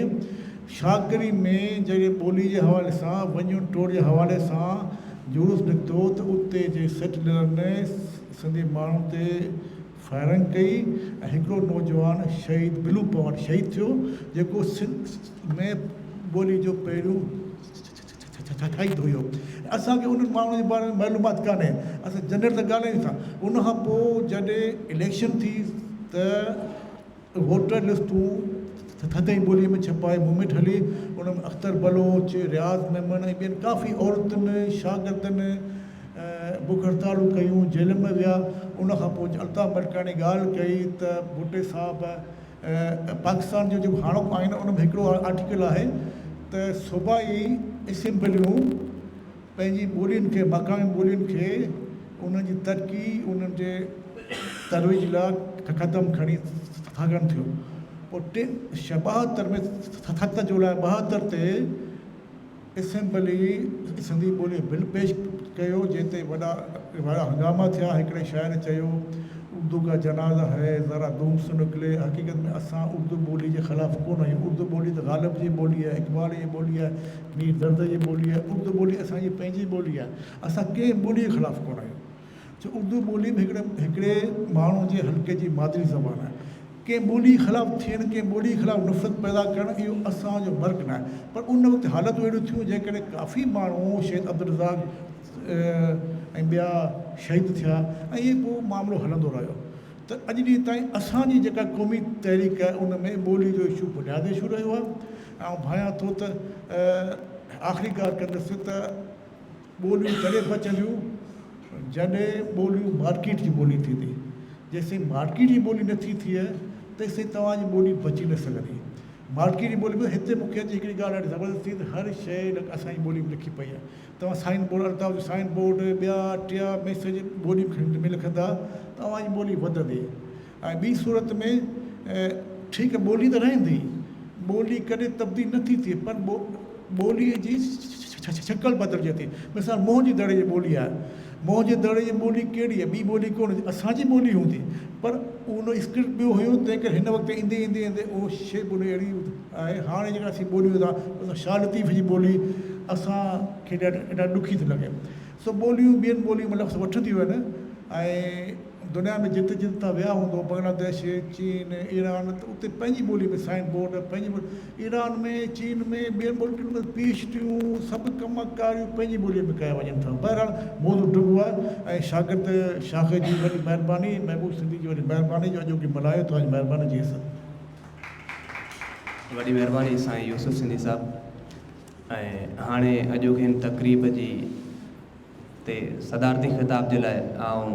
शाकरी में जॾहिं ॿोली जे हवाले सां 1 टोड़ जे हवाले सां जुलूस निकितो त उते जे सेटलरनि सिंधी माण्हुनि ते फायरिंग कई ऐं हिकिड़ो नौजवान शहीद बिलू पवार शहीद थियो जेको सिंध में ॿोली जो पहिरियों शहीद हुयो। असांखे उन्हनि माण्हुनि जे बारे में मालूमात कान्हे, असां जनरल त ॻाल्हायूं था। उनखां पोइ जॾहिं इलेक्शन थी त वोटर लिस्टूं थधई ॿोलीअ में छपाए मूवमेंट हली, उन में अख्तर बलोच, रियाज़ मेमन ऐं ॿियनि काफ़ी औरतुनि शागिर्दनि बुख हड़तालूं कयूं, जेल में विया। उनखां पोइ अल्ताफ़ मलकाणी ॻाल्हि कई त भुट्टे साहिबु पाकिस्तान जो जेको हाणोको आहिनि उन में हिकिड़ो आर्टिकल आहे त सूबाई असेंबलियूं पंहिंजी ॿोलियुनि खे मक़ामी ॿोलियुनि खे उन्हनि जी तरक़ी उन्हनि जे तरोइज लाइ क़दम खणी सघनि थियूं। पोइ 72 में 7 जुलाई 72 ते असेंबली सिंधी ॿोली बिल पेश कयो जंहिं ते वॾा हंगामा थिया। हिकिड़े शाइर चयो उर्दू का जनाज़ा है ज़रा धूम से निकिले। हक़ीक़त में असां उर्दू ॿोली जे ख़िलाफ़ु कोन आहियूं। उर्दू ॿोली त ग़ालिब जी ॿोली आहे, इक़बाल जी ॿोली आहे, मीर दर्द जी ॿोली आहे। उर्दू ॿोली असांजी पंहिंजी ॿोली आहे। असां कंहिं ॿोलीअ जे ख़िलाफ़ु कोन आहियूं। छो उर्दू ॿोली बि हिकिड़े माण्हू जे हल्के जी मादरी ज़बान आहे। कंहिं ॿोली ख़िलाफ़ु थियणु, कंहिं ॿोली ख़िलाफ़ु नफ़रत पैदा करणु इहो असांजो मर्क न आहे। पर उन वक़्तु हालतूं अहिड़ियूं थियूं जंहिं करे काफ़ी माण्हू शहीद अब्दुल रज़ाक ऐं ॿिया शहीद थिया ऐं इहे पोइ मामिलो हलंदो रहियो। त अॼु ॾींहं ताईं असांजी जेका क़ौमी तहरीक आहे उन में ॿोली जो इशू बुनियादी इशू रहियो आहे। ऐं भायां थो त आख़िरी ॻाल्हि कंदुसि त ॿोलियूं तॾहिं बचंदियूं जॾहिं ॿोलियूं मार्केट जी ॿोली थींदी। जेसिताईं मार्केट जी ॿोली नथी थिए तेसिताईं तव्हांजी ॿोली बची न सघंदी। मार्केट जी ॿोली में हिते मूंखे अॼु हिकिड़ी ॻाल्हि ॾाढी ज़बरदस्त थी त हर शइ असांजी ॿोली में लिखी पई आहे। तव्हां साइन बोर्ड अल्ताफ़ जो साइन बोर्ड ॿिया टिया मैसेज ॿोली में लिखंदा तव्हांजी ॿोली वधंदी। ऐं ॿी सूरत में ठीकु आहे ॿोली त रहंदी, ॿोली कॾहिं तब्दील नथी थिए पर ॿोलीअ जी शकल बदिलजे थी। मिसाल मोह जी दड़े जी ॿोली आहे, मोह जे दड़े जी ॿोली कहिड़ी आहे? ॿी ॿोली कोन, असांजी ॿोली हूंदी पर उन स्क्रिप्ट ॿियो हुयो तंहिं करे हिन वक़्तु ईंदे ईंदे ईंदे उहो शइ ॿोली अहिड़ी आहे। हाणे जेका असीं ॿोलियूं था शाह लतीफ़ जी ॿोली असांखे ॾाढा ॾुखी थी लॻे। सो ॿोलियूं ॿियनि ॿोलियूं मतिलबु वठंदियूं आहिनि ऐं दुनिया में जिते जिते तव्हां विया हूंदो बांग्लादेश, चीन, ईरान त उते पंहिंजी ॿोली में साइन बोर्ड पंहिंजी ॿोली। ईरान में, चीन में, ॿियनि ॿोलियुनि में पीएचडियूं सभु कमकारियूं पंहिंजी ॿोलीअ में कया वञनि था। बहरहाल मौज़ू ॾुबो आहे ऐं शागिर्द शाख जी वॾी महिरबानी, महबूब सिंधी जी वॾी महिरबानी जो अॼोकी मल्हायो तव्हांजी महिरबानी जी हिसाब। वॾी महिरबानी साईं यूसुफ सिंधी साहिबु। ऐं हाणे अॼोकी हिन तक़रीब जी ते सदारती ख़िताब जे लाइ आउं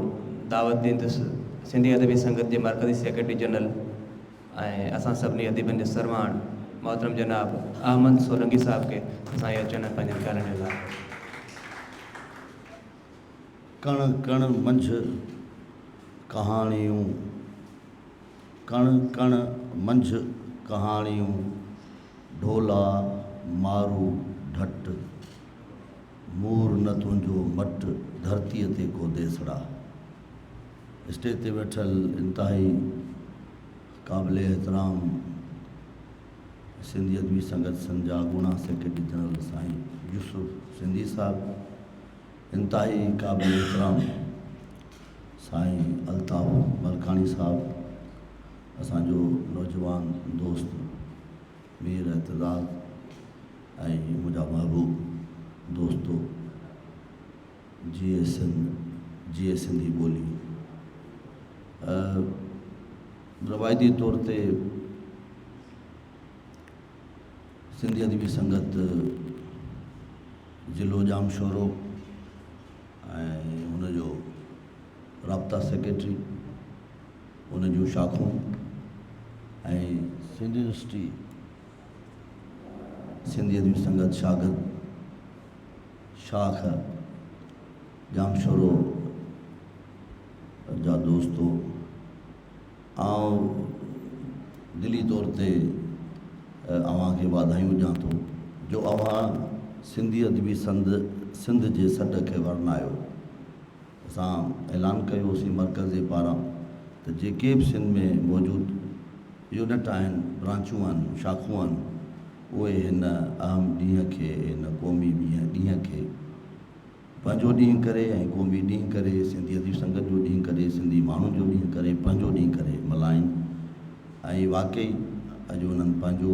दावत ॾींदुसि सिंधी अदबी संगत जे मरकज़ी सेक्रेटरी जनरल ऐं असां सभिनी अदीबनि जे सरवाण मोहतरम जनाब अहमद सोलंकी साहिब खे असां इहे अचनि पंहिंजे ॻाल्हाइण लाइ। कण कण मंझि कहाणियूं, कण कण मंझि कहाणियूं, ढोला मारू ढट, मूर न तुंहिंजो मट धरतीअ ते को देसड़ा। स्टेज ते वेठल इंतहाई क़ाबिल एहतराम सिंधी अदबी संगत सिंध जा गुणा सेक्रेटरी जनरल साईं यूसुफ सिंधी साहब, इंतहाई क़ाबिल एहतराम साईं अल्ताफ़ मलकानी साहब, असांजो नौजवान दोस्त मीर एतज़ाज़ ऐं मुंहिंजा महबूब दोस्तो जीए सिंधी ॿोली। रवायती तौर ते सिंधी अदबी संगत ज़िलो जाम शोरो ऐं हुनजो राब्ता सेक्रेटरी, उन जूं शाखूं ऐं सिंध यूनिवर्सिटी सिंधी अदबी संगत शागिर्द शाख जाम शोरो जा दोस्तो, आउं दिली तौर ते अव्हांखे वाधायूं ॾियां थो जो अव्हां सिंधी अदबी सिंध जे सॾ खे वरनायो। असां ऐलान कयोसीं मर्कज़ जे पारां त जेके बि सिंध में मौजूदु यूनिट आहिनि, ब्रांचूं आहिनि, शाखूं आहिनि, उहे हिन अहम ॾींहं खे, हिन क़ौमी ॾींहं खे पंहिंजो ॾींहुं करे ऐं क़ौमी ॾींहुं करे, सिंधी अदबी संगत जो ॾींहुं करे, सिंधी माण्हुनि जो ॾींहुं करे, पंहिंजो ॾींहुं करे मल्हाइनि। ऐं वाक़ई अॼु उन्हनि पंहिंजो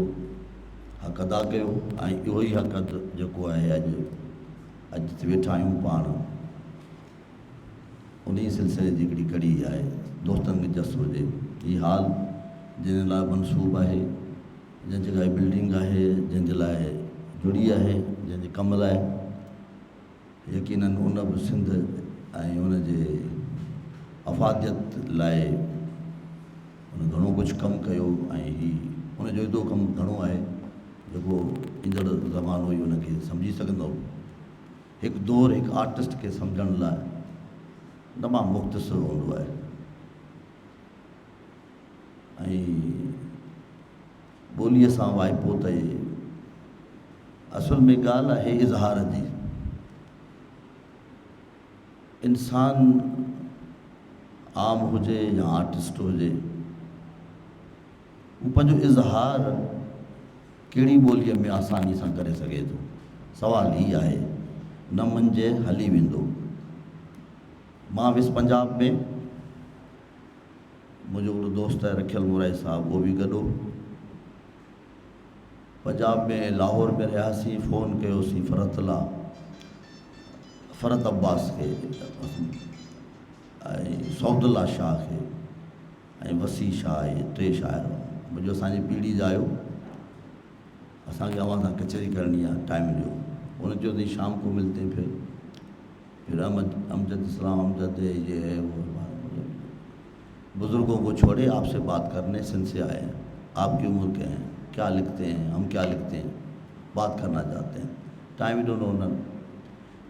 हक़ अदा कयो ऐं इहो ई हक़ जेको आहे अॼु वेठा आहियूं पाण, उन सिलसिले जी हिकिड़ी कड़ी आहे दोस्तनि खे जस हुजे। हीउ हाल जंहिं लाइ मनसूब आहे, जंहिंजे लाइ बिल्डिंग आहे, जंहिंजे लाइ जुड़ी आहे, जंहिंजे कम लाइ यकीनन उन बि सिंध ऐं उनजे अफ़ादियत लाइ उन घणो कुझु कमु कयो ऐं हीउ उनजो एॾो कमु घणो आहे जेको ईंदड़ ज़मानो ई उनखे सम्झी सघंदो। हिकु दौरु हिकु आर्टिस्ट खे सम्झण लाइ तमामु मुख़्तसिर हूंदो आहे ऐं ॿोलीअ सां वाइपो त असुल में ॻाल्हि आहे इज़हार जी। इंसान आम हुजे या आर्टिस्ट हुजे, हू पंहिंजो इज़हार कहिड़ी ॿोलीअ में आसानी सां करे सघे थो। सवाल हीउ आहे, न मंझे हली वेंदो। मां वियुसि पंजाब में, मुंहिंजो हिकिड़ो दोस्त आहे रखियल मुराई साहब, उहो बि गॾो पंजाब में लाहौर में रहियासीं। फ़ोन कयोसीं फ़रत अब्बास खे ऐं सौदुल्ला शाह खे ऐं वसी शाह, इहे टे शाइर मुंहिंजो असांजी पीढ़ी जा आहियो। असांखे अव्हां सां कचहरी करणी आहे टाइम जो। उन चयो अथई शाम को मिलते हैं, फिर अमजद इस्लाम अमजद ये है वो, बुज़ुर्गों को छोड़े आपसे बात करने सिंध से आए हैं, आपकी उम्र के हैं, क्या लिखते हैं, हम क्या लिखते हैं, बात करना चाहते हैं। टाइम ही ॾिनो उन्हनि,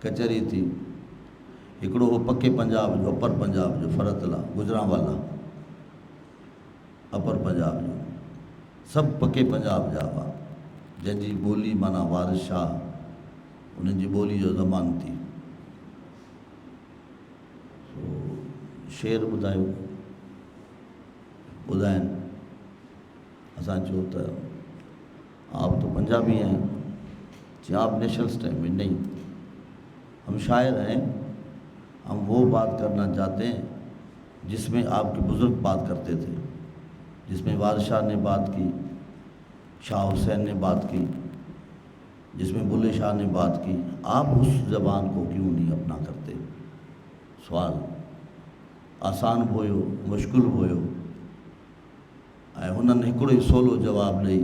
कचहरी थी। हिकिड़ो हो पके पंजाब जो, अपर पंजाब जो, फरतला गुजरांवाला अपर पंजाब जो, सभु पके पंजाब जा हुआ, जंहिंजी ॿोली माना वारिस शाह, उन्हनि जी ॿोली जो ज़मानु थी। शेर ॿुधाइनि। असां चयो त आप तो पंजाबी हैं, कि आप नेशनल स्टैंड में नहीं, हम शायर हैं, हम वो बात करना चाहते हैं जिसमें आपके बुज़ुर्ग बात करते थे, जिसमें वारिस शाह ने बात की, शाह हुसैन ने बात की, जिसमें बुल्ले शाह ने बात की। आप उस ज़बान को क्यों नहीं अपना करते? सवाल आसान बि हुयो, मुश्किल बि हुयो ऐं हुननि हिकिड़ो ई सोलो जवाबु ॾेई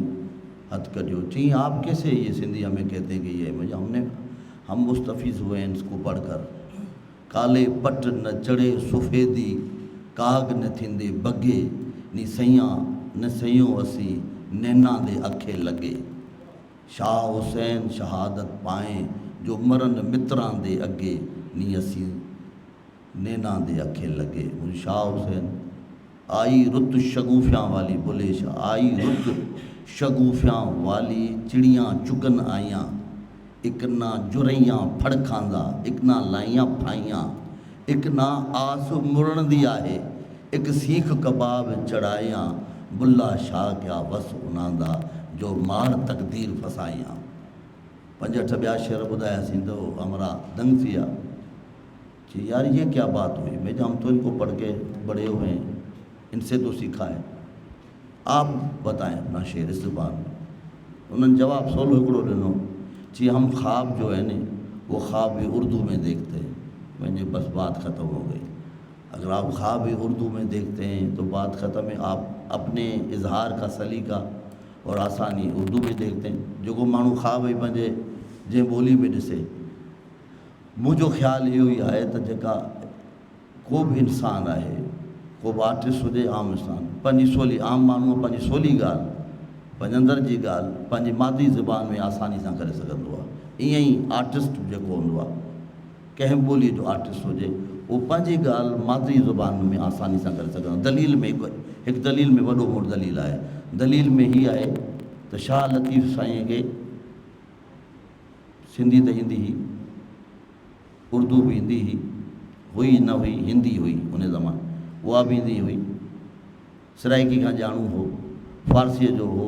हथु कढियो। चई आप कैसे ये सिंधी हमें कहते हैं कि ये मुझे हम मुस्तफ़ीज़ हुए हैं इसको पढ़कर। काले पट न चढ़े सुफ़ेदी, काग न थींदे बगे, नी सैयां न सयूं असी, नैना दे अखे लगे। शाह हुसैन शहादत पाएं, जो मरन मित्रां दे अगे, नी असी नैना दे अखे लगे। शाह हुसैन आई रुत शगुफ़ियाँ वाली, बुले शाह आई रुत शगुफ़ियाँ वाली, चिड़ियाँ चुगन आइयाँ, ਇੱਕ ਨਾ ਜੁਰਈਆਂ ਫੜਖਾਂਦਾ, ਇੱਕ ਨਾ ਲਾਈਆਂ ਫਾਈਆਂ, ਇੱਕ ਨਾ ਆਸ ਮੁੜਨ ਦੀ आहे, ਇੱਕ ਸੀਖ ਕਬਾਬ ਚੜਾਈਆਂ, बुल्ला शाह क्या बस उन्हां दा जो मार तकदीर फसाइयां। 5-8 ॿिया शेर ॿुधायासीं तो हमारा दंग थी विया कि यार ये क्या बात हुई। मैं हम तो इनको पढ़ के बड़े हुए हैं, इनसे तो सीखा है, आप बताएं अपना शेर इस ज़ुबान में। उन्होंने जवाब सोलो हिकिड़ो ॾिनो कि हम ख्वाब जो है न वो ख्वाब भी उर्दू में देखते हैं। मैंने बस बात ख़त्म हो गई। अगर आप ख्वाब भी उर्दू में देखते हैं तो बात ख़त्म है। आप अपने इजहार का सलीका और आसानी उर्दू में देखते हैं। जो को माण्हू ख्वाब ही पंहिंजे जंहिं ॿोली में ॾिसे, मुंहिंजो ख़्यालु इहो ई आहे त जेका को बि इंसान आहे, को बि आर्टिस्ट हुजे, आम इंसान, पंहिंजी सवली आम माण्हू पंहिंजी सवली ॻाल्हि, पंहिंजे अंदरि जी ॻाल्हि पंहिंजी मादी ज़बान में आसानी सां करे सघंदो आहे। ईअं ई आर्टिस्ट जेको हूंदो आहे, कंहिं ॿोलीअ जो आर्टिस्ट हुजे, उहो पंहिंजी ॻाल्हि मादरी ज़ुबान में आसानी सां करे सघंदो। दलील में हिकु दलील में वॾो मोटो दलील आहे। दलील में हीअ आहे त शाह लतीफ़ साईं खे सिंधी त ईंदी हुई, उर्दू बि ईंदी हुई न हुई, हिंदी हुई उन ज़माने, उहा बि ईंदी हुई। सराइकी खां ॼाणू हो, फारसीअ जो हो,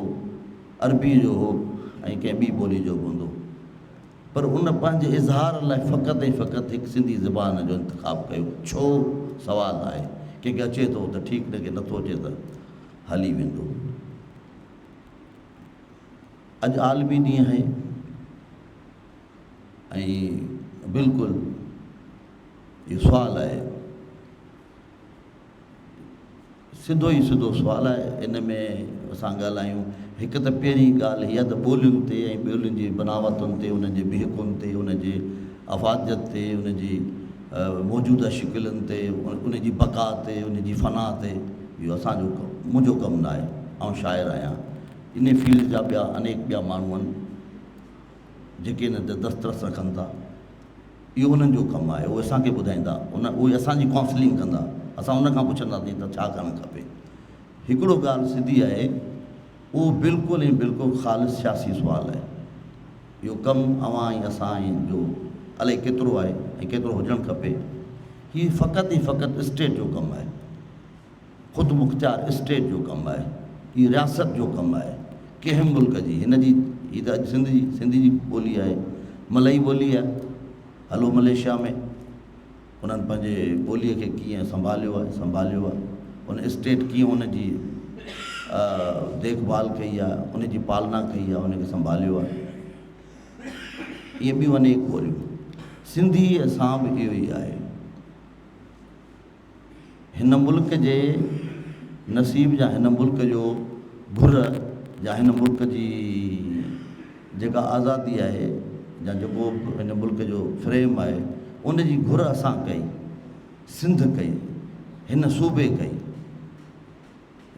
अरबी जो हो ऐं कंहिं ॿी ॿोली जो बि हूंदो। पर उन पंहिंजे इज़हार लाइ फ़क़ति ऐं फ़क़ति हिकु सिंधी ज़बान जो इंतिखाब कयो। छो सवालु आहे, कंहिंखे अचे थो त ठीकु, कंहिंखे नथो अचे त हली वेंदो। अॼु आलमी ॾींहुं आहे ऐं बिल्कुलु इहो सुवालु आहे, सिधो ई सिधो सुवालु आहे। इन में असां ॻाल्हायूं, हिकु त पहिरीं ॻाल्हि हीअ त ॿोलियुनि ते ऐं ॿोलियुनि जी बनावटुनि ते, उन्हनि जे बिहकुनि ते, उन जे अफ़ादियत ते, उन जी मौजूदा शिकिलनि ते, उन जी बका ते, उन जी फ़ना ते, इहो असांजो मुंहिंजो कमु न आहे। आउं शाइरु आहियां। इन फील्ड जा ॿिया अनेक ॿिया माण्हू आहिनि जेके इन ते दस्तरस रखनि था। इहो उन्हनि जो कमु आहे, उहे असांखे ॿुधाईंदा, उहे असांजी काउंसलिंग कंदा, असां उन खां पुछंदासीं त छा करणु खपे। हिकिड़ो ॻाल्हि सिधी आहे, उहो बिल्कुलु ऐं बिल्कुलु ख़ालिस सियासी सुवालु आहे। इहो कमु अवां ऐं असां जो अलाए केतिरो आहे ऐं केतिरो हुजणु खपे। हीअ फ़क़ति ई फ़क़ति स्टेट जो कमु आहे, ख़ुदि मुख़्तियार स्टेट जो कमु आहे, हीअ रियासत जो कमु आहे कंहिं मुल्क जी। हिन जी हीअ त अॼु सिंधी जी ॿोली आहे, मलई ॿोली आहे। हलो मलेशिया में उन्हनि पंहिंजे ॿोलीअ खे कीअं संभालियो आहे, उन स्टेट कीअं उन जी देखभाल कई आहे, उन जी पालना कई आहे, उनखे संभालियो आहे। इहे ॿियूं अनेक ॿोलियूं, सिंधी असां बि इहो ई आहे। हिन मुल्क जे नसीब जा, हिन मुल्क जो घुर या हिन मुल्क जी जेका आज़ादी आहे, या जेको हिन मुल्क जो फ्रेम आहे, उन जी घुर असां कई, सिंध कई, हिन सूबे कई।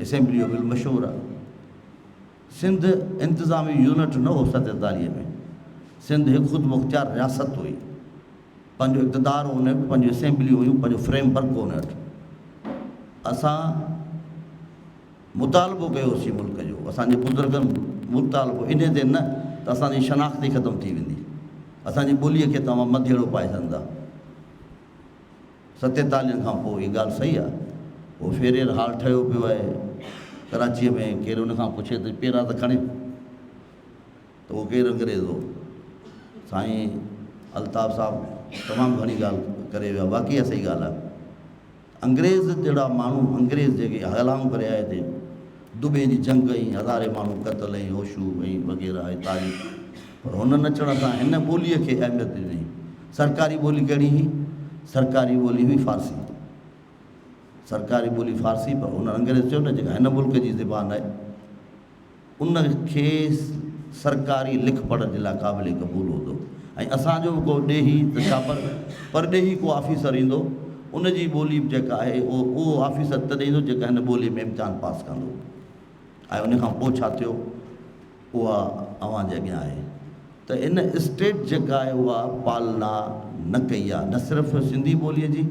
असेंबली जो बिल मशहूरु आहे। सिंध इंतिज़ामी यूनिट न हो 47 में, सिंध हिकु ख़ुदि मुख़्तियार रियासत हुई, पंहिंजो इक़्तिदार हुन वटि, पंहिंजूं असेंबलियूं हुयूं, पंहिंजो फ्रेमवर्क हुन वटि। असां मुतालबो कयोसीं मुल्क जो, असांजे बुज़ुर्गनि मुतालबो इन ते न त असांजी शनाख़्त ई ख़तमु थी वेंदी, असांजी ॿोलीअ खे तव्हां मध्येड़ो पाए सघंदा। 47 खां पोइ इहा ॻाल्हि सही आहे। पोइ फेरियर हाल ठहियो पियो आहे कराचीअ में। केरु उन खां पुछे त पहिरां त खणे त उहो केरु अंग्रेज़ हो। साईं अल्ताफ़ साहिबु तमामु घणी ॻाल्हि करे विया, बाक़ी इहा सही ॻाल्हि आहे। अंग्रेज़ जहिड़ा माण्हू, अंग्रेज़ जेके हलाऊं करे आए हिते, दुबे जी जंग ऐं हज़ारे माण्हू क़तल ऐं होशू ऐं वग़ैरह ऐं तारीख़, पर हुन नचण सां हिन ॿोलीअ खे अहमियत ॾिनी। सरकारी ॿोली कहिड़ी हुई? सरकारी ॿोली हुई फ़ारसी, सरकारी ॿोली फ़ारसी। पर हुन अंग्रेज़ चयो न, जेका हिन मुल्क जी ज़बान आहे उन खे सरकारी लिख पढ़ जे लाइ क़ाबिल क़बूल हूंदो। ऐं असांजो को ॾेही त छा पर ॾेही को ऑफिसर ईंदो, उन जी ॿोली जेका आहे उहो ऑफिसर तॾहिं ईंदो जेका हिन ॿोलीअ में इम्तिहान पास कंदो। ऐं उन खां पोइ छा थियो, उहा अव्हां जे अॻियां आहे। त इन स्टेट जेका आहे उहा पालना न कई आहे, न सिर्फ़ु सिंधी ॿोलीअ जी,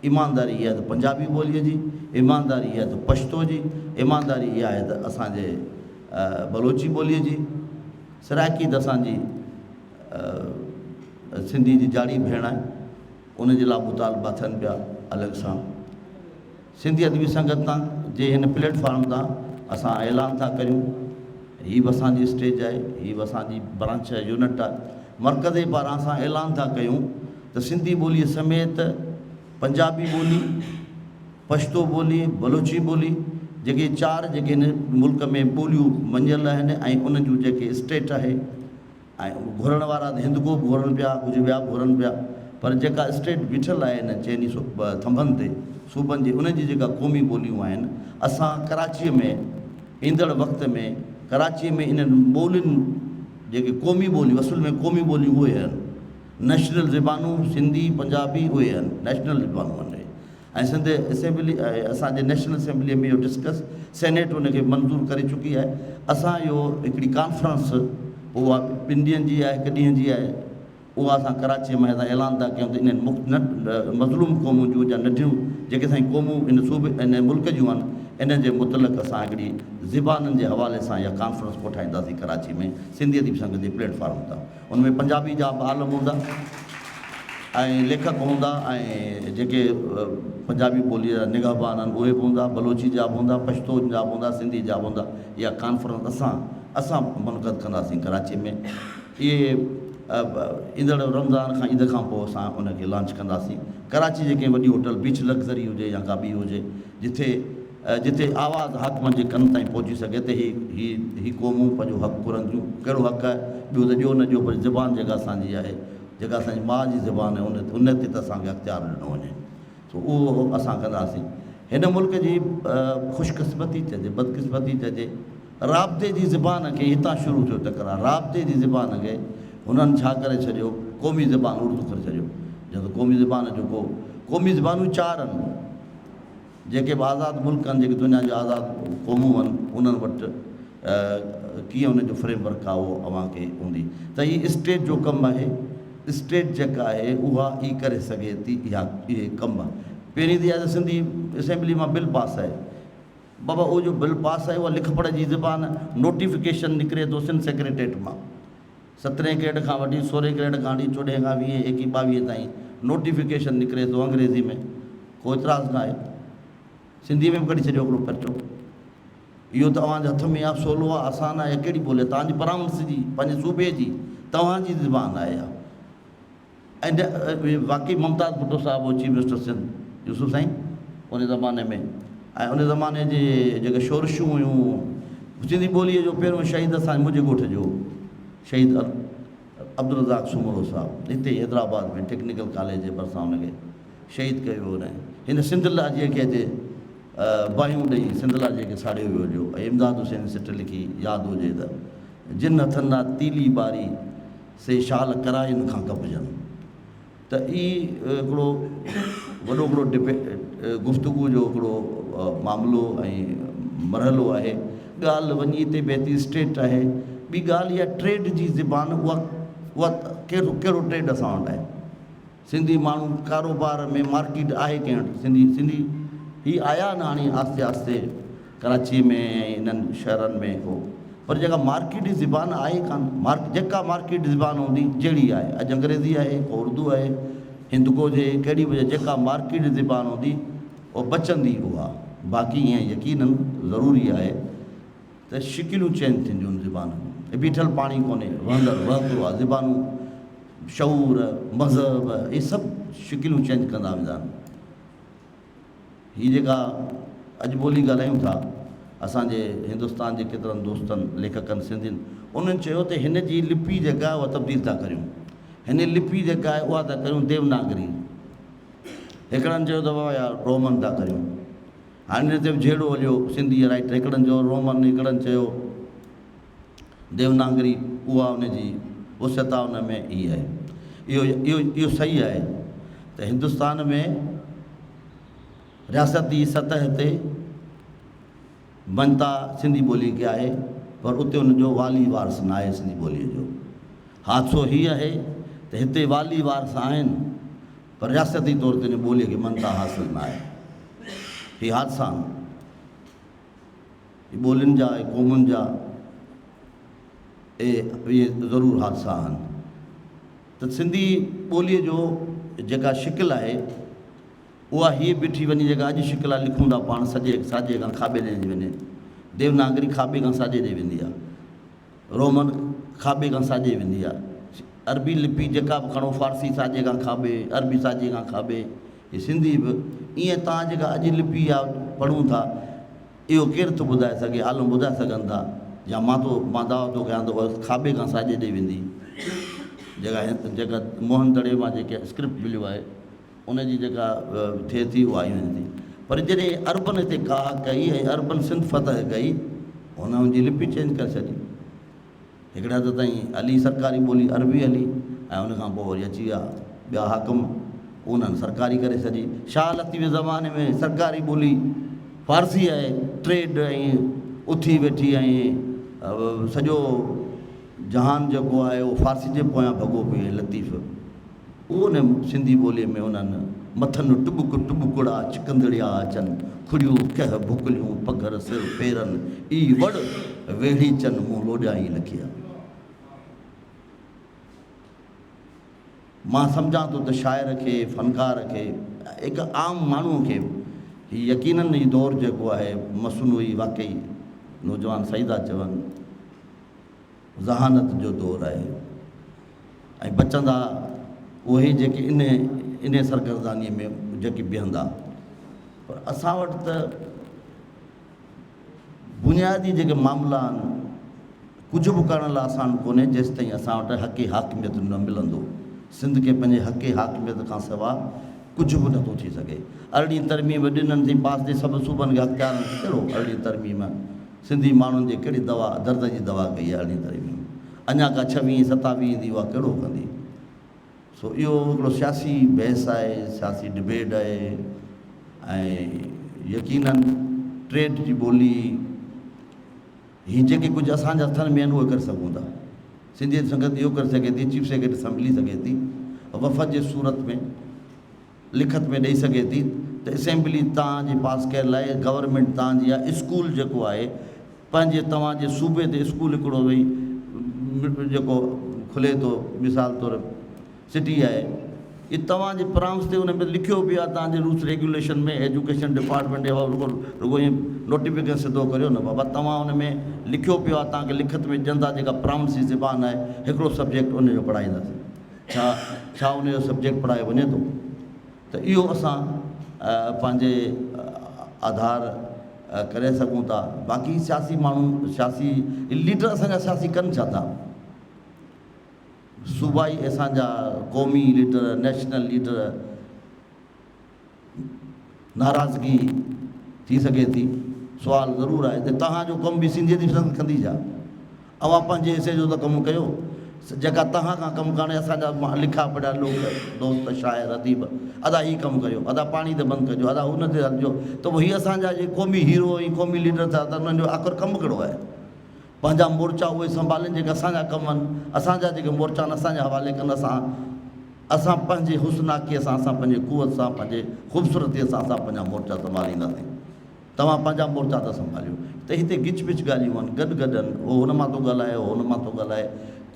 ईमानदारी इहा त पंजाबी ॿोलीअ जी, ईमानदारी इहा त पश्तो जी, ईमानदारी इहा आहे त असांजे बलोची ॿोलीअ जी, सराइकी त असांजी सिंधी जी जाड़ी भेण आहे, उन जे लाइ मुतालबा थियनि पिया अलॻि सां। सिंधी अदबी संगत तां जे हिन प्लेटफॉर्म तां असां ऐलान था करियूं, हीअ बि असांजी स्टेज आहे, हीअ बि असांजी ब्रांच यूनिट आहे। मर्कज़ जे पारां असां ऐलान था कयूं त सिंधी ॿोलीअ समेत पंजाबी ॿोली, पश्तो ॿोली, बलोची ॿोली, जेके 4 जेके हिन मुल्क में ॿोलियूं मञियल आहिनि ऐं उन जूं जेके स्टेट आहे, ऐं घुरण वारा त हिंदको बि घुरनि पिया, कुझु ॿिया घुरनि पिया, पर जेका स्टेट बीठल आहे हिन चइनी थंभनि ते सूबनि जी, उन जी जेका क़ौमी ॿोलियूं आहिनि, असां कराचीअ में ईंदड़ वक़्त में कराचीअ में इन्हनि ॿोलियुनि जेके क़ौमी ॿोलियूं, असुल में क़ौमी ॿोलियूं उहे आहिनि, नेशनल ज़बानूं सिंधी पंजाबी उहे आहिनि, नेशनल ज़बानूं आहिनि। ऐं सिंध असेंबली असांजे नेशनल असेंबलीअ में इहो डिस्कस सेनेट उनखे मंज़ूरु करे चुकी आहे। असां इहो हिकिड़ी कॉन्फ्रेंस, उहा 2 ॾींहंनि जी आहे, 1 ॾींहं जी आहे, उहा असां कराचीअ में ऐलान था कयूं त इन्हनि मज़लूम क़ौमुनि जूं या नंढियूं जेके असांजी क़ौमूं इन सूबे इन मुल्क जूं आहिनि, इन जे मुतलक़ असां हिकिड़ी ज़बाननि जे हवाले सां इहा कॉन्फ्रेंस कोठाईंदासीं कराची में सिंधी अदबी संघ जे प्लेटफॉर्म तां। उन में पंजाबी जा आलम हूंदा ऐं लेखक हूंदा, ऐं जेके पंजाबी ॿोलीअ जा निगाहबान आहिनि उहे बि हूंदा, बलोची जा बि हूंदा, पश्तो जा बि हूंदा, सिंधी जा बि हूंदा। इहा कॉन्फ्रेंस असां मुनक़द कंदासीं कराची में। इहे ईंदड़ रमज़ान खां ईद खां पोइ असां उनखे लॉन्च कंदासीं। कराची जेके वॾी होटल बीच लग्ज़री हुजे या का ॿी हुजे, जिथे आवाज़ हाकमनि जे कन ताईं पहुची सघे त ही क़ौमूं पंहिंजो हक़ु घुरनि थियूं। कहिड़ो हक़ु आहे, ॿियो त ॾियो न ॾियो, पर ज़बान जेका असांजी आहे, जेका असांजी माउ जी ज़बान आहे, उन ते त असांखे अख़्तियार ॾिनो वञे, सो उहो असां कंदासीं। हिन मुल्क जी ख़ुशकिस्मती चइजे, बदकिस्मती चइजे, राब्ते जी ज़बान खे हितां शुरू थियो तकरार। राब्ते जी ज़बान खे हुननि छा करे छॾियो, क़ौमी ज़बान उर्दू करे छॾियो। जंहिं क़ौमी ज़बान जो क़ौमी ज़बानूं 4 आहिनि, जेके बि आज़ादु मुल्क आहिनि, जेके दुनिया जो आज़ादु क़ौमूं आहिनि, उन्हनि वटि कीअं उनजो फ्रेमवर्क आहे उहो अव्हांखे हूंदी। त हीअ स्टेट जो कमु आहे, स्टेट जेका आहे उहा ई करे सघे थी इहे कमु। पहिरीं त इहा त सिंधी असेंबली मां बिल पास आहे, बाबा उहो जो बिल पास आहे उहा लिख पढ़ जी ज़बान, नोटिफिकेशन निकिरे थो सिंध सेक्रेटेरिएट मां, 17 ग्रेड खां वठी 16 ग्रेड खां वठी 14 खां 20, 21, 22 ताईं नोटिफिकेशन निकिरे थो अंग्रेज़ी में, कोई इतराज़ न आहे। सिंधी में बि कढी छॾियो हिकिड़ो पर्चो, इहो तव्हांजे हथ में आहे, सवलो आहे, आसान आहे, कहिड़ी ॿोली आहे, तव्हांजी परामर्श जी, पंहिंजे सूबे जी, तव्हांजी ज़बान आहे इहा। ऐं वाक़ई मुमताज़ भुट्टो साहिबु हो चीफ मिनिस्टर सिंध यूसुफ साईं उन ज़माने में, ऐं उन ज़माने जे जेके शोरशूं हुयूं सिंधी ॿोलीअ जो, पहिरियों शहीद असांजे मुंहिंजे ॻोठ जो शहीद अब्दुल रज़ाक सुमरो साहिबु, हिते हैदराबाद में टेक्निकल कॉलेज जे भरिसां हुनखे शहीद कयो वियो। हिन सिंध लाजिए खे अॼु बाहियूं ॾेई सिंध लाजिए खे साड़ियो वियो हुयो। ऐं इमदाद हुसैन सिट लिखी यादि हुजे त, जिन हथनि लाइ तीली बारी से शाल कराइनि खां कपजनि। त ई हिकिड़ो वॾो हिकिड़ो गुफ़्तगू जो हिकिड़ो मामिलो ऐं मरहलो आहे। ॻाल्हि वञी हिते बहती स्टेट आहे। ॿी ॻाल्हि इहा ट्रेड जी ज़बान, उहा कहिड़ो ट्रेड असां वटि आहे। सिंधी माण्हू कारोबार में मार्केट आहे कंहिं वटि, सिंधी ही आया न हाणे आस्ते आस्ते कराची में ऐं इन्हनि शहरनि में हो, पर जेका मार्केटी ज़बान आहे कान। जेका मार्केट ज़बान हूंदी जहिड़ी आहे, अॼु अंग्रेज़ी आहे, को उर्दू आहे, हिंदको हुजे, कहिड़ी बि जेका मार्केट ज़बान हूंदी उहा बचंदी उहा। बाक़ी ईअं यकीनन ज़रूरी आहे त शिकिलियूं चेंज थींदियूं आहिनि ज़बान, बीठल पाणी कोन्हे, वहंदो आहे। ज़बानूं, शऊर, मज़हब, इहे सभु शिकिलियूं चेंज कंदा वेंदा आहिनि। हीअ जेका अॼु ॿोली ॻाल्हायूं था, असांजे हिंदुस्तान जे केतिरनि दोस्तनि लेखकनि सिंधियुनि, उन्हनि चयो त हिन जी लिपि जेका आहे उहा तब्दील था करियूं। हिन लिपि जेका आहे उहा था करियूं देवनागरी, हिकिड़नि चयो त बाबा यार रोमन था करियूं। हाणे हिन ते बि जहिड़ो हलियो सिंधी राइटर, हिकिड़नि चयो रोमन, हिकिड़नि चयो देवनागरी, उहा उनजी वसता उन में ई आहे। इहो सही आहे त हिंदुस्तान में रियासती सतह ते मञता सिंधी ॿोली खे आहे, पर उते उनजो वाली वारस न आहे सिंधी ॿोलीअ जो। हादसो हीअ आहे त हिते वाली वारस आहिनि, पर रियासती तौर ते इन ॿोलीअ खे मञता हासिलु न आहे। हीअ हादसा आहिनि, हीअ ॿोलियुनि जा, क़ौमुनि जा, इहे ज़रूरु हादसा आहिनि। त सिंधी ॿोलीअ जो जेका शिकिल आहे उहा हीअ बीठी वञे, जेका अॼु शिकिल आहे लिखूं था पाण साॼे खां खाॿे ॾे वञे, देवनागरी खाॿे खां साॼे ॾे वेंदी आहे, रोमन खाॿे खां साॼे वेंदी आहे, अरबी लिपि जेका बि खणो फारसी साॼे खां खाॿे, अरबी साॼे खां खाॿे, हीअ सिंधी बि ईअं। तव्हां जेका अॼु लिपि आहे पढ़ूं था, इहो केरु थो ॿुधाए सघे? आलम ॿुधाए सघनि था या मां दावा थो कयां थो खाॿे खां साॼे ॾे वेंदी। जेका मोहन दड़े मां जेके स्क्रिप्ट मिलियो आहे उनजी जेका थिए थी उहा आई वञे थी। पर जॾहिं अर्बन हिते का कई ऐं अर्बन सिंध फतह कई, हुनजी लिपि चेंज करे छॾी। हिकिड़े हद ताईं हली सरकारी ॿोली अरबी हली, ऐं उनखां पोइ वरी अची विया ॿिया हाकम, उन्हनि सरकारी करे छॾी। शाह लतीफ़ ज़माने में सरकारी ॿोली फारसी आहे, ट्रेड ऐं उथी वेठी ऐं सॼो जहान जेको आहे उहो फारसी जे पोयां भॻो पियो लतीफ़। उहो उन सिंधी ॿोलीअ में उन्हनि मथनि टुॿुकड़ा चिकंदड़िया अचनि, खुड़ियूं कह भुकलियूं पघर सिर पेरनि, ई वड़ वेड़ी चन मूं लोॾाई लखिया। मां सम्झां थो त शाइर खे, फ़नकार खे, हिकु आम माण्हूअ खे हीउ यकीनन ई दौरु जेको आहे मसनूई वाक़ई नौजवान सही था चवनि, ज़हानत जो दौरु आहे। ऐं बचंदा उहे जेके इन सरगर्दानीअ में जेके बीहंदा। पर असां वटि त बुनियादी जेके मामला आहिनि कुझु बि करण लाइ आसान कोन्हे जेसि ताईं असां वटि हक़ी हाकिमियत न मिलंदो। सिंध खे पंहिंजे हक़ी हाकिमियत खां सवाइ कुझु बि नथो थी सघे। 18 तरमीम ॾिननि थी पास जे सभु सूबनि खे अख़्तियारनि कहिड़ो 18 तरमीम सिंधी माण्हुनि जे कहिड़ी दवा दर्द जी दवा कई आहे 18 तरमीम। अञा का 26 27 ईंदी उहा कहिड़ो कंदी। सो इहो हिकिड़ो सियासी बहस आहे, सियासी डिबेट आहे। ऐं यकीनन ट्रेड जी ॿोली हीअ जेके कुझु असांजे हथनि में आहिनि उहे करे सघूं था। सिंधियत संगत इहो करे सघे थी, चीफ सेक्रेटरी सां मिली सघे थी, वफ़द जे सूरत में लिखत में ॾेई सघे थी त असेंबली तव्हांजे पास कयल आहे, गवर्नमेंट तव्हांजी आहे। स्कूल जेको आहे पंहिंजे तव्हांजे सूबे ते स्कूल हिकिड़ो भई जेको खुले थो, मिसाल तौरु सिटी आहे, इहे तव्हांजे प्रांस ते उन में लिखियो बि आहे तव्हांजे रूल्स रेगुलेशन में। एजुकेशन डिपार्टमेंट रुगो ईअं नोटिफिकेशन सिधो करियो न बाबा, तव्हां उन में लिखियो पियो आहे तव्हांखे लिखत में ॾियंदा जेका प्रांस जी ज़बान आहे हिकिड़ो सब्जेक्ट उनजो पढ़ाईंदासीं। छा उनजो सब्जेक्ट पढ़ायो वञे थो? त इहो असां पंहिंजे आधार करे सघूं था। बाक़ी सियासी माण्हू, सियासी लीडर असांजा सियासी कनि छा था? सूबाई असांजा क़ौमी लीडर, नेशनल लीडर नाराज़गी थी सघे थी। सुवाल ज़रूरु आहे त तव्हांजो कमु बि सिंधियत जी संगत कंदी छा? अवां पंहिंजे हिसे जो त कमु कयो, जेका तव्हां खां कमु करण असांजा लिखा पढ़िया लोग दोस्त शाइर अदीब अदा हीअ कमु कयो, अदा पाणी ते बंदि कजो, अदा हुन ते हलिजो, त पोइ हीअ असांजा जे क़ौमी हीरो ऐं क़ौमी लीडर थिया त उन्हनि जो आख़िर कमु कहिड़ो आहे? पंहिंजा मोर्चा उहे संभालनि जेके असांजा कम आहिनि, असांजा जेके मोर्चा आहिनि असांजे हवाले कनि। असां पंहिंजे हुस्नाकीअ सां, असां पंहिंजे कुवत सां, पंहिंजे ख़ूबसूरतीअ सां असां पंहिंजा मोर्चा संभालींदासीं। तव्हां पंहिंजा मोर्चा था संभालियो त हिते गिच पिच ॻाल्हियूं आहिनि, गॾु गॾु आहिनि। उहो हुन मां थो ॻाल्हाए, उहो हुन मां थो ॻाल्हाए,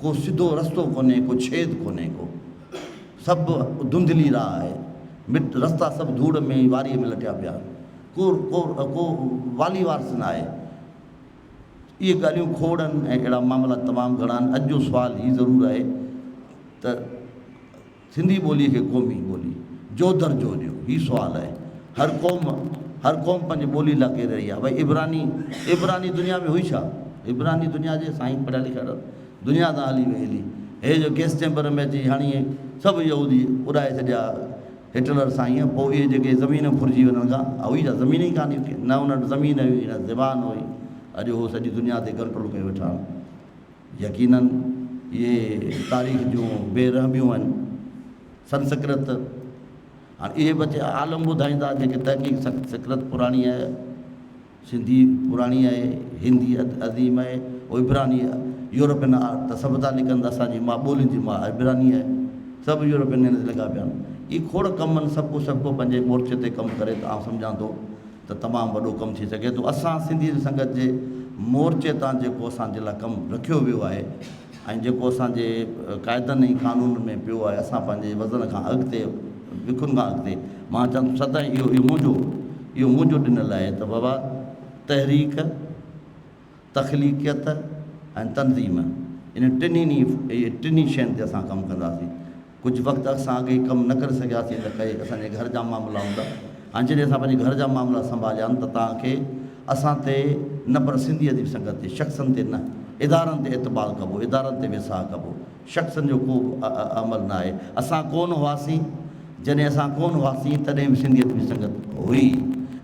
को सिधो रस्तो कोन्हे, को छेद कोन्हे, को सभु धुंधली राह आहे। रस्ता सभु धूड़ में वारीअ में लटिया पिया आहिनि, को वाली वारस न आहे। इहे ॻाल्हियूं खोड़नि ऐं अहिड़ा मामला तमामु घणा आहिनि। अॼु जो सुवालु हीउ ज़रूरु आहे त सिंधी ॿोलीअ खे क़ौमी ॿोली जो दर्जो ॾियो, हीउ सुवालु आहे। हर क़ौम पंहिंजी ॿोली लाइ करे रही आहे। भई इबरानी दुनिया में हुई छा? इबरानी दुनिया जे साईं पढ़िया लिखियल दुनिया तां हली वेली, हे जो गैस चैम्बर में अची हाणे सभु यहूदी उॾाए छॾिया हिटलर साईं। पोइ इहे जेके ज़मीन फुरिजी वञनि खां हुई छा? ज़मीन ई कान हुई, न हुन वटि ज़मीन हुई न ज़बान हुई। अॼु उहो सॼी दुनिया ते कंट्रोल करे वेठा आहिनि। यकीनन इहे तारीख़ जूं बेरहमियूं आहिनि। संस्कृत हाणे इहे बचे आलम ॿुधाईंदा जेके तहक़ीक़ संस्कृत पुराणी आहे, सिंधी पुराणी आहे, हिंदी अदीम आहे, उहो इबरानी आहे। यूरोपियन त सभु था लिखनि त असांजी मां ॿोली जी मां इबरानी आहे। सभु यूरोपियन लॻा पिया आहिनि। इहे खोड़ कम आहिनि। सभु को पंहिंजे मोर्चे ते कमु करे त आउं सम्झां थो त तमामु वॾो कमु थी सघे थो। असां सिंधी संगत जे मोर्चे तां जेको असांजे लाइ कमु रखियो वियो आहे ऐं जेको असांजे क़ाइदनि ऐं कानून में पियो आहे असां पंहिंजे वज़न खां अॻिते विखुनि खां अॻिते मां चवंदुमि सदाईं इहो मुंहिंजो ॾिनल आहे त बाबा तहरीक तख़लीक़ियत ऐं तनज़ीम इन टिनी शयुनि ते असां कमु कंदासीं। कुझु वक़्तु असां अॻे कमु न करे सघियासीं त काई असांजे घर जा मामला हूंदा। ऐं जॾहिं असां पंहिंजे घर जा मामला संभालिया आहिनि त तव्हांखे असां ते न पर सिंधी अदबी संगत ते शख़्सनि ते न इदारनि ते इतबाल कबो, इदारनि ते विसाह कबो, शख़्सनि जो को अमल न आहे। असां कोन हुआसीं, जॾहिं असां कोन हुआसीं तॾहिं बि सिंधी अदबी संगत हुई।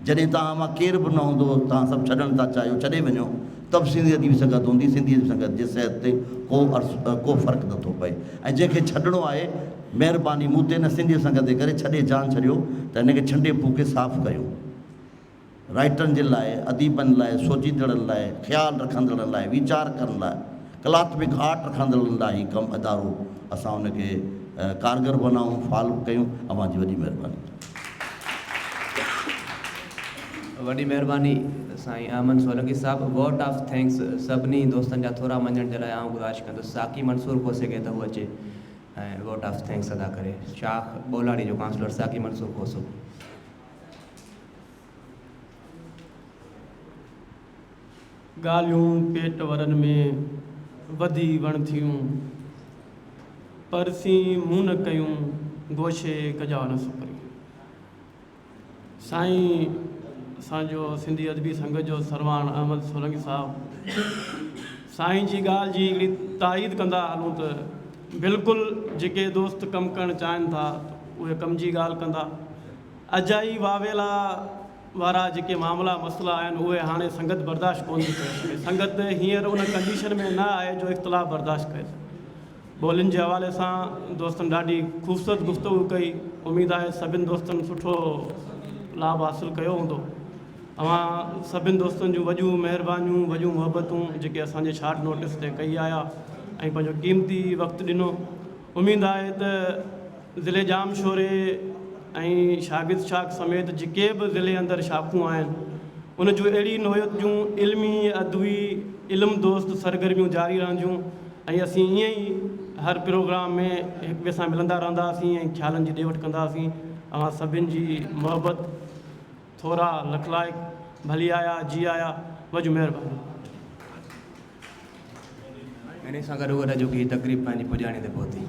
जॾहिं तव्हां मां केर बि न हूंदो, तव्हां सभु छॾणु था चाहियो, छॾे वञो, तब सिंधी अदबी संगत हूंदी। सिंधी अदबी संगत जे सिहत ते को फ़र्क़ु नथो पए। ऐं जंहिंखे छॾिणो आहे महिरबानी मूं ते न सिंधी संगत जे करे छॾे जान छॾियो त हिनखे छंडे फूके साफ़ु कयो। राइटरनि जे लाइ, अदीबनि लाइ, सोचींदड़नि लाइ, ख़्यालु रखंदड़नि लाइ, वीचार करण लाइ, कलात्मिक आर्ट रखंदड़नि लाइ ही कमु अदारो असां हुनखे कारगर बनाऊं, फॉलो कयूं। अवां जी वॾी महिरबानी। वॾी महिरबानी साईं अहमद सोलंकी साहब। वोट ऑफ थैंक्स सभिनी दोस्तनि जा थोरा मञण जे लाइ आउं गुज़ारिश कंदुसि साकी मंसूर को सघे त उहो अचे ऐं वोट ऑफ थैंक्स अदा करे। शाख बोलाड़ी जो काउंसलर साकी मंसूर कोसो। ॻाल्हियूं पेट वरनि में वधी वण थियूं, परसी मुंहुं न कयूं, गोशे गजा न सुपरी। साईं असांजो सिंधी अदबी संगत जो सरवान अहमद सोलंकी साहब साईं जी ॻाल्हि जी हिकिड़ी ताईद कंदा हलूं त बिल्कुलु जेके दोस्त कमु करणु चाहिनि था उहे कम जी ॻाल्हि कंदा। अजाई वावेला वारा जेके मामला मसइला आहिनि उहे हाणे संगत बर्दाश्त कोन थी करे सघे। संगत हींअर उन कंडीशन में न आहे जो इख़्तिलाफ़ बर्दाश्त करे सघे। ॿोलियुनि जे हवाले सां दोस्तनि ॾाढी ख़ूबसूरत गुफ़्तगू कई। उमेदु आहे सभिनि दोस्तनि सुठो लाभ हासिलु कयो हूंदो। अवां सभिनि दोस्तनि जूं वॾियूं महिरबानियूं, वॾियूं मुहबतूं जेके असांजे शार्ट नोटिस ते कई आया ऐं पंहिंजो क़ीमती वक़्तु ॾिनो। उमेदु आहे त ज़िले जाम शोरे ऐं शागिर्द शाख समेत जेके बि ज़िले अंदरि शाखूं आहिनि उन जूं अहिड़ी नोयत जूं इल्मी अदबी इल्मु दोस्त सरगर्मियूं जारी रहंदियूं ऐं असीं ईअं ई हर प्रोग्राम में हिक ॿिए सां मिलंदा रहंदासीं ऐं ख़्यालनि जी ॾे वठि कंदासीं। अवां सभिनि जी मुहबत थोरा लखलाइक भली आया जी आया। वॾी महिरबानी। इन सां गॾु अॼु जी तक़रीब पंहिंजी पुॼाणी ते पहुती।